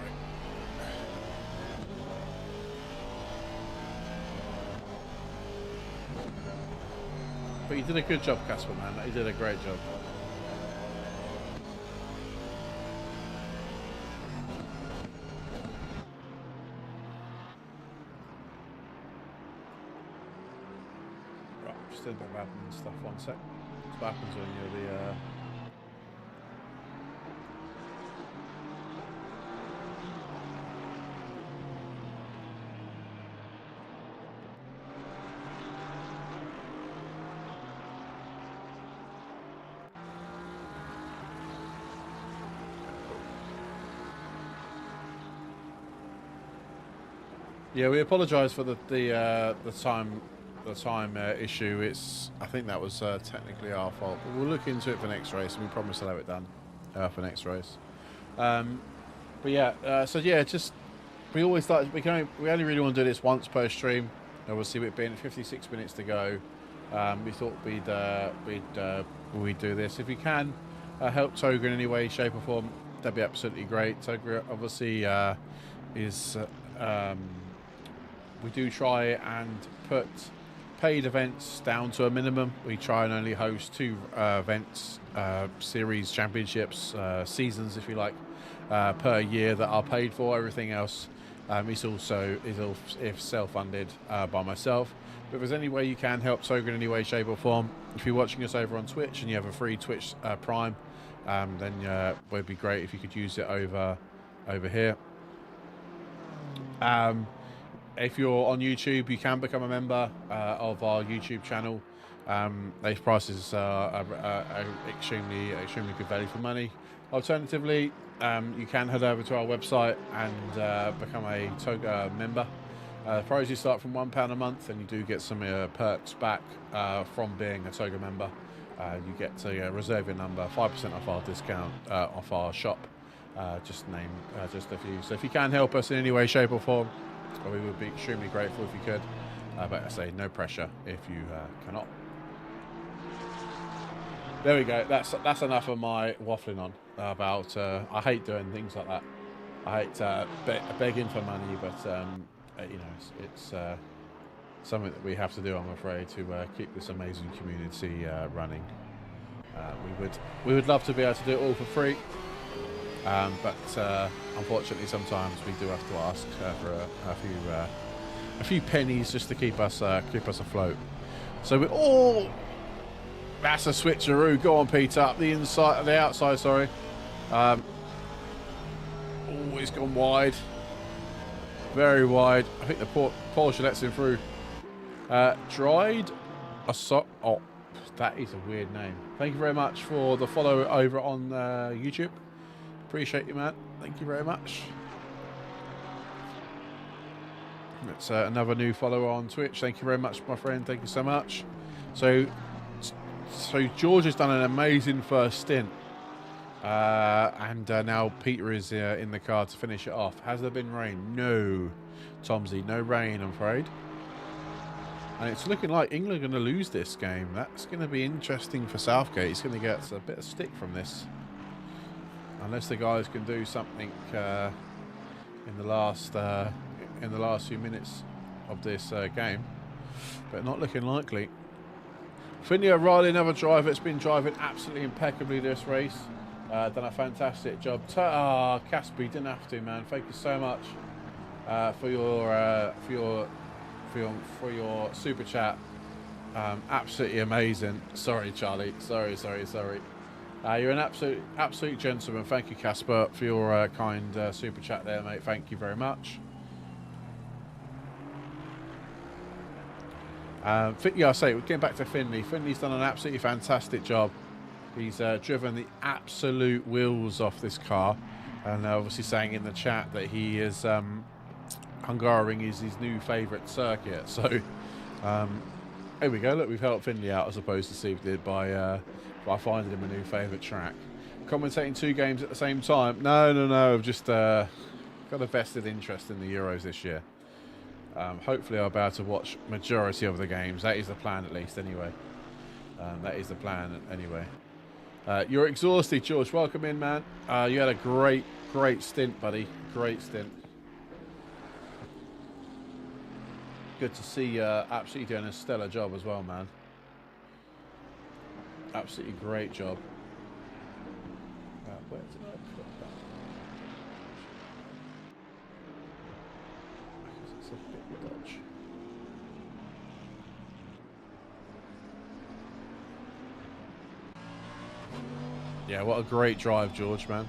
But you did a good job, Casper, man. You did a great job. Right, just did a bit of admin stuff. One sec. What happens when you're the... Yeah, we apologise for the time issue. I think that was technically our fault, but we'll look into it for next race, and we promise to have it done for next race. But yeah, so yeah, just we always like we only really want to do this once per stream. Obviously, with it being 56 minutes to go, we thought we'd do this. If you can help Toga in any way, shape, or form, that'd be absolutely great. Toga obviously is. We do try and put paid events down to a minimum. We try and only host 2 events, series, championships, seasons, if you like, per year that are paid for. Everything else is self-funded by myself. But if there's any way you can help Toga in any way, shape, or form, if you're watching us over on Twitch and you have a free Twitch Prime, then it would be great if you could use it over here. If you're on YouTube, you can become a member of our YouTube channel. These prices are extremely good value for money. Alternatively, you can head over to our website and become a Toga member. The prices start from £1 a month, and you do get some perks back from being a Toga member. You get to reserve your number, 5% off our discount off our shop. Just a few. So if you can help us in any way, shape, or form, we would be extremely grateful if you could. But I say no pressure if you cannot. There we go. That's enough of my waffling on about. I hate doing things like that. I hate begging for money, but you know, it's something that we have to do, I'm afraid, to keep this amazing community running. We would love to be able to do it all for free. But unfortunately, sometimes we do have to ask for a few pennies just to keep us afloat. So we're all. That's a switcheroo. Go on, Peter. Up the inside, the outside. Sorry. Oh, he's gone wide. Very wide. I think the Porsche lets him through. Dried. Oh, that is a weird name. Thank you very much for the follow over on YouTube. Appreciate you, man. Thank you very much. It's another new follower on Twitch. Thank you very much, my friend. Thank you so much. So George has done an amazing first stint. And now Peter is in the car to finish it off. Has there been rain? No, Tomsy, no rain, I'm afraid. And it's looking like England are going to lose this game. That's going to be interesting for Southgate. He's going to get a bit of stick from this. Unless the guys can do something in the last few minutes of this game, but not looking likely. Finley Riley, another driver that's been driving absolutely impeccably this race. Done a fantastic job. Casper, you didn't have to, man. Thank you so much for your super chat. Absolutely amazing. Sorry, Charlie. Sorry. You're an absolute gentleman. Thank you, Casper, for your kind super chat there, mate. Thank you very much. Yeah, I say, we're getting back to Finley. Finley's done an absolutely fantastic job. He's driven the absolute wheels off this car, and obviously saying in the chat that he is Hungaroring is his new favourite circuit. So here we go. Look, we've helped Finley out as opposed to Steve did by finding him a new favourite track. Commentating 2 games at the same time? No. I've just got a vested interest in the Euros this year. Hopefully I'll be able to watch majority of the games. That is the plan, at least, anyway. That is the plan, anyway. You're exhausted, George. Welcome in, man. You had a great stint, buddy. Great stint. Good to see you absolutely doing a stellar job as well, man. Absolutely great job. Where did I put that? It's a bit dodge. Yeah, what a great drive, George, man.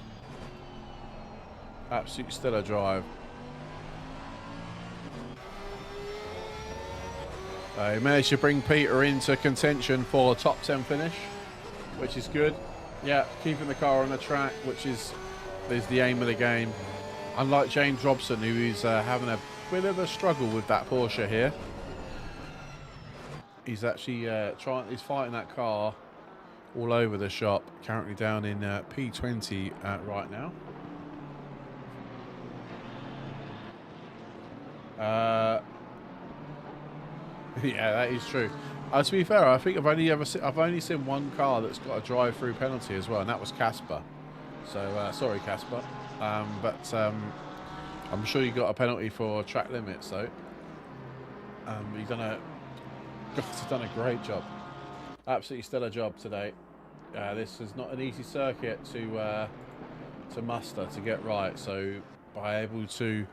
Absolutely stellar drive. He managed to bring Peter into contention for a top 10 finish, which is good. Yeah, keeping the car on the track, which is the aim of the game. Unlike James Robson, who is having a bit of a struggle with that Porsche here. He's actually he's fighting that car all over the shop. Currently down in P20 right now. Yeah, that is true. To be fair, I think I've only seen one car that's got a drive-through penalty as well, and that was Casper. So sorry, Casper, but I'm sure you got a penalty for track limits, though. You've done a great job, absolutely stellar job today. This is not an easy circuit to muster, to get right. So by able to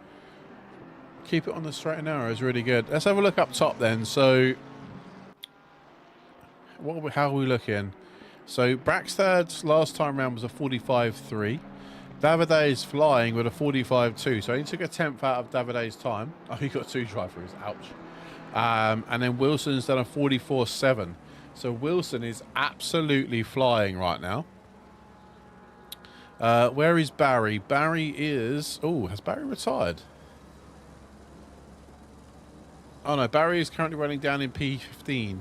keep it on the straight and narrow is really good. Let's have a look up top then. So how are we looking? So Braxtad's last time round was a 45.3. Davide is flying with a 45.2. So he took a 10th out of Davide's time. Oh, he got 2 drive-throughs. Ouch. And then Wilson's done a 44.7. So Wilson is absolutely flying right now. Where is Barry? Barry is... Oh, has Barry retired? Oh no, Barry is currently running down in P15.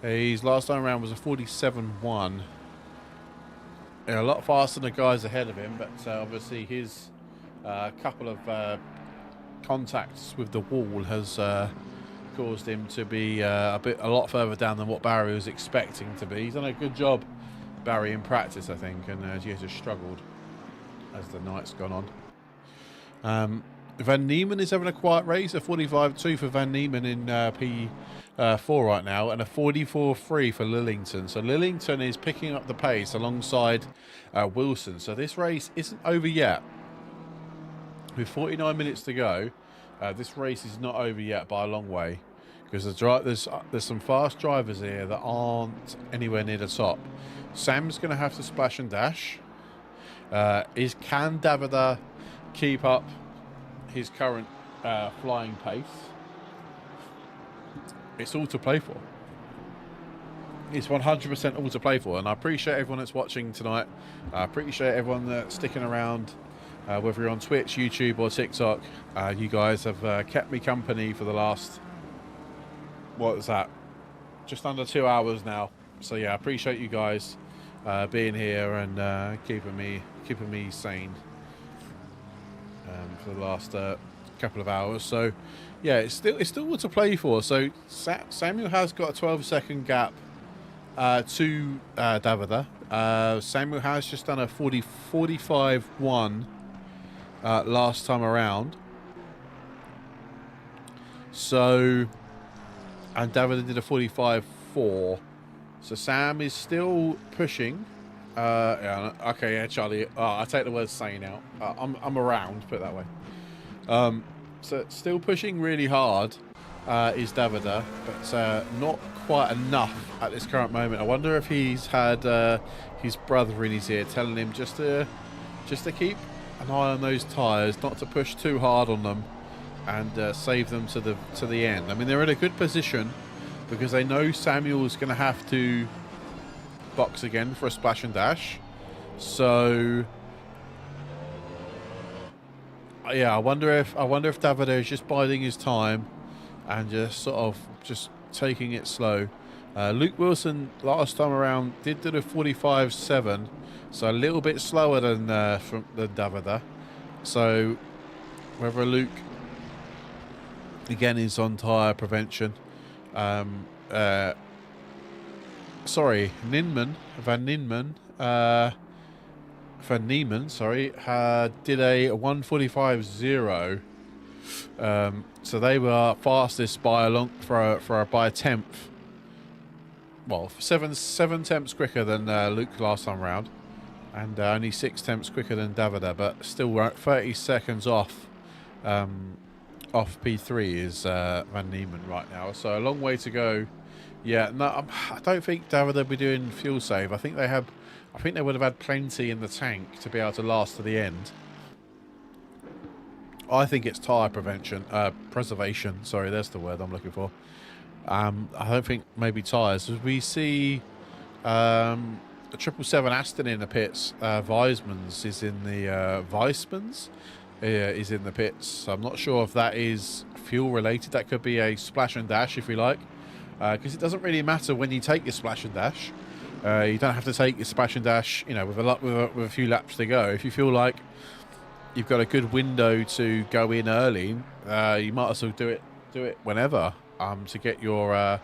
His last time around was a 47.1. Yeah, a lot faster than the guys ahead of him, but obviously his couple of contacts with the wall has caused him to be a lot further down than what Barry was expecting to be. He's done a good job, Barry, in practice, I think, and he has just struggled as the night's gone on. Van Niemen is having a quiet race, a 45.2 for Van Niemen in P4 right now, and a 44.3 for Lillington. So Lillington is picking up the pace alongside Wilson. So this race isn't over yet. With 49 minutes to go, this race is not over yet by a long way, because there's some fast drivers here that aren't anywhere near the top. Sam's going to have to splash and dash. Can Davide keep up his current flying pace? It's all to play for. It's 100% all to play for, and I appreciate everyone that's watching tonight. I appreciate everyone that's sticking around, whether you're on Twitch, YouTube or TikTok. You guys have kept me company for the last, what is that, just under 2 hours now. So yeah, I appreciate you guys being here and keeping me sane for the last couple of hours. So yeah, it's still what to play for. So Samuel has got a 12-second gap to Davide. Samuel has just done a 45.1 last time around. So, and Davide did a 45.4. So Sam is still pushing. Yeah, okay, yeah, Charlie. I take the word saying out. I'm around, put it that way. So still pushing really hard. is Davida, but not quite enough at this current moment. I wonder if he's had his brother in his ear telling him just to keep an eye on those tyres, not to push too hard on them, and save them to the end. I mean, they're in a good position because they know Samuel's going to have to box again for a splash and dash. So yeah, I wonder if Davide is just biding his time and just sort of just taking it slow. Luke Wilson last time around did do the 45.7, so a little bit slower than Davide. So whether Luke again is on tyre prevention. Sorry, Van Nieman, sorry, did a 1:45.0. So they were fastest by by a tenth. Well, seven tenths quicker than Luke last time round, and only 6 tenths quicker than Davide, but still we're at 30 seconds off. Off P3 is Van Nieman right now, so a long way to go. Yeah, no, I don't think Davide will be doing fuel save. I think they would have had plenty in the tank to be able to last to the end. I think it's tyre preservation. Sorry, that's the word I'm looking for. I don't think maybe tyres. As we see a 777 Aston in the pits. Weissman's is in the Weissman's is in the pits. So I'm not sure if that is fuel related. That could be a splash and dash if you like, because it doesn't really matter when you take your splash and dash. You don't have to take your splash and dash, you know, with a few laps to go. If you feel like you've got a good window to go in early, you might as well do it whenever. To get your yeah,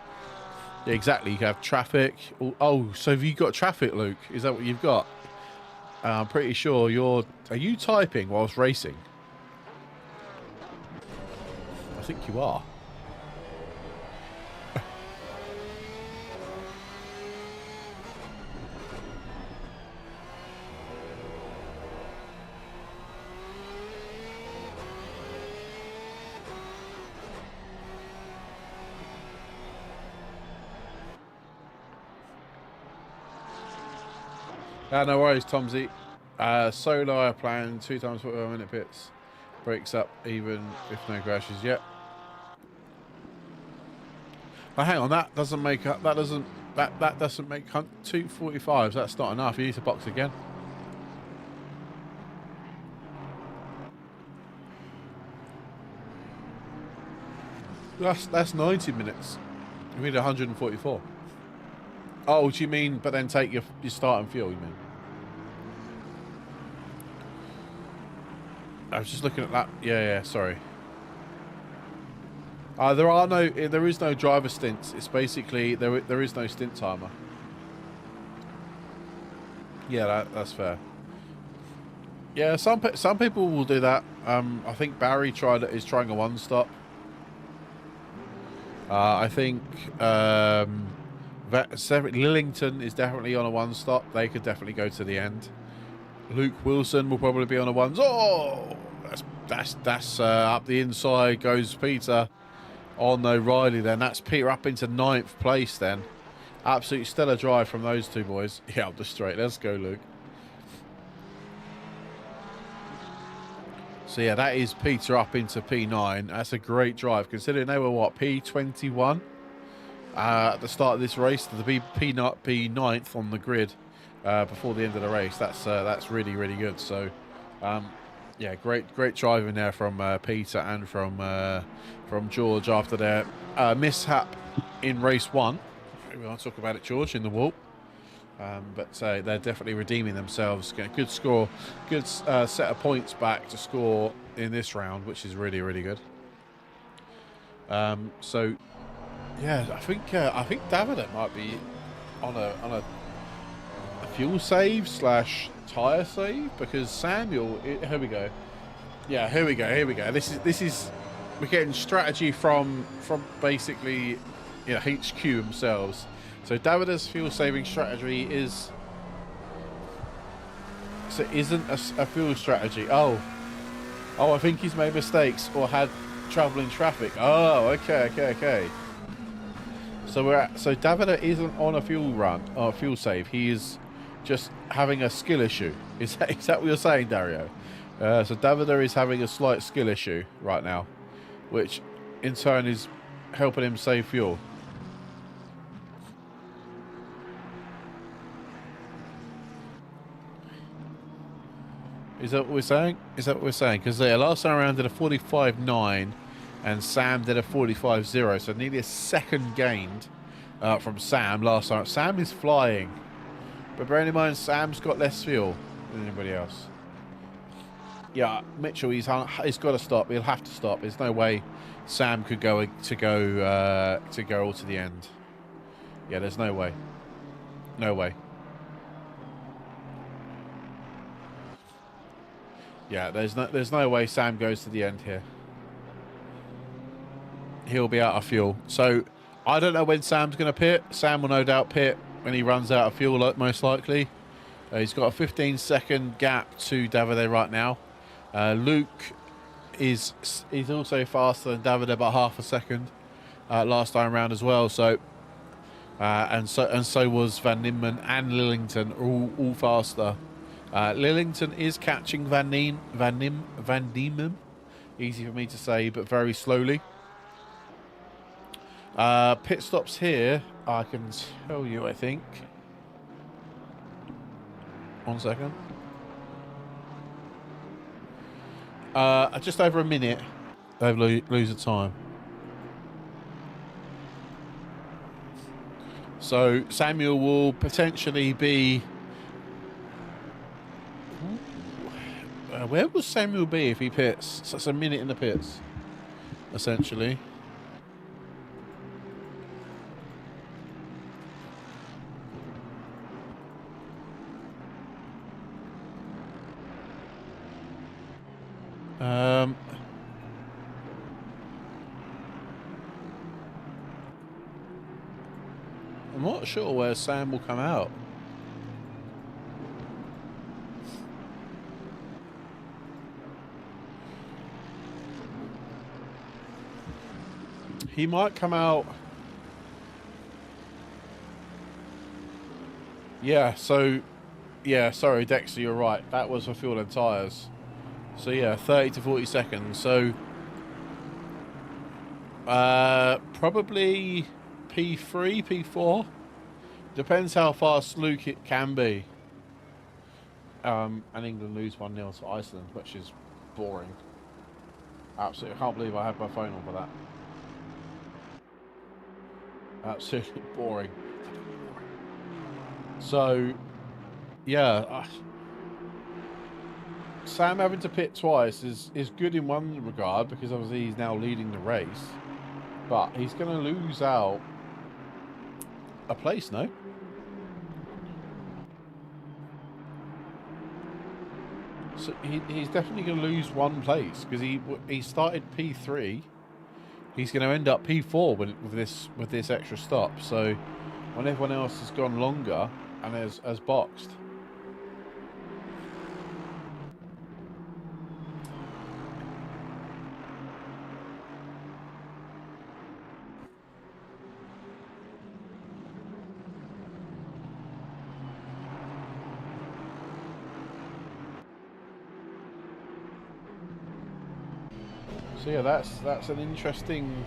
exactly. You have traffic. Oh, so have you got traffic, Luke? Is that what you've got? I'm pretty sure are you typing whilst racing? I think you are. No worries, Tomsy. Solar plan 2 times 45 minute pits. Breaks up even if no crashes yet. Oh, hang on, that doesn't make 2:45s. That's not enough. You need to box again. That's 90 minutes. You need 144. Oh, do you mean, but then take your starting fuel, you mean? I was just looking at that. Yeah, sorry. There is no driver stints. It's basically, there is no stint timer. Yeah, that's fair. Yeah, some people will do that. I think Barry is trying a one stop. I think Lillington is definitely on a one stop. They could definitely go to the end. Luke Wilson will probably be on a ones. Oh, that's up the inside goes Peter. Oh no, Riley then. That's Peter up into 9th place then. Absolutely stellar drive from those two boys. Yeah, up the straight. Let's go, Luke. So yeah, that is Peter up into P9. That's a great drive considering they were what, P21 at the start of this race, to be P9th on the grid before the end of the race. That's really, really good. So yeah, great driving there from Peter and from George after their mishap in race 1. We want to talk about it, George, in the wall. But they're definitely redeeming themselves. Get a good score, good set of points back to score in this round, which is really, really good. So yeah, I think Davide might be on a fuel save / tyre save, because Samuel. Here we go. Yeah, here we go. This is we're getting strategy from basically, you know, HQ themselves. So Davide's fuel saving strategy isn't a fuel strategy. Oh, I think he's made mistakes or had trouble in traffic. Oh, okay. So Davide isn't on a fuel run or a fuel save. He is just having a skill issue. Is that what you're saying, Dario? So Davide is having a slight skill issue right now, which in turn is helping him save fuel. Is that what we're saying? Because last time around did a 45.9 and Sam did a 45.0. So nearly a second gained from Sam last time. Sam is flying. But bearing in mind, Sam's got less fuel than anybody else. Yeah, Mitchell, he's got to stop. He'll have to stop. There's no way Sam could go all to the end. Yeah, there's no way. No way. Yeah, there's no way Sam goes to the end here. He'll be out of fuel. So I don't know when Sam's going to pit. Sam will no doubt pit when he runs out of fuel, most likely. He's got a 15-second gap to Davide right now. Luke is also faster than Davide, about half a second last time around as well. So and so was Van Niemen and Lillington, all faster. Lillington is catching Van Diemen. Easy for me to say, but very slowly. Pit stops here. I can tell you, I think. 1 second. Just over a minute. They lose the time. So Samuel will potentially be. Where will Samuel be if he pits? So it's a minute in the pits, essentially. I'm not sure where Sam will come out. He might come out. Yeah, so yeah, sorry Dexter, you're right. That was for fuel and tyres. So yeah, 30 to 40 seconds. So probably P3, P4. Depends how fast Luke it can be. And England lose 1-0 to Iceland, which is boring. Absolutely, I can't believe I had my phone on for that. Absolutely boring. So, yeah, Sam having to pit twice is good in one regard because obviously he's now leading the race, but he's going to lose out a place, no? So he's definitely going to lose one place because he started P3. He's going to end up P4 with this extra stop. So when everyone else has gone longer and has boxed. So yeah, that's an interesting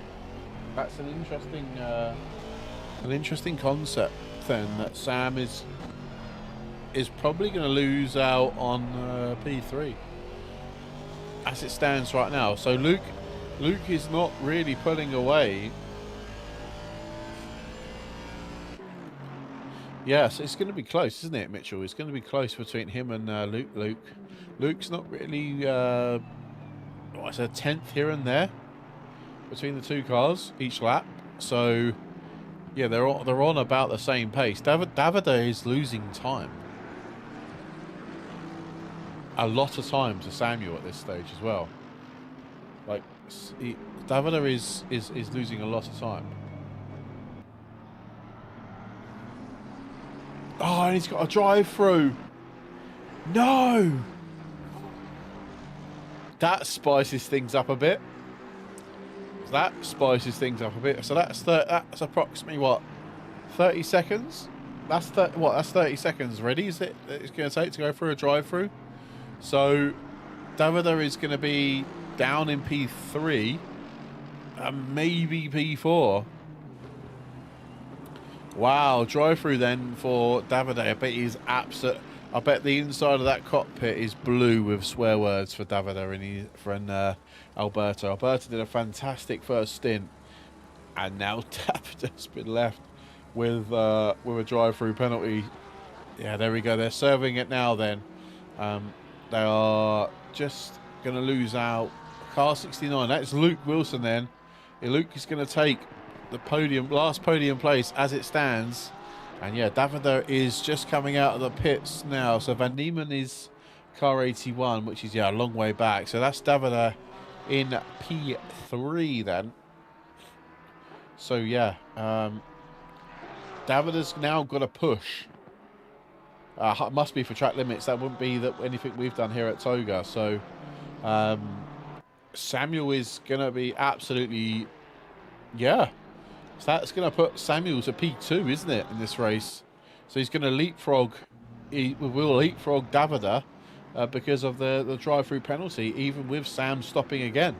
concept then, that Sam is probably going to lose out on P3 as it stands right now. So Luke is not really pulling away. Yes, it's going to be close, isn't it, Mitchell? It's going to be close between him and Luke. Luke's not really. It's a tenth here and there between the two cars each lap. So yeah, they're on about the same pace. Davide is losing time, a lot of time to Samuel at this stage as well. Like Davide is losing a lot of time. Oh, and he's got a drive through. No. That spices things up a bit. that spices things up a bit. So that's approximately what, 30 seconds. That's that's 30 seconds ready. Is it? It's going to take to go through a drive-through. So Davida is going to be down in P3 and maybe P4. Wow, drive-through then for Davide. I bet he's absolute. I bet the inside of that cockpit is blue with swear words for Davide and his friend Alberto. Alberto did a fantastic first stint, and now Davide's been left with a drive-through penalty. Yeah, there we go. They're serving it now. Then they are just going to lose out. Car 69. That's Luke Wilson. Then Luke is going to take the last podium place as it stands, and yeah, Davide is just coming out of the pits now. So Van Niemann is car 81, which is a long way back. So that's Davide in P3 then. So yeah, Davide's now got a push. Must be for track limits. That wouldn't be anything we've done here at Toga. So Samuel is gonna be absolutely, yeah. So that's going to put Samuel to P2, isn't it, in this race? So he's going to leapfrog. He will leapfrog Davide because of the drive-through penalty, even with Sam stopping again.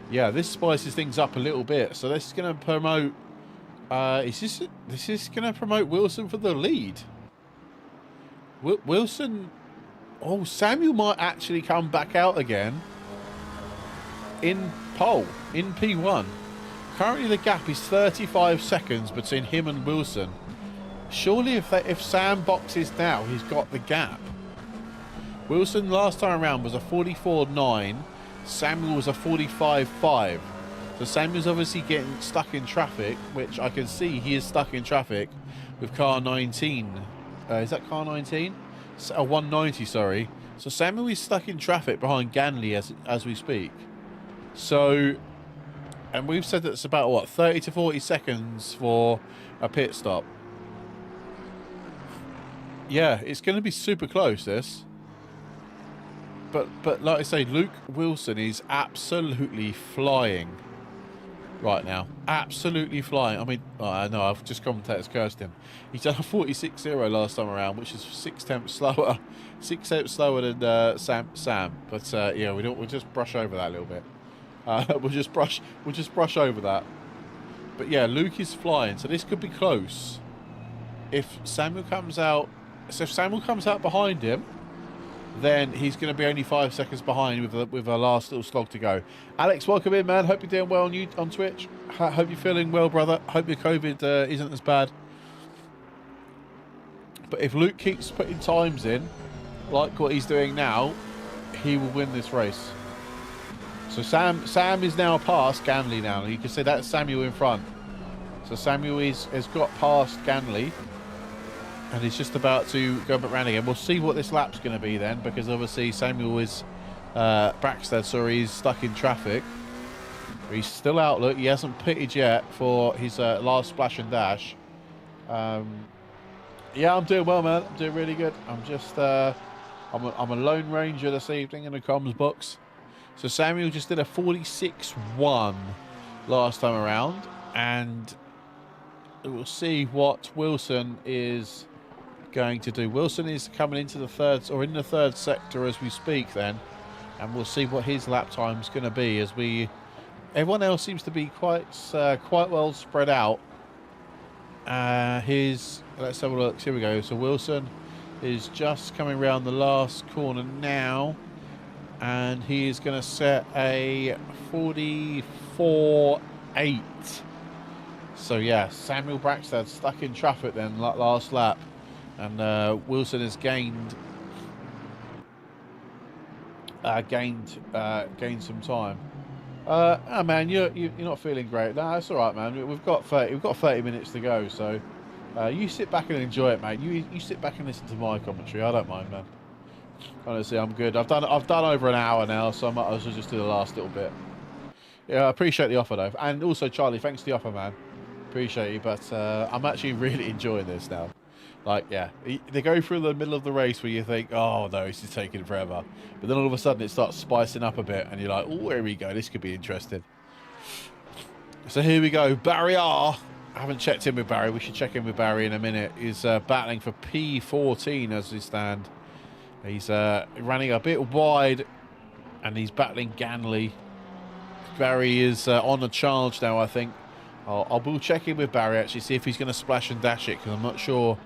Yeah, this spices things up a little bit. So this is going to promote. This is going to promote Wilson for the lead. Wilson. Oh, Samuel might actually come back out again in pole in P1. Currently, the gap is 35 seconds between him and Wilson. Surely, if Sam boxes now, he's got the gap. Wilson last time around was a 44.9. Samuel was a 45.5. So Samuel's obviously getting stuck in traffic, which I can see he is stuck in traffic with car 19. Is that car 19? 190, sorry. So Samuel is stuck in traffic behind Ganley as we speak. So. And we've said that it's about, what, 30 to 40 seconds for a pit stop. Yeah, it's going to be super close, this. But like I say, Luke Wilson is absolutely flying right now. Absolutely flying. I mean, I know, I've just commentated cursed him. He's done a 46.0 last time around, which is 6 tenths slower. 6 tenths slower than Sam. But, yeah, we'll just brush over that a little bit. We'll just brush over that. But yeah, Luke is flying, so this could be close. If Samuel comes out, behind him, then he's going to be only 5 seconds behind with a last little slog to go. Alex, welcome in, man. Hope you're doing well on Twitch. Hope you're feeling well, brother. Hope your COVID isn't as bad. But if Luke keeps putting times in, like what he's doing now, he will win this race. So Sam is now past Ganley now. You can say that's Samuel in front. So Samuel has got past Ganley. And he's just about to go back round again. We'll see what this lap's going to be then. Because obviously Samuel is... Braxton, sorry, he's stuck in traffic. He's still out, look. He hasn't pitted yet for his last splash and dash. Yeah, I'm doing well, man. I'm doing really good. I'm just... I'm a Lone Ranger this evening in the comms box. So Samuel just did a 46.1 last time around, and we'll see what Wilson is going to do. Wilson is coming into the in the third sector as we speak then, and we'll see what his lap time is going to be as everyone else seems to be quite well spread out. Let's have a look. Here we go. So Wilson is just coming around the last corner now. And he is going to set a 44.8. So, yeah, Samuel Braxton stuck in traffic then last lap. And Wilson has gained some time. Oh, man, you're not feeling great. No, that's all right, man. We've got 30 minutes to go. So you sit back and enjoy it, mate. You sit back and listen to my commentary. I don't mind, man. Honestly, I'm good. I've done over an hour now, so I might as well just do the last little bit. Yeah, I appreciate the offer though, and also Charlie, thanks for the offer, man. Appreciate you, but I'm actually really enjoying this now. Like, yeah, they go through the middle of the race where you think, oh no, this is taking forever, but then all of a sudden it starts spicing up a bit, and you're like, oh, here we go, this could be interesting. So here we go. Barry R. I haven't checked in with Barry. We should check in with Barry in a minute. He's battling for P14 as we stand. He's running a bit wide, and he's battling Ganley. Barry is on a charge now, I think. I will check in with Barry, actually, see if he's going to splash and dash it, because I'm not sure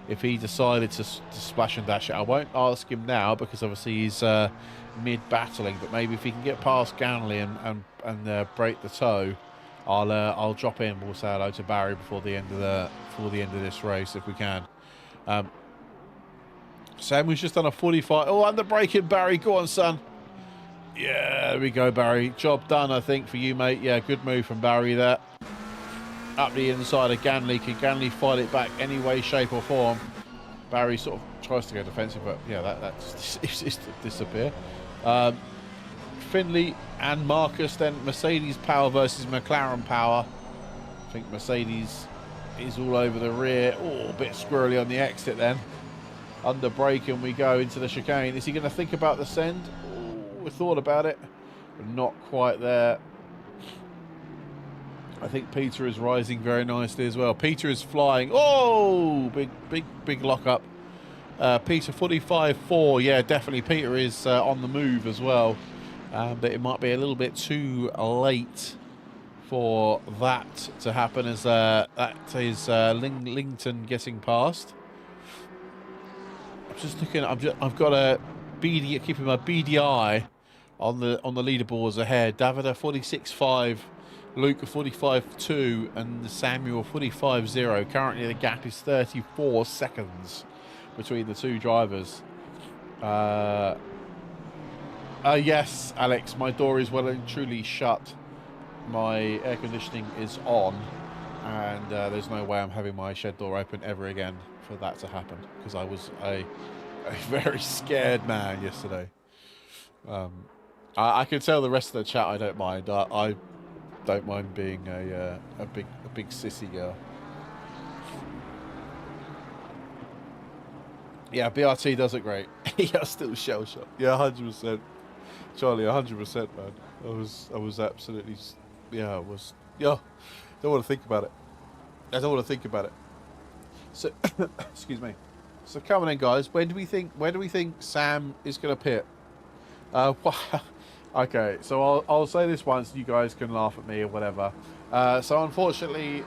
if he decided to splash and dash it. I won't ask him now, because obviously he's mid-battling, but maybe if he can get past Ganley and break the toe, I'll drop in. We'll say hello to Barry before the end of this race if we can. Sam was just on a 45. Oh, under braking, Barry. Go on, son. Yeah, there we go, Barry. Job done, I think, for you, mate. Yeah, good move from Barry there. Up the inside of Ganley. Can Ganley fight it back any way, shape or form? Barry sort of tries to go defensive, but yeah, that just disappear. Finley and Marcus, then Mercedes power versus McLaren power. I think Mercedes is all over the rear. Oh, a bit squirrely on the exit then. Under brake and we go into the chicane. Is he going to think about the send? Oh, we thought about it, but not quite there. I think Peter is rising very nicely as well. Peter is flying. Oh, big lock up. Peter 45.4. Yeah, definitely Peter is on the move as well. But it might be a little bit too late for that to happen, as that is Lington getting past. I'm just looking. I've got a keeping my beady eye on the leaderboards ahead. Davida 46.5, Luke 45.2, and Samuel 45.0. Currently, the gap is 34 seconds between the two drivers. Yes, Alex, my door is well and truly shut. My air conditioning is on, and there's no way I'm having my shed door open ever again for that to happen, because I was a very scared man yesterday. I can tell the rest of the chat I don't mind. I don't mind being a big sissy girl. Yeah, BRT does it great. Yeah, still shell shocked. Yeah, 100%. Charlie, 100%, man. I was absolutely, yeah, don't want to think about it. I don't want to think about it. So, excuse me. So coming in, guys. Where do we think Sam is going to pit? Okay, so I'll say this once. You guys can laugh at me or whatever. So unfortunately,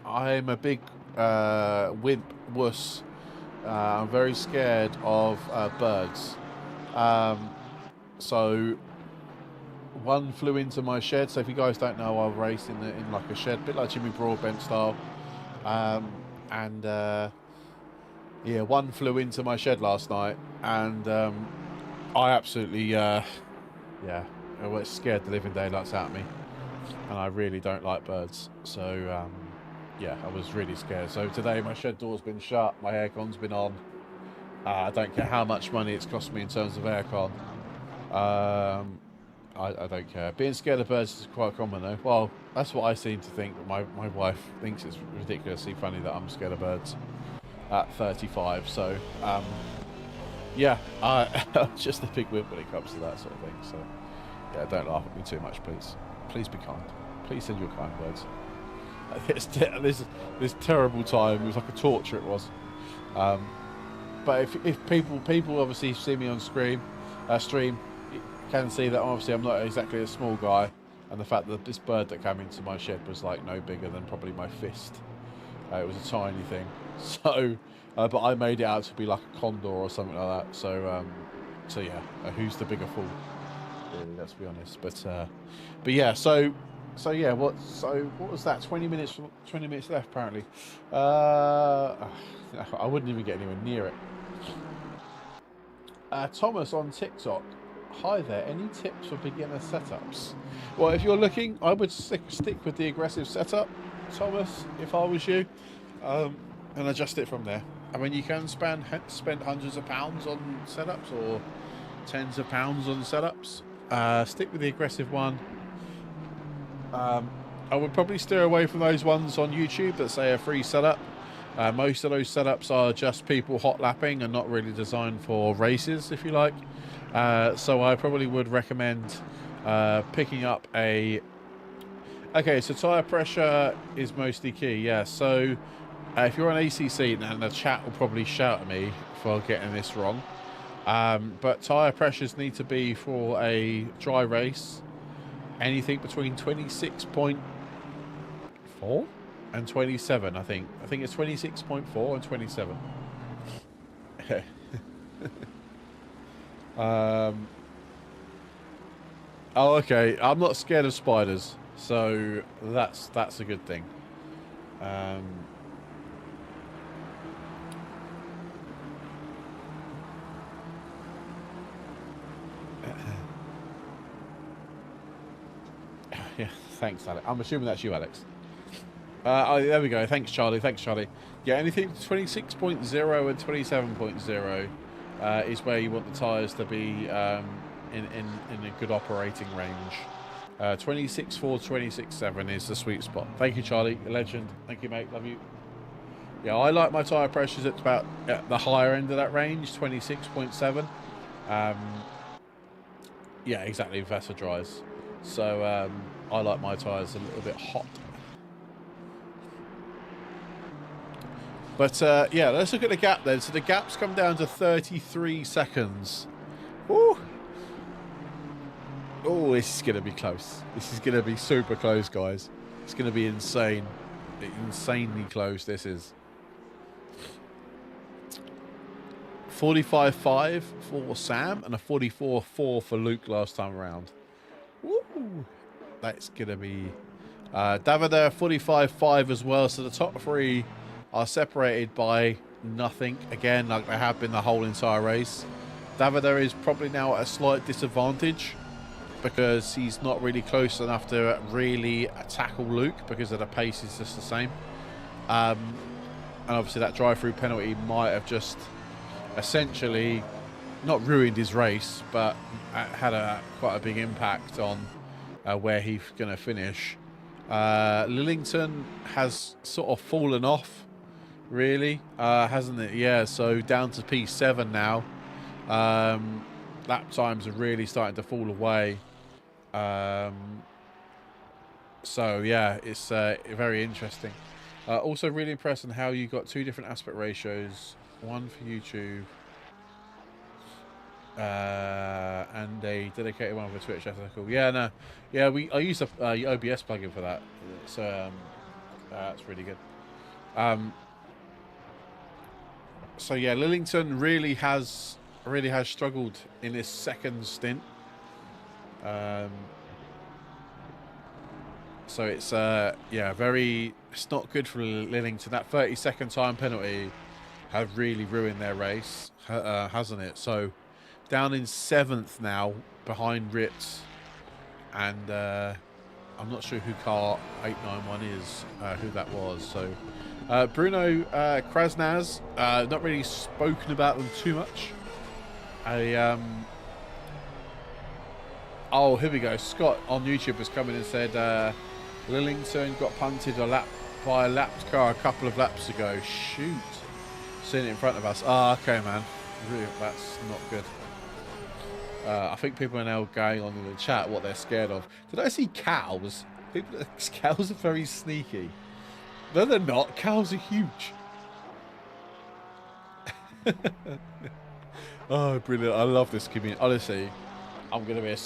I'm a big wimp wuss. I'm very scared of birds. So one flew into my shed. So if you guys don't know, I race in like a shed, a bit like Jimmy Broadbent style. Yeah, one flew into my shed last night, and I absolutely it scared the living daylights out of me, and I really don't like birds. So yeah, I was really scared. So today my shed door's been shut, my aircon's been on. I don't care how much money it's cost me in terms of aircon. I don't care. Being scared of birds is quite common though. Well, that's what I seem to think, but my wife thinks it's ridiculously funny that I'm scared of birds at 35. So yeah, I'm just a big wimp when it comes to that sort of thing. So yeah, don't laugh at me too much, please. Please be kind. Please send your kind words. This terrible time, it was like a torture, it was. But if people obviously see me on stream, you can see that obviously I'm not exactly a small guy, and the fact that this bird that came into my shed was like no bigger than probably my fist. It was a tiny thing. So, but I made it out to be like a condor or something like that. So yeah, who's the bigger fool? Really, let's be honest. But yeah, so yeah, what was that? 20 minutes left apparently. I wouldn't even get anywhere near it. Thomas on TikTok. Hi there, any tips for beginner setups? Well, if you're looking, I would stick with the aggressive setup, Thomas, if I was you, and adjust it from there. I mean, you can spend hundreds of pounds on setups or tens of pounds on setups. Stick with the aggressive one. I would probably steer away from those ones on YouTube that say a free setup. Most of those setups are just people hot lapping and not really designed for races, if you like. So I probably would recommend picking up a... Okay, so tyre pressure is mostly key, yeah. So if you're on ACC, then the chat will probably shout at me for getting this wrong. But tyre pressures need to be for a dry race anything between 26.4 and 27, I think. I think it's 26.4 and 27. Oh, okay. I'm not scared of spiders, so that's a good thing. Yeah, thanks, Alex. I'm assuming that's you, Alex. Oh, there we go. Thanks, Charlie. Thanks, Charlie. Yeah, anything 26.0 and 27.0 is where you want the tyres to be in a good operating range. 26.4, 26.7 is the sweet spot. Thank you, Charlie. A legend. Thank you, mate. Love you. Yeah, I like my tyre pressures at about at the higher end of that range, 26.7. Yeah, exactly. Vesa dries. So I like my tyres a little bit hot. But yeah, let's look at the gap then. So the gap's come down to 33 seconds. Woo! Oh, this is going to be close. This is going to be super close, guys. It's going to be insane. Insanely close, this is. 45.5 for Sam and a 44.4 for Luke last time around. Woo! That's going to be... Davide 45.5 as well. So the top three are separated by nothing. Again, like they have been the whole entire race. Davide is probably now at a slight disadvantage because he's not really close enough to really tackle Luke because of the pace is just the same. And obviously that drive-through penalty might have just essentially not ruined his race, but had quite a big impact on where he's going to finish. Lillington has sort of fallen off, really, hasn't it? Yeah, so down to P7 now. Lap times are really starting to fall away. So yeah, it's very interesting. Also really impressed on how you got two different aspect ratios, one for YouTube and a dedicated one for Twitch. That's cool. Yeah, no, yeah, I use the OBS plugin for that, so that's really good. So yeah, Lillington really has struggled in his second stint. So it's yeah, it's not good for Lillington. That 30-second time penalty have really ruined their race, hasn't it? So down in 7th now behind Ritz, and I'm not sure who car 891 is, who that was. So Bruno Krasnaz, not really spoken about them too much. Oh, here we go. Scott on YouTube has come in and said Lillington got punted by a lapped car a couple of laps ago. Shoot. Seen it in front of us. Ah, okay, man. Really, that's not good. I think people are now going on in the chat what they're scared of. Did I see cows? Cows are very sneaky. No, they're not. Cows are huge. Oh, brilliant. I love this community. Honestly, I'm going to be a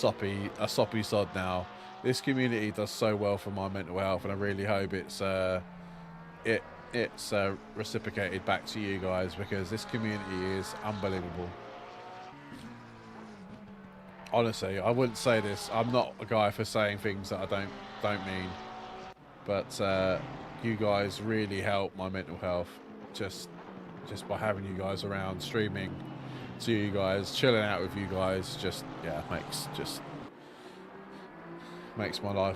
soppy sod now. This community does so well for my mental health, and I really hope it's reciprocated back to you guys, because this community is unbelievable. Honestly, I wouldn't say this. I'm not a guy for saying things that I don't mean, but you guys really help my mental health just by having you guys around, streaming to you guys, chilling out with you guys. Just yeah, makes my life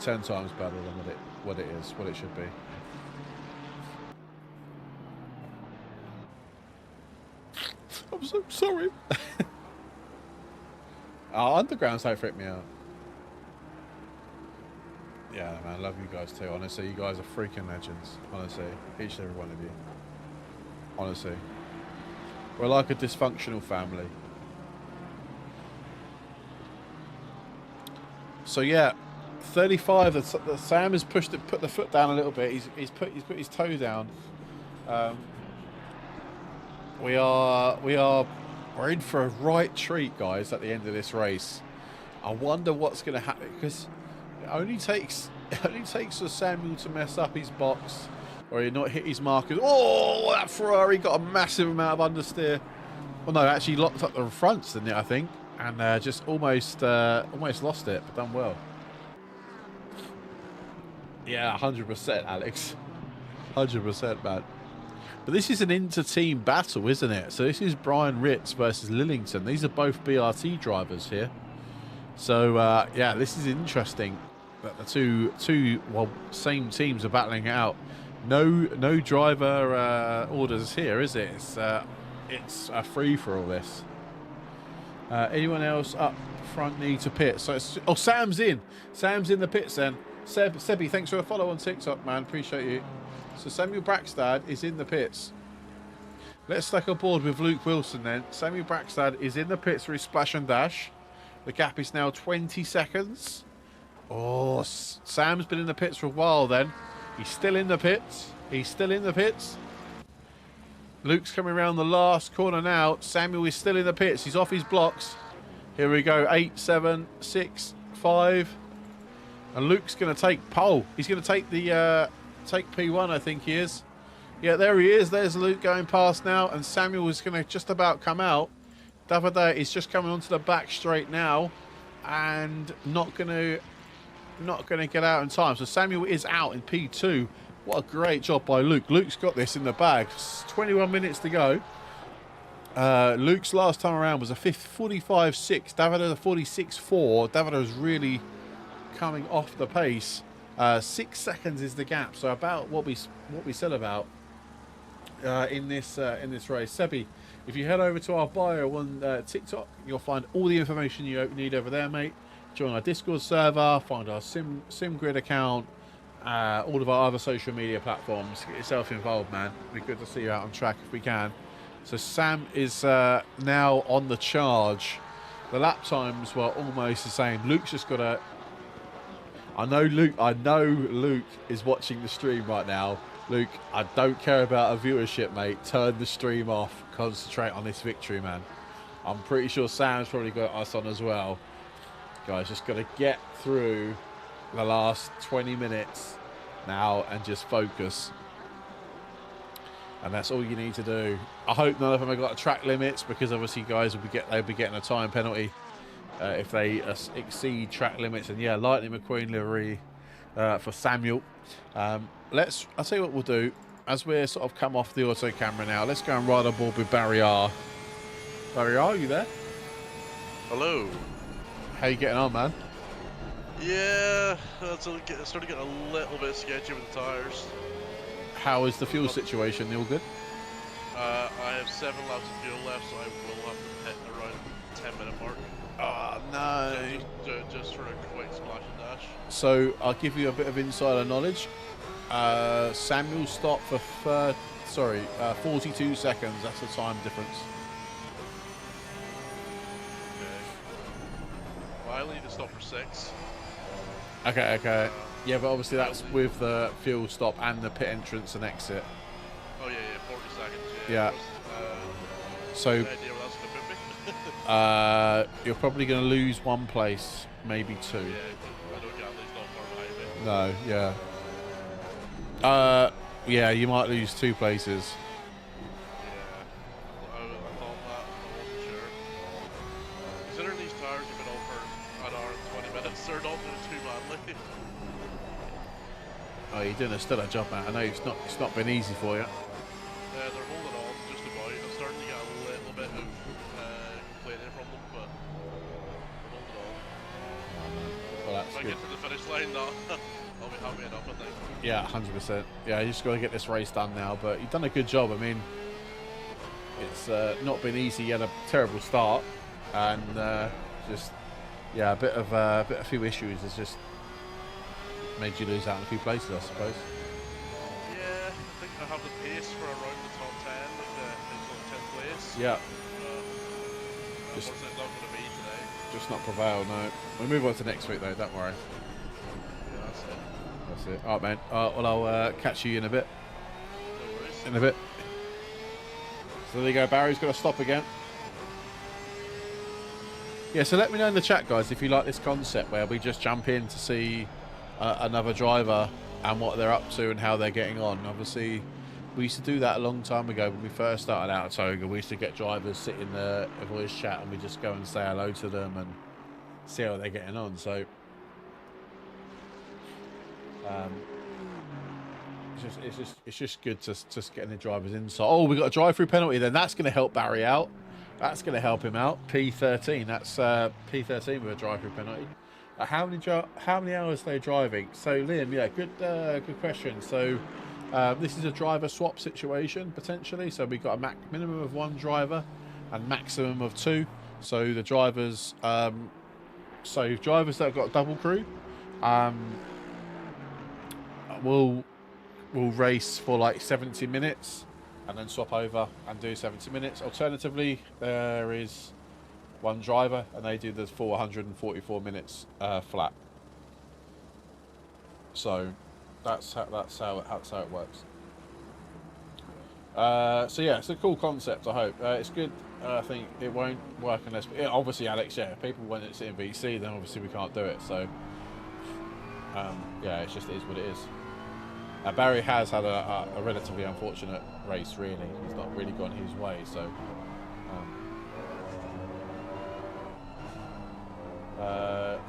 10 times better than what it should be. I'm so sorry. Oh, undergrounds don't freak me out. Yeah, man, I love you guys too. Honestly, you guys are freaking legends. Honestly, each and every one of you. Honestly, we're like a dysfunctional family. So yeah, 35. The Sam has put the foot down a little bit. He's put his toe down. We're in for a right treat, guys, at the end of this race. I wonder what's going to happen, because it only takes for Samuel to mess up his box or he not hit his markers. Oh, that Ferrari got a massive amount of understeer. Well, no, actually locked up the fronts, didn't it, I think? And just almost lost it, but done well. Yeah, 100%, Alex. 100%, man. But this is an inter-team battle, isn't it? So this is Brian Ritz versus Lillington. These are both BRT drivers here. So, yeah, this is interesting that the two same teams are battling it out. No driver orders here, is it? It's a free for all this. Anyone else up front need to pit? So it's, oh, Sam's in. Sam's in the pits then. Sebby, thanks for a follow on TikTok, man. Appreciate you. So Samuel Brackstad is in the pits. Let's stack aboard with Luke Wilson then. Samuel Brackstad is in the pits for his splash and dash. The gap is now 20 seconds. Oh, Sam's been in the pits for a while then. He's still in the pits. He's still in the pits. Luke's coming around the last corner now. Samuel is still in the pits. He's off his blocks. Here we go. 8, 7, 6, 5. And Luke's going to take pole. He's going to take the take P1, I think he is. Yeah, there he is. There's Luke going past now. And Samuel is going to just about come out. Davide is just coming onto the back straight now. And not going to get out in time. So Samuel is out in P2. What a great job by Luke. Luke's got this in the bag. 21 minutes to go. Luke's last time around was a 45.6. Davide a 46.4. Davide was really coming off the pace. 6 seconds is the gap. So about what we said about in this race. Sebi, if you head over to our bio on TikTok, you'll find all the information you need over there, mate. Join our Discord server, find our SimGrid account, all of our other social media platforms. Get yourself involved, man. It'd be good to see you out on track if we can. So Sam is now on the charge. The lap times were almost the same. Luke's just got to... I know Luke is watching the stream right now. Luke, I don't care about a viewership, mate. Turn the stream off. Concentrate on this victory, man. I'm pretty sure Sam's probably got us on as well. Guys, just got to get through the last 20 minutes now and just focus. And that's all you need to do. I hope none of them have got track limits, because obviously guys they'll be getting a time penalty if they exceed track limits. And yeah, Lightning McQueen livery for Samuel. I'll tell you what we'll do. As we're sort of come off the auto camera now, let's go and ride on board with Barry R. Barry R, are you there? Hello. How you getting on, man? Yeah, it's starting to get a little bit sketchy with the tyres. How is the fuel situation? All good? I have 7 laps of fuel left, so I will have to hit around 10-minute mark. Oh, no. Just for a quick splash and dash. So, I'll give you a bit of insider knowledge. Samuel stopped for 42 seconds. That's the time difference. Okay. Well, I need to stop for 6. Okay. Yeah, but obviously that's with the fuel stop and the pit entrance and exit. Oh, yeah, 40 seconds. Yeah. So, any idea where that's going to put me? you're probably going to lose one place, maybe 2. Yeah, I don't get at least not far behind me. No, yeah. Yeah, you might lose 2 places. Yeah, I thought that, I wasn't sure. Considering these tires have been on for an hour and 20 minutes, they're not doing too badly. Oh, you're doing a stellar job, man. I know it's not been easy for you. They're holding on just about. I'm starting to get a little bit of complaining from them, but they're holding on. Well, that's if I good. get to the finish line, I'll be happy enough, I think. Yeah, 100%. Yeah, you just got to get this race done now. But you've done a good job. I mean, it's not been easy. You had a terrible start, and just a bit of a few issues has just made you lose out in a few places, I suppose. Yeah, I think I have the pace for around the top 10, like the 10th place. Yeah. Unfortunately, it's not going to be today. just not prevail. No, we'll move on to next week though. Don't worry. Yeah, that's it. That's it. All right, man. Well, I'll catch you in a bit. No worries. In a bit. So there you go. Barry's got to stop again. Yeah. So let me know in the chat, guys, if you like this concept where we just jump in to see another driver and what they're up to and how they're getting on. Obviously, we used to do that a long time ago when we first started out at Toga. We used to get drivers sit in the voice chat and we just go and say hello to them and see how they're getting on. So it's just good to just getting the drivers in. So we got a drive-through penalty. Then that's going to help Barry out. That's going to help him out. P13. That's P13 with a drive-through penalty. How many hours are they driving? So Liam, yeah, good question. So this is a driver swap situation potentially. So we've got a minimum of 1 driver and maximum of 2. So the drivers, drivers that have got double crew, will race for like 70 minutes and then swap over and do 70 minutes. Alternatively, there is 1 driver and they do the 444 minutes flat. So that's how it works. So yeah, it's a cool concept. I hope it's good. I think it won't work unless obviously, Alex. Yeah, if people want it in VC, then obviously we can't do it. So yeah, it is what it is. Barry has had a relatively unfortunate race. Really, he's not really gone his way. So.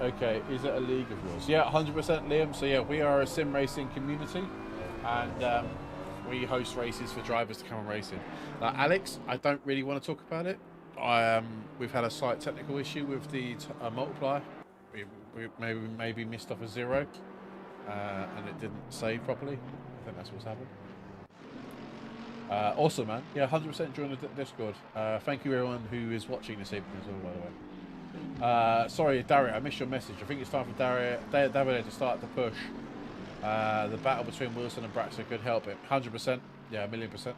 Okay, is it a league of yours? Yeah, 100% Liam. So yeah, we are a sim racing community and we host races for drivers to come and race in. Now, Alex, I don't really want to talk about it. We've had a slight technical issue with the multiplier. We maybe missed off a 0 and it didn't save properly. I think that's what's happened. Awesome, man. Yeah, 100% join the Discord. Thank you everyone who is watching this evening as well, by the way. Sorry, Daria, I missed your message. I think it's time for Daria to start the push. The battle between Wilson and Braxton could help it. 100%. Yeah, 1,000,000%.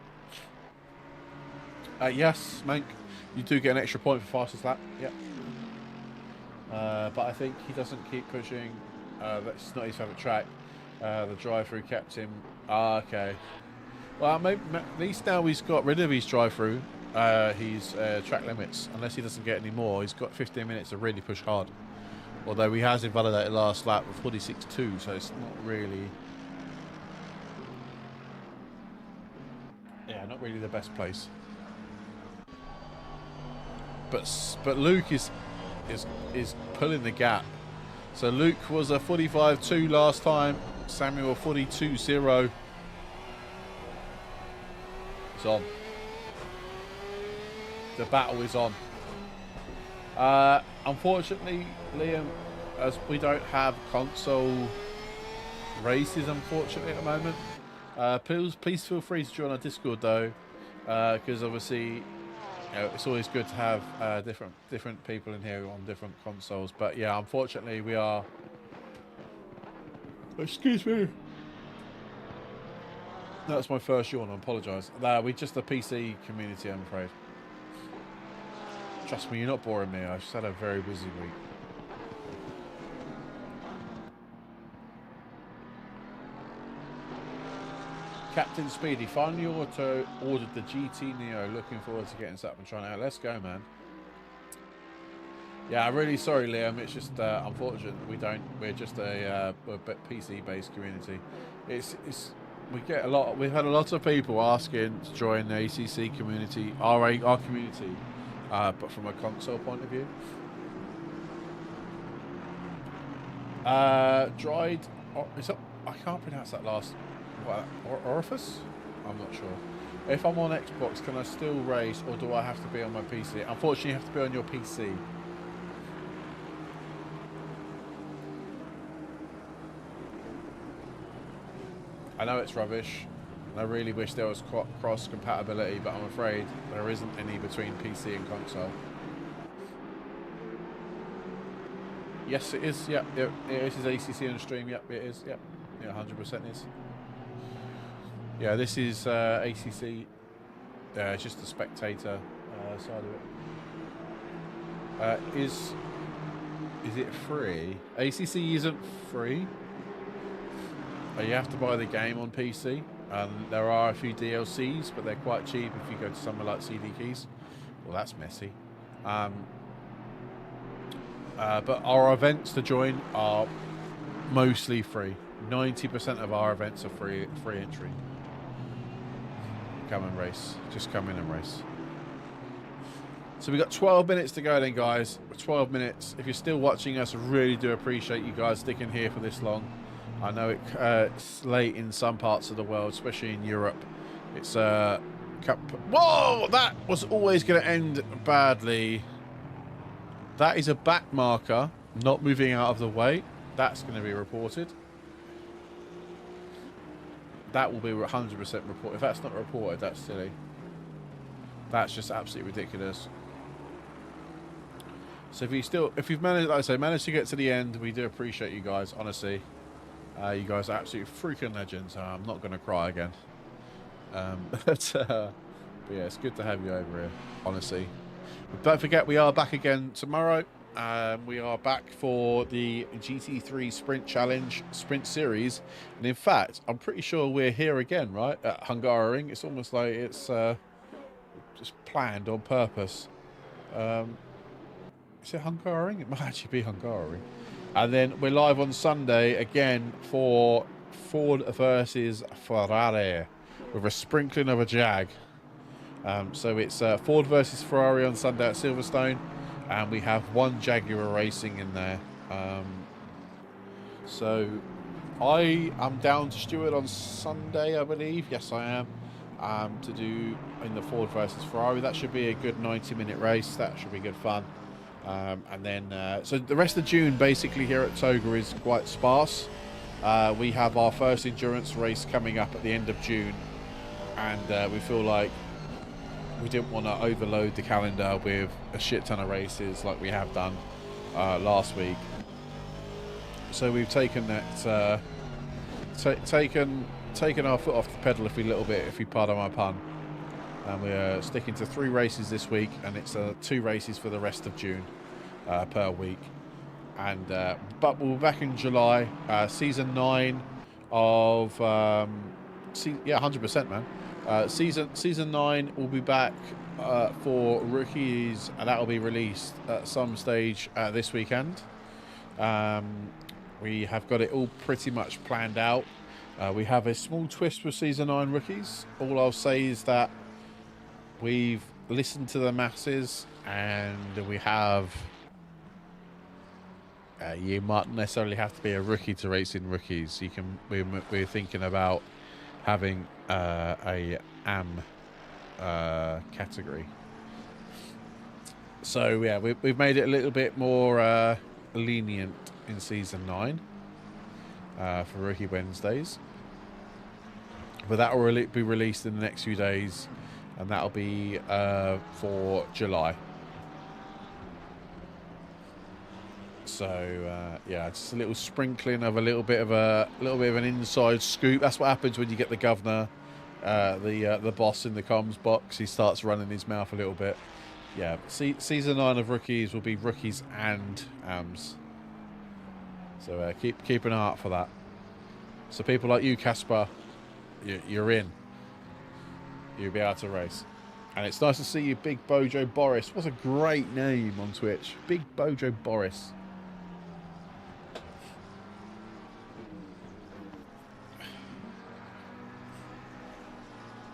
Yes, Mank, you do get an extra point for fastest lap. Yeah. But I think he doesn't keep pushing. That's not his favourite track. The drive-through kept him. Okay. Well, maybe, at least now he's got rid of his drive-through. His track limits, unless he doesn't get any more. He's got 15 minutes to really push hard, although he has invalidated last lap with 46.2, so it's not really not really the best place. But Luke is pulling the gap. So Luke was a 45.2 last time, Samuel 42.0. It's on. The battle is on. Unfortunately, Liam, as we don't have console races, unfortunately, at the moment. Please feel free to join our Discord though, because obviously, it's always good to have different people in here on different consoles. But yeah, unfortunately, we are. Excuse me. That's my first yawn. I apologise. We're just a PC community, I'm afraid. Trust me, you're not boring me. I've just had a very busy week. Captain Speedy, finally ordered the GT Neo. Looking forward to getting set up and trying it out. Let's go, man. Yeah, I'm really sorry, Liam. It's just unfortunate we don't. We're just a PC-based community. We've had a lot of people asking to join the ACC community, our community. But from a console point of view, dried. I can't pronounce that last. Orifice? I'm not sure. If I'm on Xbox, can I still race, or do I have to be on my PC? Unfortunately, you have to be on your PC. I know it's rubbish. I really wish there was cross compatibility, but I'm afraid there isn't any between PC and console. Yes, it is. Yep, it is ACC on stream. Yep, it is. Yep, yeah, 100% is. Yeah, this is ACC. It's just the spectator side of it. Is it free? ACC isn't free. You have to buy the game on PC. There are a few DLCs, but they're quite cheap if you go to somewhere like CD Keys. Well, that's messy. But our events to join are mostly free. 90% of our events are free entry. Come and race. Just come in and race. So we've got 12 minutes to go then, guys. 12 minutes. If you're still watching us, I really do appreciate you guys sticking here for this long. I know it's late in some parts of the world, especially in Europe. It's whoa! That was always going to end badly. That is a back marker, not moving out of the way. That's going to be reported. That will be 100% reported. If that's not reported, that's silly. That's just absolutely ridiculous. So if you've managed, like I say, managed to get to the end, we do appreciate you guys. Honestly, you guys are absolutely freaking legends. I'm not going to cry again. But yeah, it's good to have you over here. Honestly, but don't forget we are back again tomorrow. We are back for the GT3 Sprint Challenge Sprint Series, and in fact, I'm pretty sure we're here again, right, at Hungaroring. It's almost like it's just planned on purpose. Is it Hungaroring? It might actually be Hungaroring. And then we're live on Sunday again for Ford versus Ferrari with a sprinkling of a Jag. So it's Ford versus Ferrari on Sunday at Silverstone, and we have one Jaguar racing in there. So I am down to Stewart on Sunday, I believe. Yes, I am. To do in the Ford versus Ferrari. That should be a good 90-minute race. That should be good fun. And then, so the rest of June basically here at Toga is quite sparse. We have our first endurance race coming up at the end of June, and we feel like we didn't want to overload the calendar with a shit ton of races like we have done last week. So we've taken that, taken our foot off the pedal a little bit, if you pardon my pun. And we're sticking to 3 races this week, and it's 2 races for the rest of June per week. And but we'll be back in July, season 9 of yeah, 100%, man. Season 9 will be back for rookies, and that will be released at some stage this weekend. We have got it all pretty much planned out. We have a small twist with season 9 rookies. All I'll say is that we've listened to the masses, and we have you might necessarily have to be a rookie to race in rookies. You can we're thinking about having a AM category. So yeah, we've made it a little bit more lenient in season 9 for Rookie Wednesdays, but that will be released in the next few days, and that'll be for July. So yeah, just a little sprinkling of a little bit of an inside scoop. That's what happens when you get the governor, the boss in the comms box. He starts running his mouth a little bit. Yeah, season 9 of rookies will be rookies and AMs. So keep an eye out for that. So people like you, Casper, you're in. You'll be able to race. And it's nice to see you, Big Bojo Boris. What a great name on Twitch. Big Bojo Boris.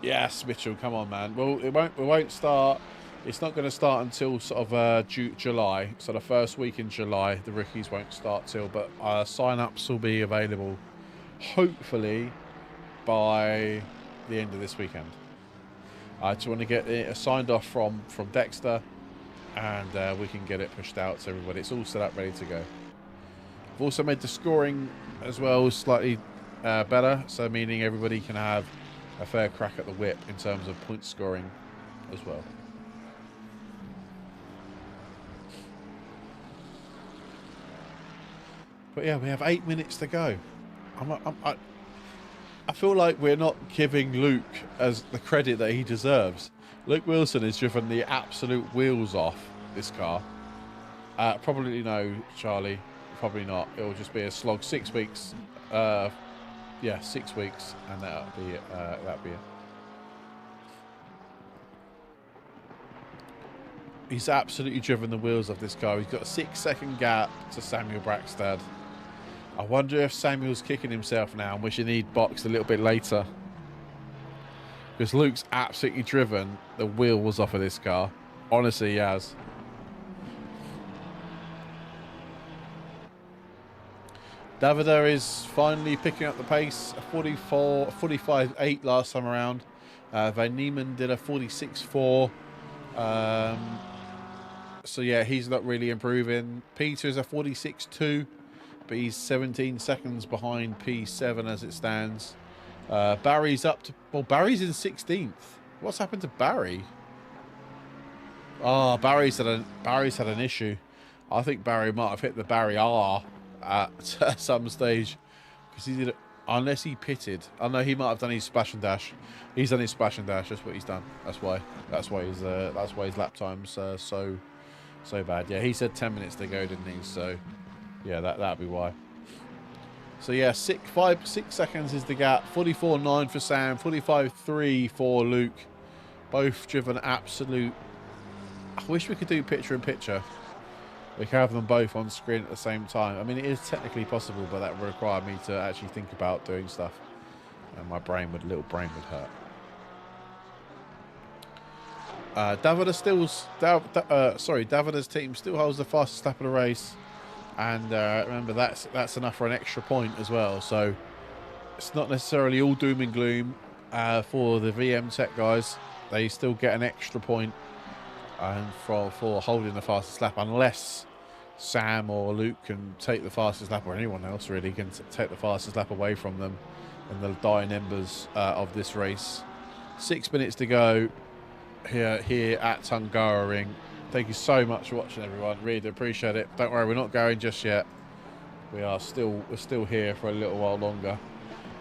Yes, Mitchell, come on, man. Well, it won't start. It's not going to start until sort of July. So the first week in July, the rookies won't start till. But sign-ups will be available, hopefully, by the end of this weekend. I just want to get it signed off from Dexter, and we can get it pushed out to everybody. It's all set up, ready to go. I've also made the scoring as well slightly better, so meaning everybody can have a fair crack at the whip in terms of point scoring as well. But yeah, we have 8 minutes to go. I feel like we're not giving Luke as the credit that he deserves. Luke Wilson has driven the absolute wheels off this car. Probably no, Charlie. Probably not. It will just be a slog. 6 weeks. Yeah, 6 weeks, and that'll be it. That'll be it. He's absolutely driven the wheels off this car. He's got a 6-second gap to Samuel Brackstad. I wonder if Samuel's kicking himself now and wishing he'd boxed a little bit later. Because Luke's absolutely driven the wheels off of this car. Honestly, he has. Davida is finally picking up the pace. 45.8 last time around. Van Niemann did a 46.4. So yeah, he's not really improving. Peter's a 46.2, but he's 17 seconds behind P7 as it stands. Barry's up to... Well, Barry's in 16th. What's happened to Barry? Oh, Barry's had an issue. I think Barry might have hit the Barry R at some stage, because he did it, unless he pitted. I know he might have done his splash and dash. He's done his splash and dash. That's what he's done. That's why his lap time's so bad. Yeah, he said 10 minutes to go, didn't he? So yeah, that'd be why. So yeah, 6 seconds is the gap. 44.9 for Sam, 45.3 for Luke. Both driven absolute. I wish we could do picture in picture. We can have them both on screen at the same time. I mean, it is technically possible, but that would require me to actually think about doing stuff, and my little brain would hurt. Davida's team still holds the fastest lap of the race, and remember that's enough for an extra point as well. So it's not necessarily all doom and gloom for the VM Tech guys. They still get an extra point and for holding the fastest lap, unless Sam or Luke can take the fastest lap, or anyone else really can take the fastest lap away from them in the dying embers of this race. 6 minutes to go here at Hungaroring. Thank you so much for watching, everyone. Really do appreciate it. Don't worry, we're not going just yet. We're still here for a little while longer.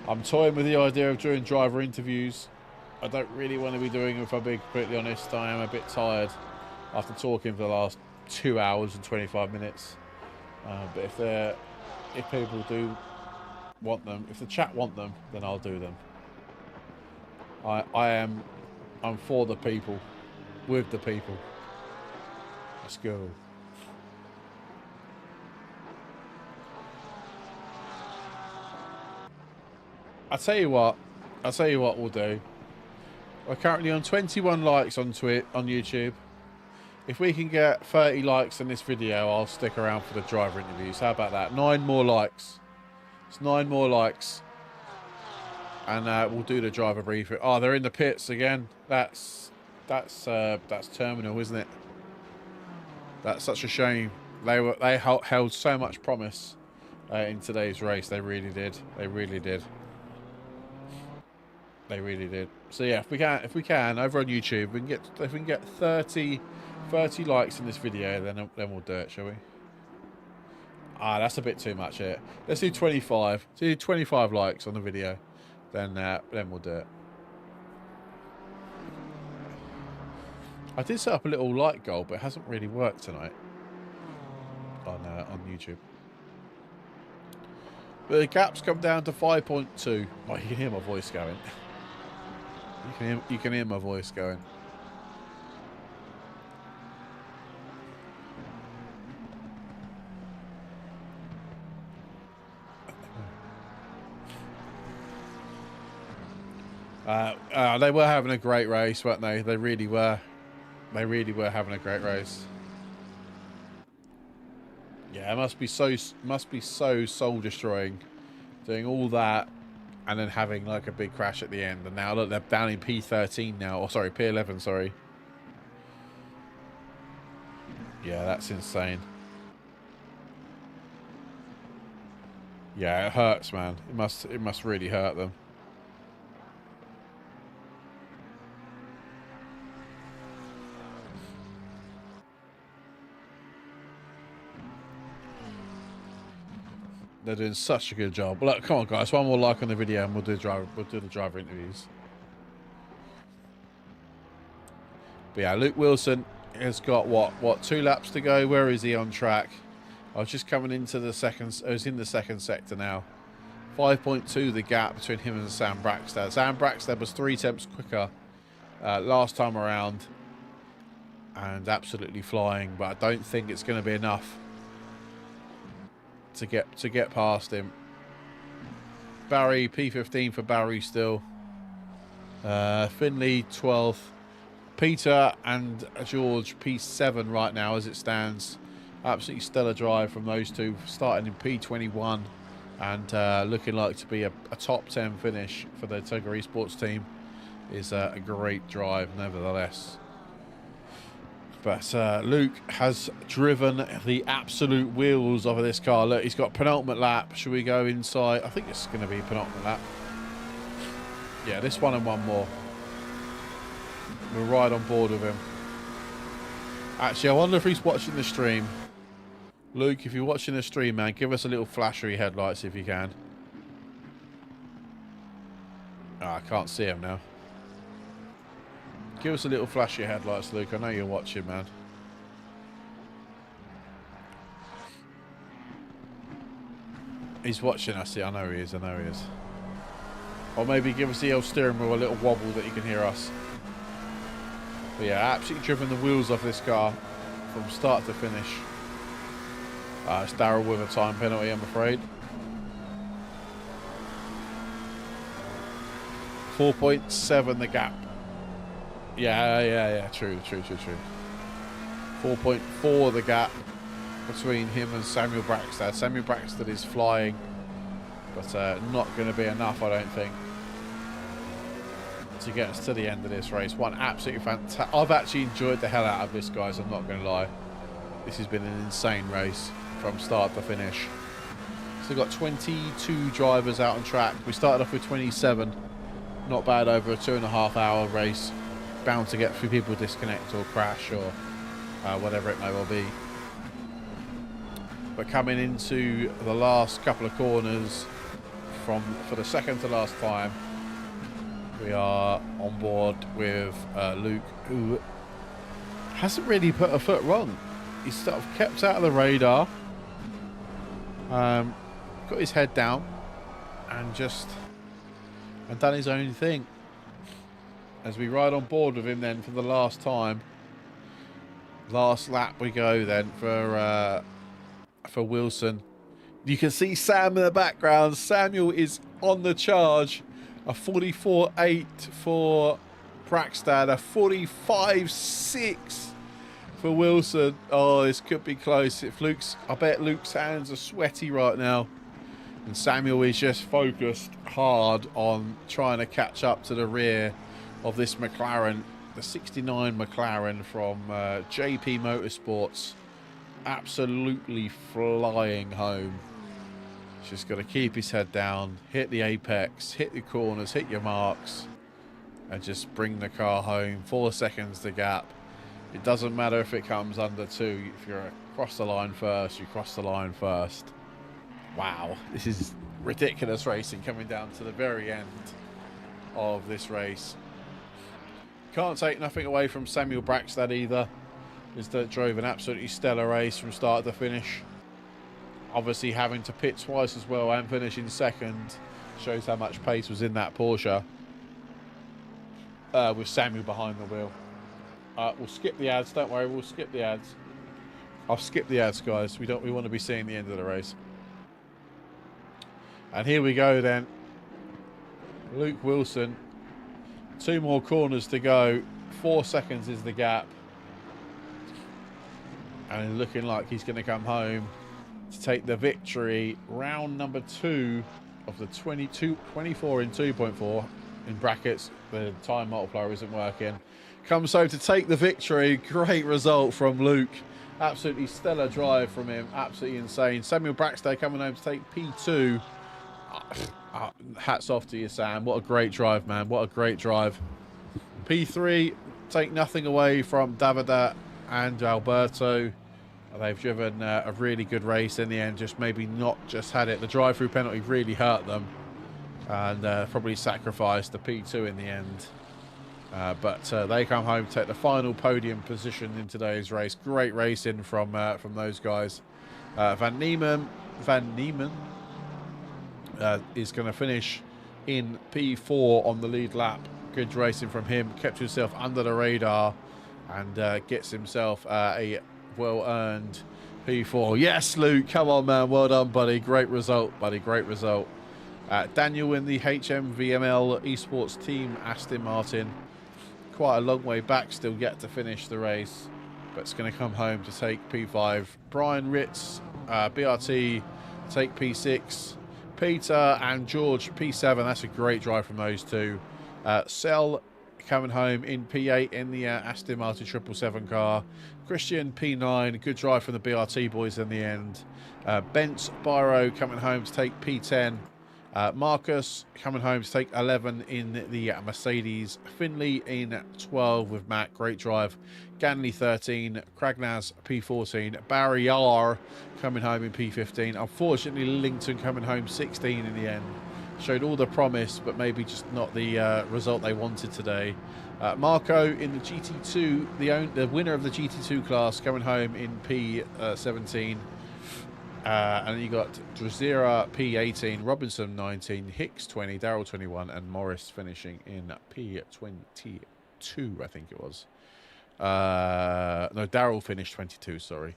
I'm toying with the idea of doing driver interviews. I don't really want to be doing them, if I'm being completely honest. I am a bit tired after talking for the last 2 hours and 25 minutes. But if people do want them, if the chat want them, then I'll do them. I'm for the people, with the people. Let's go. I'll tell you what we'll do. We're currently on 21 likes on YouTube. If we can get 30 likes on this video, I'll stick around for the driver interviews. How about that? 9 more likes. It's 9 more likes. And we'll do the driver briefing. Oh, they're in the pits again. That's terminal, isn't it? That's such a shame. They held so much promise in today's race. They really did. They really did. They really did. So yeah, if we can over on YouTube, if we can get 30 likes in this video, then we'll do it, shall we? Ah, that's a bit too much here. Let's do 25. Let's do 25 likes on the video, then we'll do it. I did set up a little like goal, but it hasn't really worked tonight on YouTube. But the gap's come down to 5.2. Oh, you can hear my voice going. You can hear my voice going. They were having a great race, weren't they? They really were. They really were having a great race. Yeah, it must be so soul destroying, doing all that and then having like a big crash at the end. And now look, they're down in P13 now. Oh, sorry, P11. Sorry. Yeah, that's insane. Yeah, it hurts, man. It must really hurt them. They're doing such a good job. Look, come on, guys. One more like on the video, and we'll do the driver interviews. But yeah, Luke Wilson has got what 2 laps to go. Where is he on track? I was just coming into the second. I was in the second sector now. 5.2 the gap between him and Sam Braxton. Sam Braxton was 3 tenths quicker last time around, and absolutely flying. But I don't think it's going to be enough to get past him. Barry P15 for Barry still. Finley 12th. Peter and George P7 right now as it stands. Absolutely stellar drive from those two, starting in P21 and looking like to be a top 10 finish for the Tiger Esports team. Is a great drive nevertheless. But Luke has driven the absolute wheels off of this car. Look, he's got penultimate lap. Should we go inside? I think it's going to be penultimate lap. Yeah, this one and one more. We're right on board with him. Actually, I wonder if he's watching the stream. Luke, if you're watching the stream, man, give us a little flash of your headlights if you can. Oh, I can't see him now. Give us a little flash of your headlights, Luke. I know you're watching, man. He's watching us. I know he is. I know he is. Or maybe give us the old steering wheel a little wobble that you can hear us. But yeah, absolutely driven the wheels off this car from start to finish. It's Darryl with a time penalty, I'm afraid. 4.7 the gap. Yeah. True. 4.4 the gap between him and Samuel Braxton. Samuel Braxton is flying, but not going to be enough, I don't think, to get us to the end of this race. One absolutely fantastic. I've actually enjoyed the hell out of this, guys. I'm not going to lie. This has been an insane race from start to finish. So we've got 22 drivers out on track. We started off with 27. Not bad over a 2.5 hour race. Bound to get a few people disconnect or crash or whatever it may well be. But coming into the last couple of corners for the second to last time, we are on board with Luke, who hasn't really put a foot wrong. He's sort of kept out of the radar, got his head down, and done his own thing. As we ride on board with him then for the last time. Last lap we go then for Wilson. You can see Sam in the background. Samuel is on the charge. A 44.8 for Braxton. A 45.6 for Wilson. Oh, this could be close. I bet Luke's hands are sweaty right now. And Samuel is just focused hard on trying to catch up to the rear of this McLaren, the 69 McLaren from JP Motorsports. Absolutely flying home. Just got to keep his head down, hit the apex, hit the corners, hit your marks, and just bring the car home. 4 seconds the gap. It doesn't matter if it comes under 2. If you're across the line first, you cross the line first. Wow, this is ridiculous racing coming down to the very end of this race. Can't take nothing away from Samuel Braxton either. He's drove an absolutely stellar race from start to finish. Obviously having to pit twice as well and finishing second shows how much pace was in that Porsche. With Samuel behind the wheel. We'll skip the ads, don't worry, we'll skip the ads. I'll skip the ads, guys. We want to be seeing the end of the race. And here we go then. Luke Wilson. 2 more corners to go. 4 seconds is the gap. And looking like he's going to come home to take the victory. Round number 2 of the 24 in 2.4 in brackets. The time multiplier isn't working. Comes home to take the victory. Great result from Luke. Absolutely stellar drive from him. Absolutely insane. Samuel Braxton coming home to take P2. Hats off to you, Sam. What a great drive, man. What a great drive. P3, take nothing away from Davida and Alberto. They've driven a really good race in the end, just maybe not just had it. The drive-through penalty really hurt them and probably sacrificed the P2 in the end. But they come home to take the final podium position in today's race. Great racing from those guys. Van Niemen is going to finish in P4 on the lead lap. Good racing from him. Kept himself under the radar and gets himself a well-earned P4. Yes, Luke. Come on, man. Well done, buddy. Great result, buddy. Great result. Daniel in the HMVML Esports team, Aston Martin. Quite a long way back, still yet to finish the race, but it's going to come home to take P5. Brian Ritz, BRT, take P6. Peter and George, P7. That's a great drive from those two. Sel coming home in P8 in the Aston Martin 777 car. Christian, P9. Good drive from the BRT boys in the end. Bence Byro coming home to take P10. Marcus coming home to take 11 in the Mercedes. Finley in 12 with Matt. Great drive. Ganley 13. Kragnaz P14. Barry R coming home in P15. Unfortunately, Lillington coming home 16 in the end. Showed all the promise, but maybe just not the result they wanted today. Marco in the GT2, the winner of the GT2 class, coming home in P17. And then you got Drazira P18, Robinson 19, Hicks 20, Darrell 21, and Morris finishing in P22, I think it was. No, Darrell finished 22, sorry.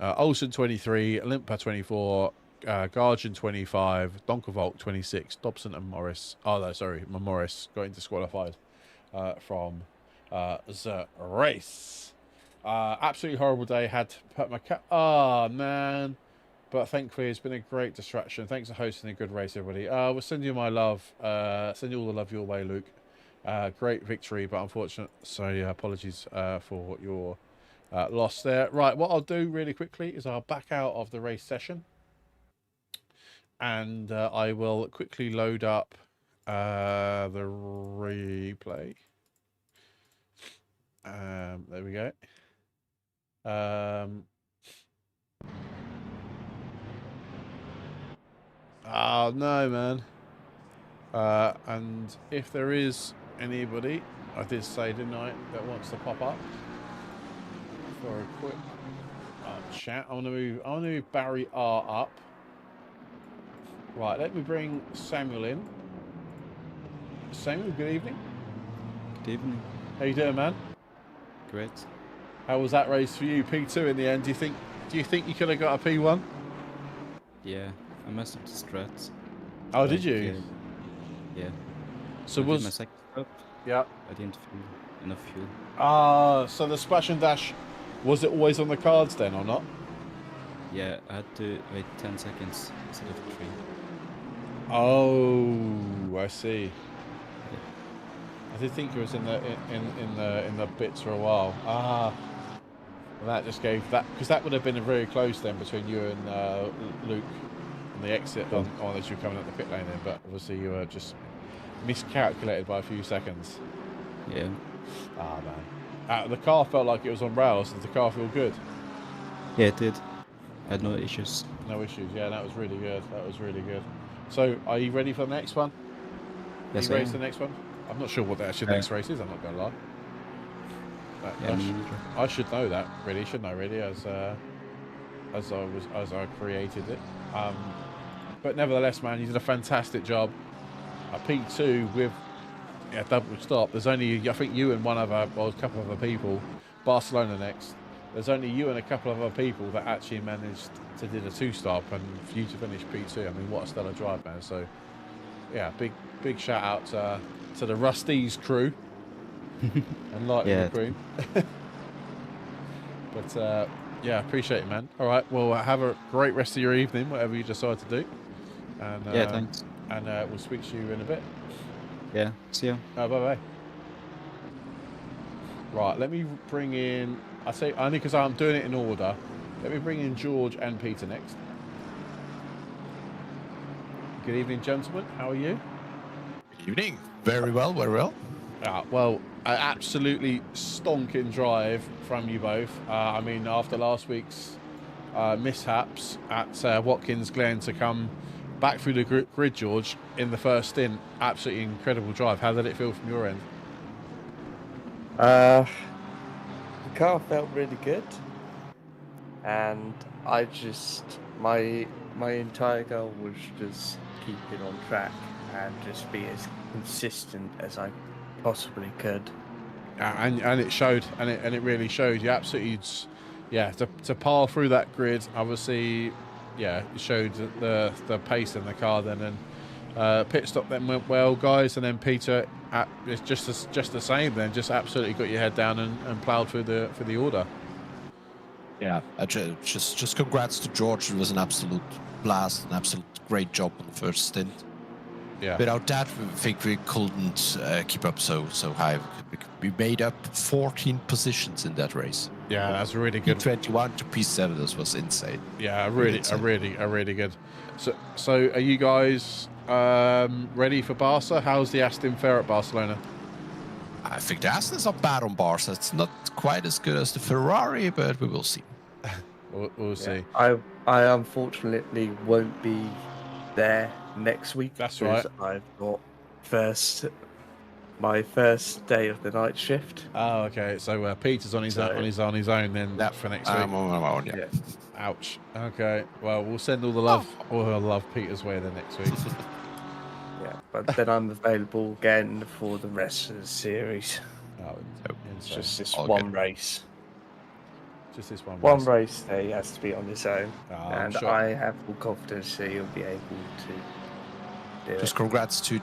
Olsen 23, Limpa 24, Garjan 25, Donkervolk 26, Dobson and Morris. Oh, no, sorry, Morris got into disqualified from the race. Absolutely horrible day. Had to put my cap. Oh, man. But thankfully, it's been a great distraction. Thanks for hosting a good race, everybody. We'll send you my love. Send you all the love your way, Luke. Great victory, but unfortunate. So, yeah, apologies for your loss there. Right, what I'll do really quickly is I'll back out of the race session. And I will quickly load up the replay. There we go. Oh, no, man. And if there is anybody, I did say, didn't I, that wants to pop up for a quick chat. I want to move Barry R up. Right, let me bring Samuel in. Samuel, good evening. Good evening. How you doing, man? Great. How was that race for you? P2 in the end. Do you think you could have got a P1? Yeah, I messed up the strats. Oh, did you? Yeah. So I was did my second stop. Yeah. I didn't feel enough fuel. So the splash and dash, was it always on the cards then or not? Yeah, I had to wait 10 seconds instead of 3. Oh, I see. Yeah. I did think it was in the bits for a while. Well, that just gave that, because that would have been very close then between you and Luke on the exit on as you were coming up the pit lane then, but obviously you were just miscalculated by a few seconds. Yeah. Ah, man. The car felt like it was on rails. Did the car feel good? Yeah, it did. I had no issues. No issues. Yeah, that was really good. That was really good. So, are you ready for the next one? Yes, you I race am. the next one? I'm not sure what the actual next race is. I'm not going to lie. I should know that. Really, should know. Really, as I created it. But nevertheless, man, you did a fantastic job. A P2 with double stop. There's only, I think, you and a couple of other people. Barcelona next. There's only you and a couple of other people that actually managed to do the 2-stop, and for you to finish P2, I mean, what a stellar drive, man. So, yeah, big shout out to the Rusties crew and Lightning McQueen. But yeah, appreciate it, man. All right, well, have a great rest of your evening, whatever you decide to do. And yeah, thanks. And we'll speak to you in a bit. Yeah, see ya. Bye-bye. Right, let me bring in, I say only because I'm doing it in order. Let me bring in George and Peter next. Good evening, gentlemen. How are you? Good evening. Very well, very well. Well, an absolutely stonking drive from you both. I mean, after last week's mishaps at Watkins Glen to come back through the grid, George, in the first stint, absolutely incredible drive. How did it feel from your end? The car felt really good, and I just my entire goal was just keep it on track and just be as consistent as I possibly could. And it showed, and it really showed. You absolutely, yeah, to power through that grid. Obviously, yeah, it showed the pace in the car then, and pit stop then went well, guys, and then Peter it's just the same. Then just absolutely got your head down and ploughed through the order. Yeah, just congrats to George. It was an absolute blast, an absolute great job on the first stint. Yeah. Without that, we think we couldn't keep up so high. We made up 14 positions in that race. Yeah, that's really good. P21 to P7, this was insane. Yeah, really good. So are you guys ready for Barca? How's the Aston fare at Barcelona? I think the Aston's not bad on Barca. It's not quite as good as the Ferrari, but we will see. We'll see. I unfortunately won't be there next week. That's because right. I've got my first day of the night shift. Oh, okay. So Peter's on his own then for next week. I'm on my own, yeah. Ouch. Okay. Well, we'll send all the love Peter's way then next week. Yeah, but then I'm available again for the rest of the series. Oh, It's just this All one good. race. just this one. One race. race that he has to be on his own, Oh, I'm and sure. I have full confidence that he'll be able to do Just it. congrats to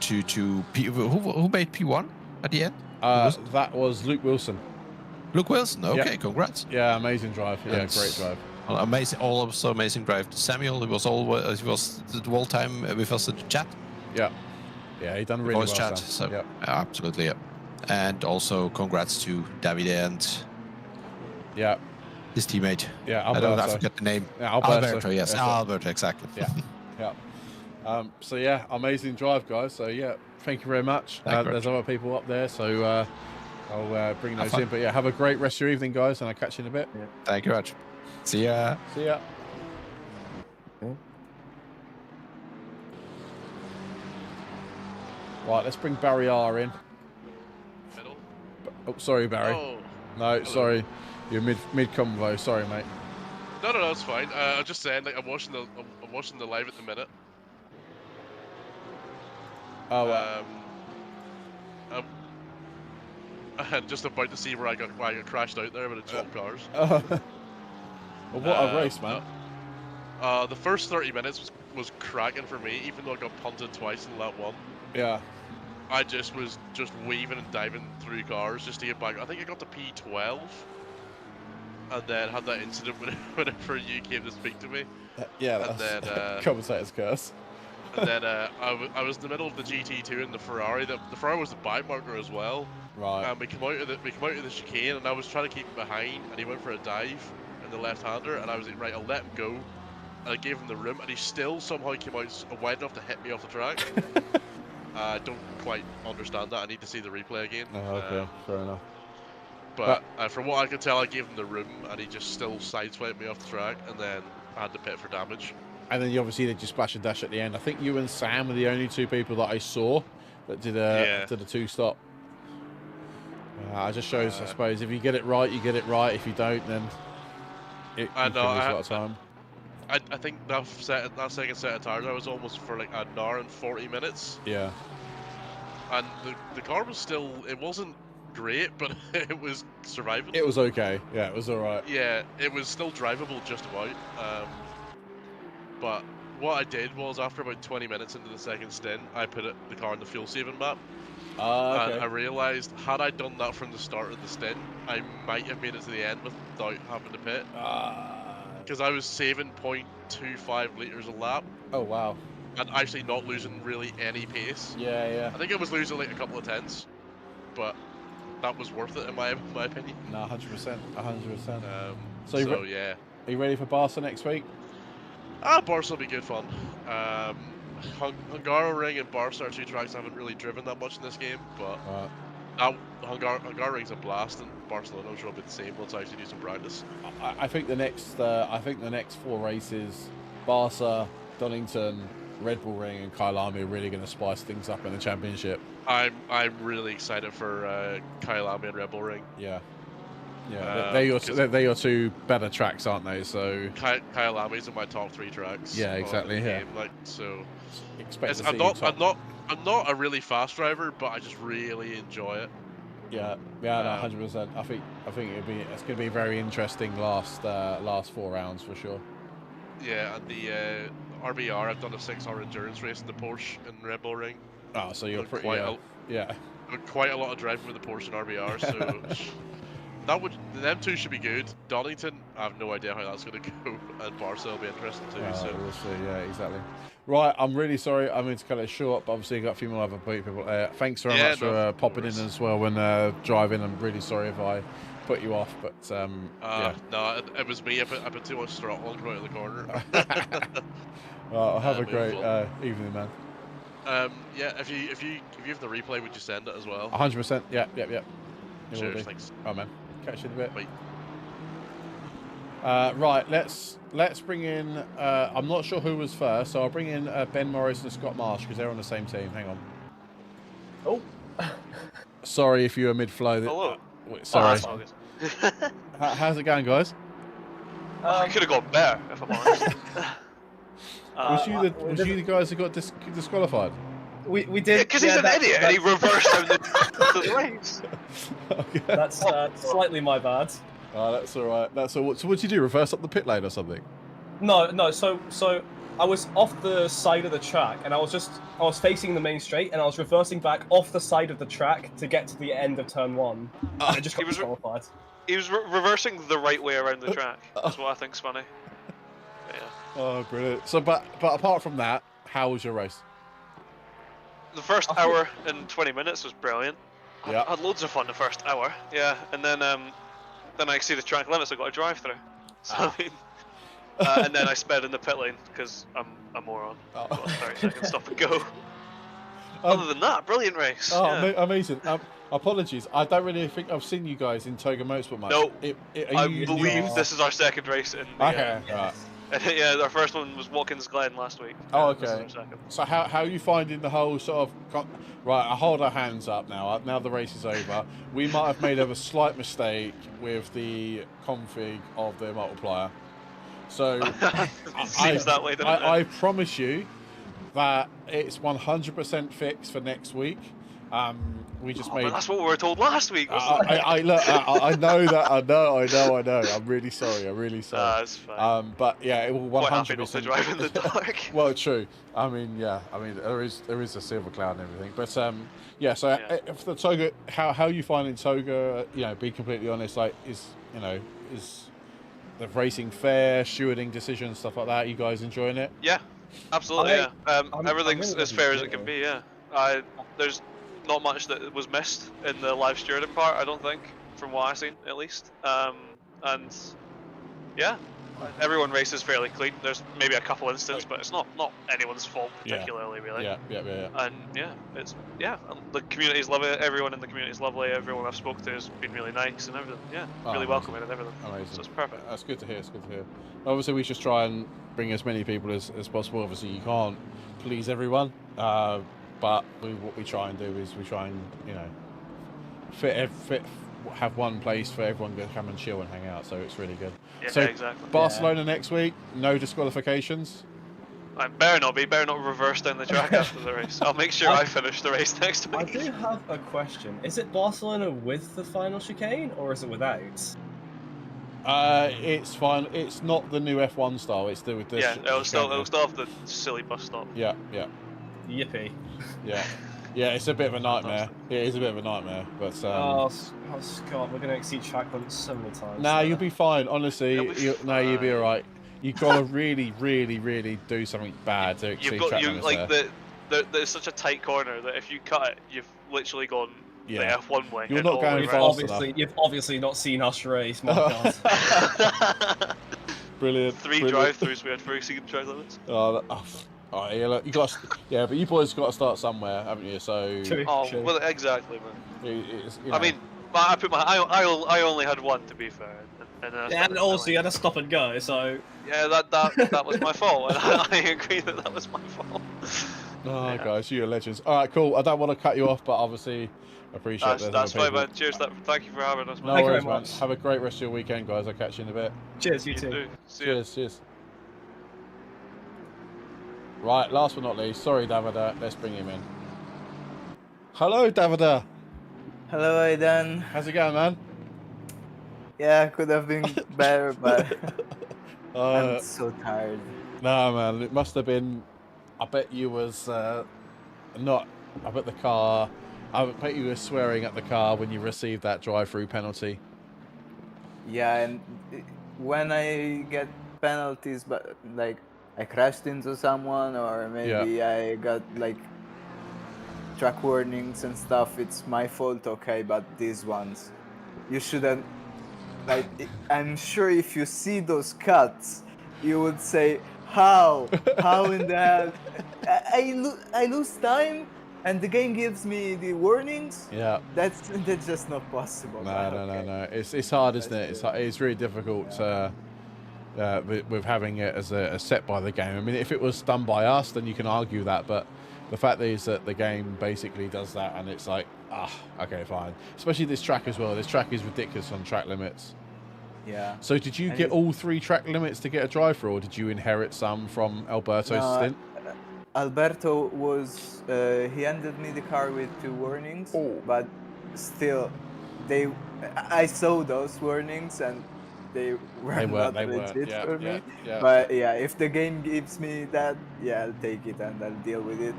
P. Who made P1 at the end? That was Luke Wilson. Luke Wilson. Okay, Yep. congrats. Yeah, amazing drive. Yeah, That's- great drive. Amazing, also amazing drive. Samuel, he was the whole time with us in the chat. Yeah, he done really Voice well. chat. Sam. So Yep. absolutely, yeah. And also congrats to Davide and Yeah, his teammate. yeah. I forget the name. Yeah, Alberto. Yes, That's it. Alberto, exactly. Yeah. So yeah, amazing drive, guys. So yeah, thank you very much. Thank you, There's other people up there, so I'll bring Have those fun. in. But yeah, have a great rest of your evening, guys, and I'll catch you in a bit. Thank you very much. See ya. See ya. Right, let's bring Barry R in. Middle. Oh, sorry, Barry. Oh. No, sorry, you're mid convo. Sorry, mate. No, it's fine. I'm just saying, like, I'm watching the live at the minute. Oh, wow. I'm just about to see where I got crashed out there with the 12 cars. Well, what a race, man. The first 30 minutes was cracking for me, even though I got punted twice in lap 1. Yeah. I just was weaving and diving through cars just to get back. I think I got to P12, and then had that incident whenever you came to speak to me. Yeah, And that's then, commentator's curse. And then I was in the middle of the GT2 and the Ferrari. The Ferrari was the bike marker as well. Right. And we come out of the chicane, and I was trying to keep him behind, and he went for a dive in the left-hander, and I was like, right, I'll let him go, and I gave him the room, and he still somehow came out wide enough to hit me off the track. I don't quite understand that. I need to see the replay again. Oh, okay, fair enough. But from what I could tell, I gave him the room, and he just still sideswiped me off the track, and then I had to pit for damage. And then obviously they just splash and dash at the end. I think you and Sam were the only two people that I saw that did a two-stop. It just shows, I suppose, if you get it right, you get it right. If you don't, then you can lose a lot of time. I think that second set of tires, I was almost for like an hour and 40 minutes. Yeah. And the car was still, it wasn't great, but it was survivable. It was okay. Yeah, it was all right. Yeah, it was still drivable just about. But what I did was, after about 20 minutes into the second stint, I put the car in the fuel saving map. Okay. And I realised, had I done that from the start of the stint, I might have made it to the end without having to pit. Because I was saving 0.25 litres a lap. Oh, wow. And actually not losing really any pace. Yeah. I think I was losing like a couple of tenths, but that was worth it in my opinion. No, 100%. 100%. So yeah. Are you ready for Barca next week? Barca will be good fun. Hungaroring and Barca are two tracks I haven't really driven that much in this game, but Hungaroring's a blast, and Barcelona I'm sure will be the same. Let's actually do some practice. I think the next 4 races, Barca, Donington, Red Bull Ring, and Kyalami are really going to spice things up in the championship. I'm really excited for Kyle Abbey and Rebel Ring. Yeah. They're your two better tracks, aren't they? So Kyle Abbey's in my top 3 tracks. Yeah, exactly. In the Yeah. game, like so. expect to I'm see not. you top. I'm not a really fast driver, but I just really enjoy it. Yeah, no, 100%. I think it's going to be very interesting last 4 rounds for sure. Yeah, and the RBR, I've done a 6-hour endurance race in the Porsche in Rebel Ring. Oh, so you're pretty yeah. Quite a lot of driving with the Porsche and RBR, so them two should be good. Donington, I have no idea how that's going to go, and Barca will be interesting too. So We'll see. Yeah, exactly. Right, I'm really sorry. I mean to cut it short, but obviously got a few more other people. Thanks very much for popping in as well when driving. I'm really sorry if I put you off, but yeah. No, it was me. I put too much throttle on out of the corner. Well, have a great evening, man. Yeah, if you have the replay, would you send it as well? 100%. Yeah. Cheers, thanks. Oh man, catch you in a bit. Bye. Right, let's bring in. I'm not sure who was first, so I'll bring in Ben Morris and Scott Marsh because they're on the same team. Hang on. Oh. Sorry if you were mid-flow. Hello. Sorry. Oh, that's all good. How's it going, guys? I could have gone better, if I'm honest. Was you the guys that got disqualified? We did. Because he's an idiot and he reversed down the race. Okay. That's slightly my bad. Oh, that's all right. That's all. So what did you do? Reverse up the pit lane or something? No. So I was off the side of the track, and I was facing the main straight, and I was reversing back off the side of the track to get to the end of turn 1. And I just got disqualified. He was reversing the right way around the track. That's what I think's funny. Yeah. Oh, brilliant. So, but apart from that, how was your race? The first hour and 20 minutes was brilliant. Yeah. I had loads of fun the first hour. Yeah, and then I see the track limits. I got to drive through. So I mean, and then I sped in the pit lane because I'm a moron. Oh. Got 30 seconds stop and go. Other than that, brilliant race. Oh, yeah. amazing. Apologies, I don't really think I've seen you guys in Toga Motorsport much. No, I you believe this is our second race in the, Okay, right. yeah, our first one was Watkins Glen last week. Oh, This is okay. our second. So how are you finding the whole sort of... Right, I hold our hands up now. Now the race is over. We might have made a slight mistake with the config of the multiplier. So Seems that way, doesn't it? I promise you that it's 100% fixed for next week. We just But made... that's what we were told last week. Wasn't it? I know that. I know. I'm really sorry. That's fine. But yeah, it will 100%. Quite happy not to drive in the dark. Well, true. I mean, yeah. I mean, there is a silver cloud and everything. But yeah. So for the Toga, how are you finding Toga? You know, be completely honest. Like, is the racing fair, stewarding decisions, stuff like that? You guys enjoying it? Yeah, absolutely. I'm Everything's really as fair as looking it can forward be. Yeah. There's not much that was missed in the live stewarding part. I don't think, from what I've seen at least. And yeah, everyone races fairly clean. There's maybe a couple instances, but it's not anyone's fault particularly, really. Yeah. And yeah, the community's lovely. Everyone in the community is lovely. Everyone I've spoke to has been really nice and everything. Yeah, really welcoming and everything. Amazing. So it's perfect. That's good to hear. Obviously, we just try and bring as many people as possible. Obviously, you can't please everyone, but what we try and do is we try and have one place for everyone to come and chill and hang out. So it's really good. Yeah, so exactly. Barcelona next week, no disqualifications. I better not reverse down the track after the race. I'll make sure I finish the race next I week. do have a question. Is it Barcelona with the final chicane, or is it without? It's fine. It's not the new F1 style. It's with the It'll still have the silly bus stop. Yeah. Yippee. Yeah, it's a bit of a nightmare. It is a bit of a nightmare, but Oh, Scott, we're going to exceed track limits so many times. nah, you'll be fine. Honestly, you'll be all right. You've got to really, really, really do something bad to exceed track limits there. There's such a tight corner that if you cut it, you've literally gone the F1 way. You're and not all going the way fast around. enough. You've obviously not seen us race, my god. Brilliant. Three brilliant. drive-throughs we had for exceeding track limits. Oh, yeah, look, you got. Yeah, but you boys got to start somewhere, haven't you? So. True. Well, exactly, man. I I mean, I only had one, to be fair. And also you had to stop and go, so... Yeah, that was my fault, and I agree that was my fault. Oh, Yeah. guys, you're legends. All right, cool. I don't want to cut you off, but obviously appreciate there's That's other fine, people. man. Cheers. Thank you for having us, man. No Thank you worries, very man. much. Have a great rest of your weekend, guys. I'll catch you in a bit. Cheers, you You too. too. See ya. Cheers. Right, last but not least, sorry, Davida. Let's bring him in. Hello, Davida. Hello, Aidan. How's it going, man? Yeah, could have been better, but Uh, I'm so tired. no, man. It must have been. I bet you was not. I bet the car. I bet you were swearing at the car when you received that drive-through penalty. Yeah, and when I get penalties, but like I crashed into someone, or maybe I got like track warnings and stuff, it's my fault, okay, but these ones, you shouldn't. Like, I'm sure if you see those cuts, you would say, how in the hell? I lose time, and the game gives me the warnings. Yeah. That's just not possible. No. It's hard, isn't it? It's really difficult with having it as a set by the game. I mean, if it was done by us, then you can argue that, but the fact is that the game basically does that, and it's like, okay, fine. Especially this track as well. This track is ridiculous on track limits. Yeah. So did you get all 3 track limits to get a drive-through, or did you inherit some from Alberto's stint? Alberto was he handed me the car with 2 warnings, but still, I saw those warnings and they were not legit for me. Yeah. But yeah, if the game gives me that, yeah, I'll take it and I'll deal with it.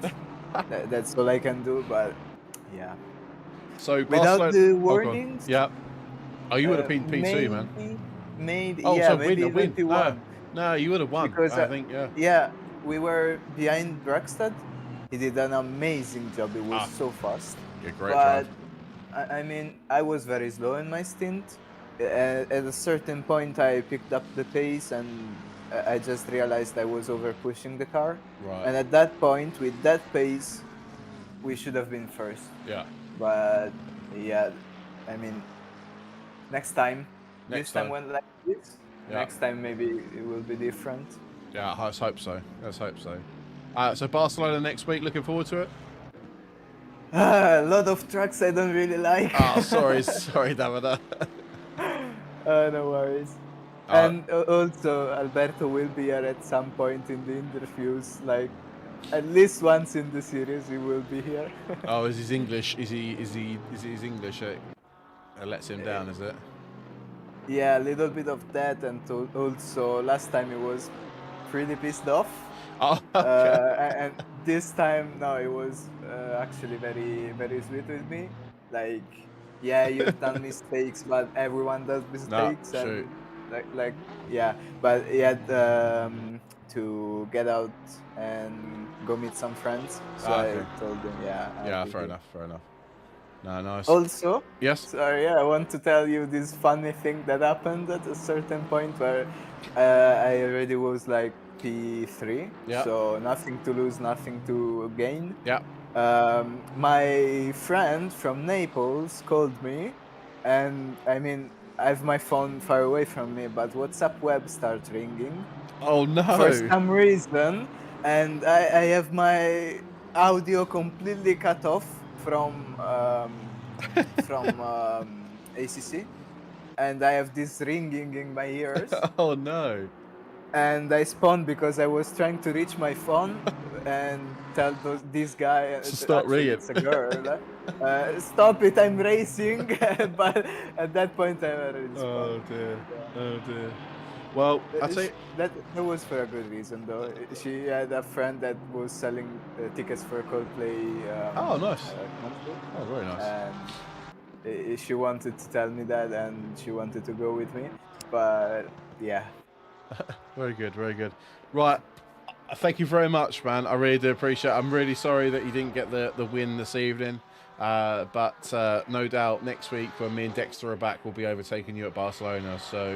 That's all I can do. But yeah. So without the warnings, oh, you would have been P2, man. Maybe, Oh, yeah, so maybe win. even P1. No, you would have won. Because I think, yeah. Yeah, we were behind Draxstad. He did an amazing job. It was so fast. Yeah, great but drive. I mean, I was very slow in my stint. At a certain point, I picked up the pace, and I just realized I was over pushing the car. Right. And at that point, with that pace, we should have been first. Yeah. But yeah, I mean, next time. This time went like this. Yeah. Next time maybe it will be different. Yeah, let's hope so. So Barcelona next week. Looking forward to it. A lot of tracks I don't really like. Oh, sorry, Davida. No worries. And also Alberto will be here at some point in the interviews. Like at least once in the series, he will be here. Oh, is his English? Is his English? Lets him down, is it? Yeah, a little bit of that, and also last time he was pretty pissed off. Oh, okay. And this time, no, it was actually very, very sweet with me. Like, yeah, you've done mistakes, but everyone does mistakes, and like, yeah. But he had to get out and go meet some friends, so I told him, yeah. Yeah, fair enough. No, nice. Also, yes. Sorry, I want to tell you this funny thing that happened at a certain point where I already was like P3, so nothing to lose, nothing to gain. Yeah. My friend from Naples called me, and I mean, I have my phone far away from me, but WhatsApp web starts ringing. Oh no! For some reason, and I have my audio completely cut off from ACC, and I have this ringing in my ears. Oh no! And I spawned because I was trying to reach my phone and tell this guy to stop ringing. It's a girl. Stop it! I'm racing. But at that point, I already spawned. Oh dear. Well, I say that was for a good reason though. She had a friend that was selling tickets for Coldplay. Oh, nice. Concert. Oh, very nice. And she wanted to tell me that, and she wanted to go with me. But yeah. Very good. Right. Thank you very much, man. I really do appreciate it. I'm really sorry that you didn't get the win this evening. But no doubt next week when me and Dexter are back, we'll be overtaking you at Barcelona. So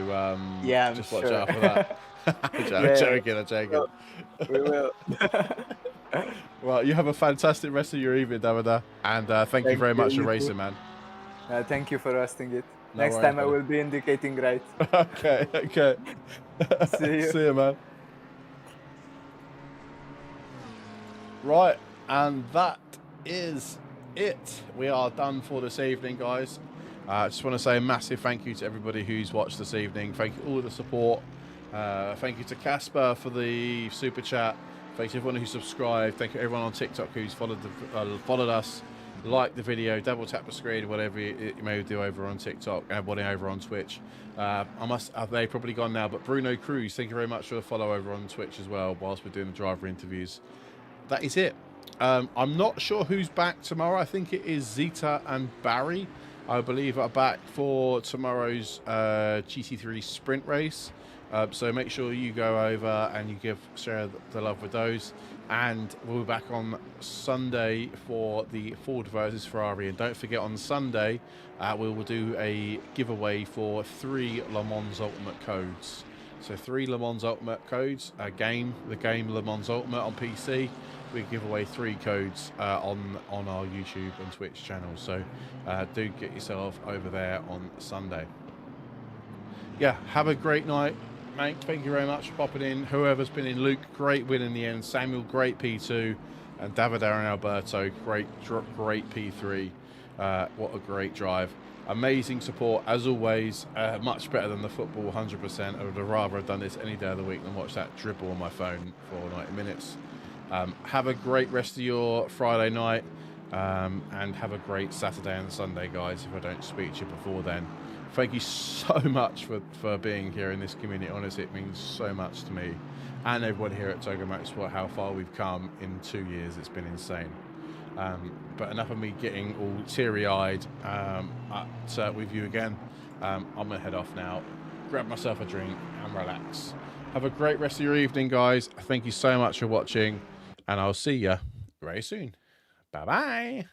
yeah, just watch out for that. I'm joking. We will. Well, you have a fantastic rest of your evening, Davida, and thank you very much for racing, man. Thank you for hosting it. No Next worries, time I will be indicating right. Okay. See you. See you, man. Right, And that is it. We are done for this evening, guys. I just want to say a massive thank you to everybody who's watched this evening. Thank you all the support. Thank you to Casper for the super chat. Thank you to everyone who subscribed. Thank you everyone on TikTok who's followed us. Like the video, double tap the screen, whatever you may do over on TikTok, and everybody over on Twitch. They've probably gone now, but Bruno Cruz, thank you very much for the follow over on Twitch as well, whilst we're doing the driver interviews. That is it. I'm not sure who's back tomorrow. I think it is Zeta and Barry, I believe, are back for tomorrow's GT3 sprint race. So make sure you go over and you share the love with those. And we'll be back on Sunday for the Ford versus Ferrari. And don't forget, on Sunday, we will do a giveaway for 3 Le Mans Ultimate codes. So 3 Le Mans Ultimate codes, the game Le Mans Ultimate on PC. We give away 3 codes on our YouTube and Twitch channels. So do get yourself over there on Sunday. Yeah, have a great night. Mate, thank you very much for popping in. Whoever's been in, Luke, great win in the end. Samuel, great P2. And David and Alberto, great P3. What a great drive. Amazing support, as always. Much better than the football, 100%. I would have rather have done this any day of the week than watch that dribble on my phone for 90 minutes. Have a great rest of your Friday night. And have a great Saturday and Sunday, guys, if I don't speak to you before then. Thank you so much for being here in this community. Honestly, it means so much to me and everyone here at Togo Motorsport, how far we've come in 2 years. It's been insane. But enough of me getting all teary-eyed with you again. I'm going to head off now, grab myself a drink and relax. Have a great rest of your evening, guys. Thank you so much for watching, and I'll see you very soon. Bye-bye.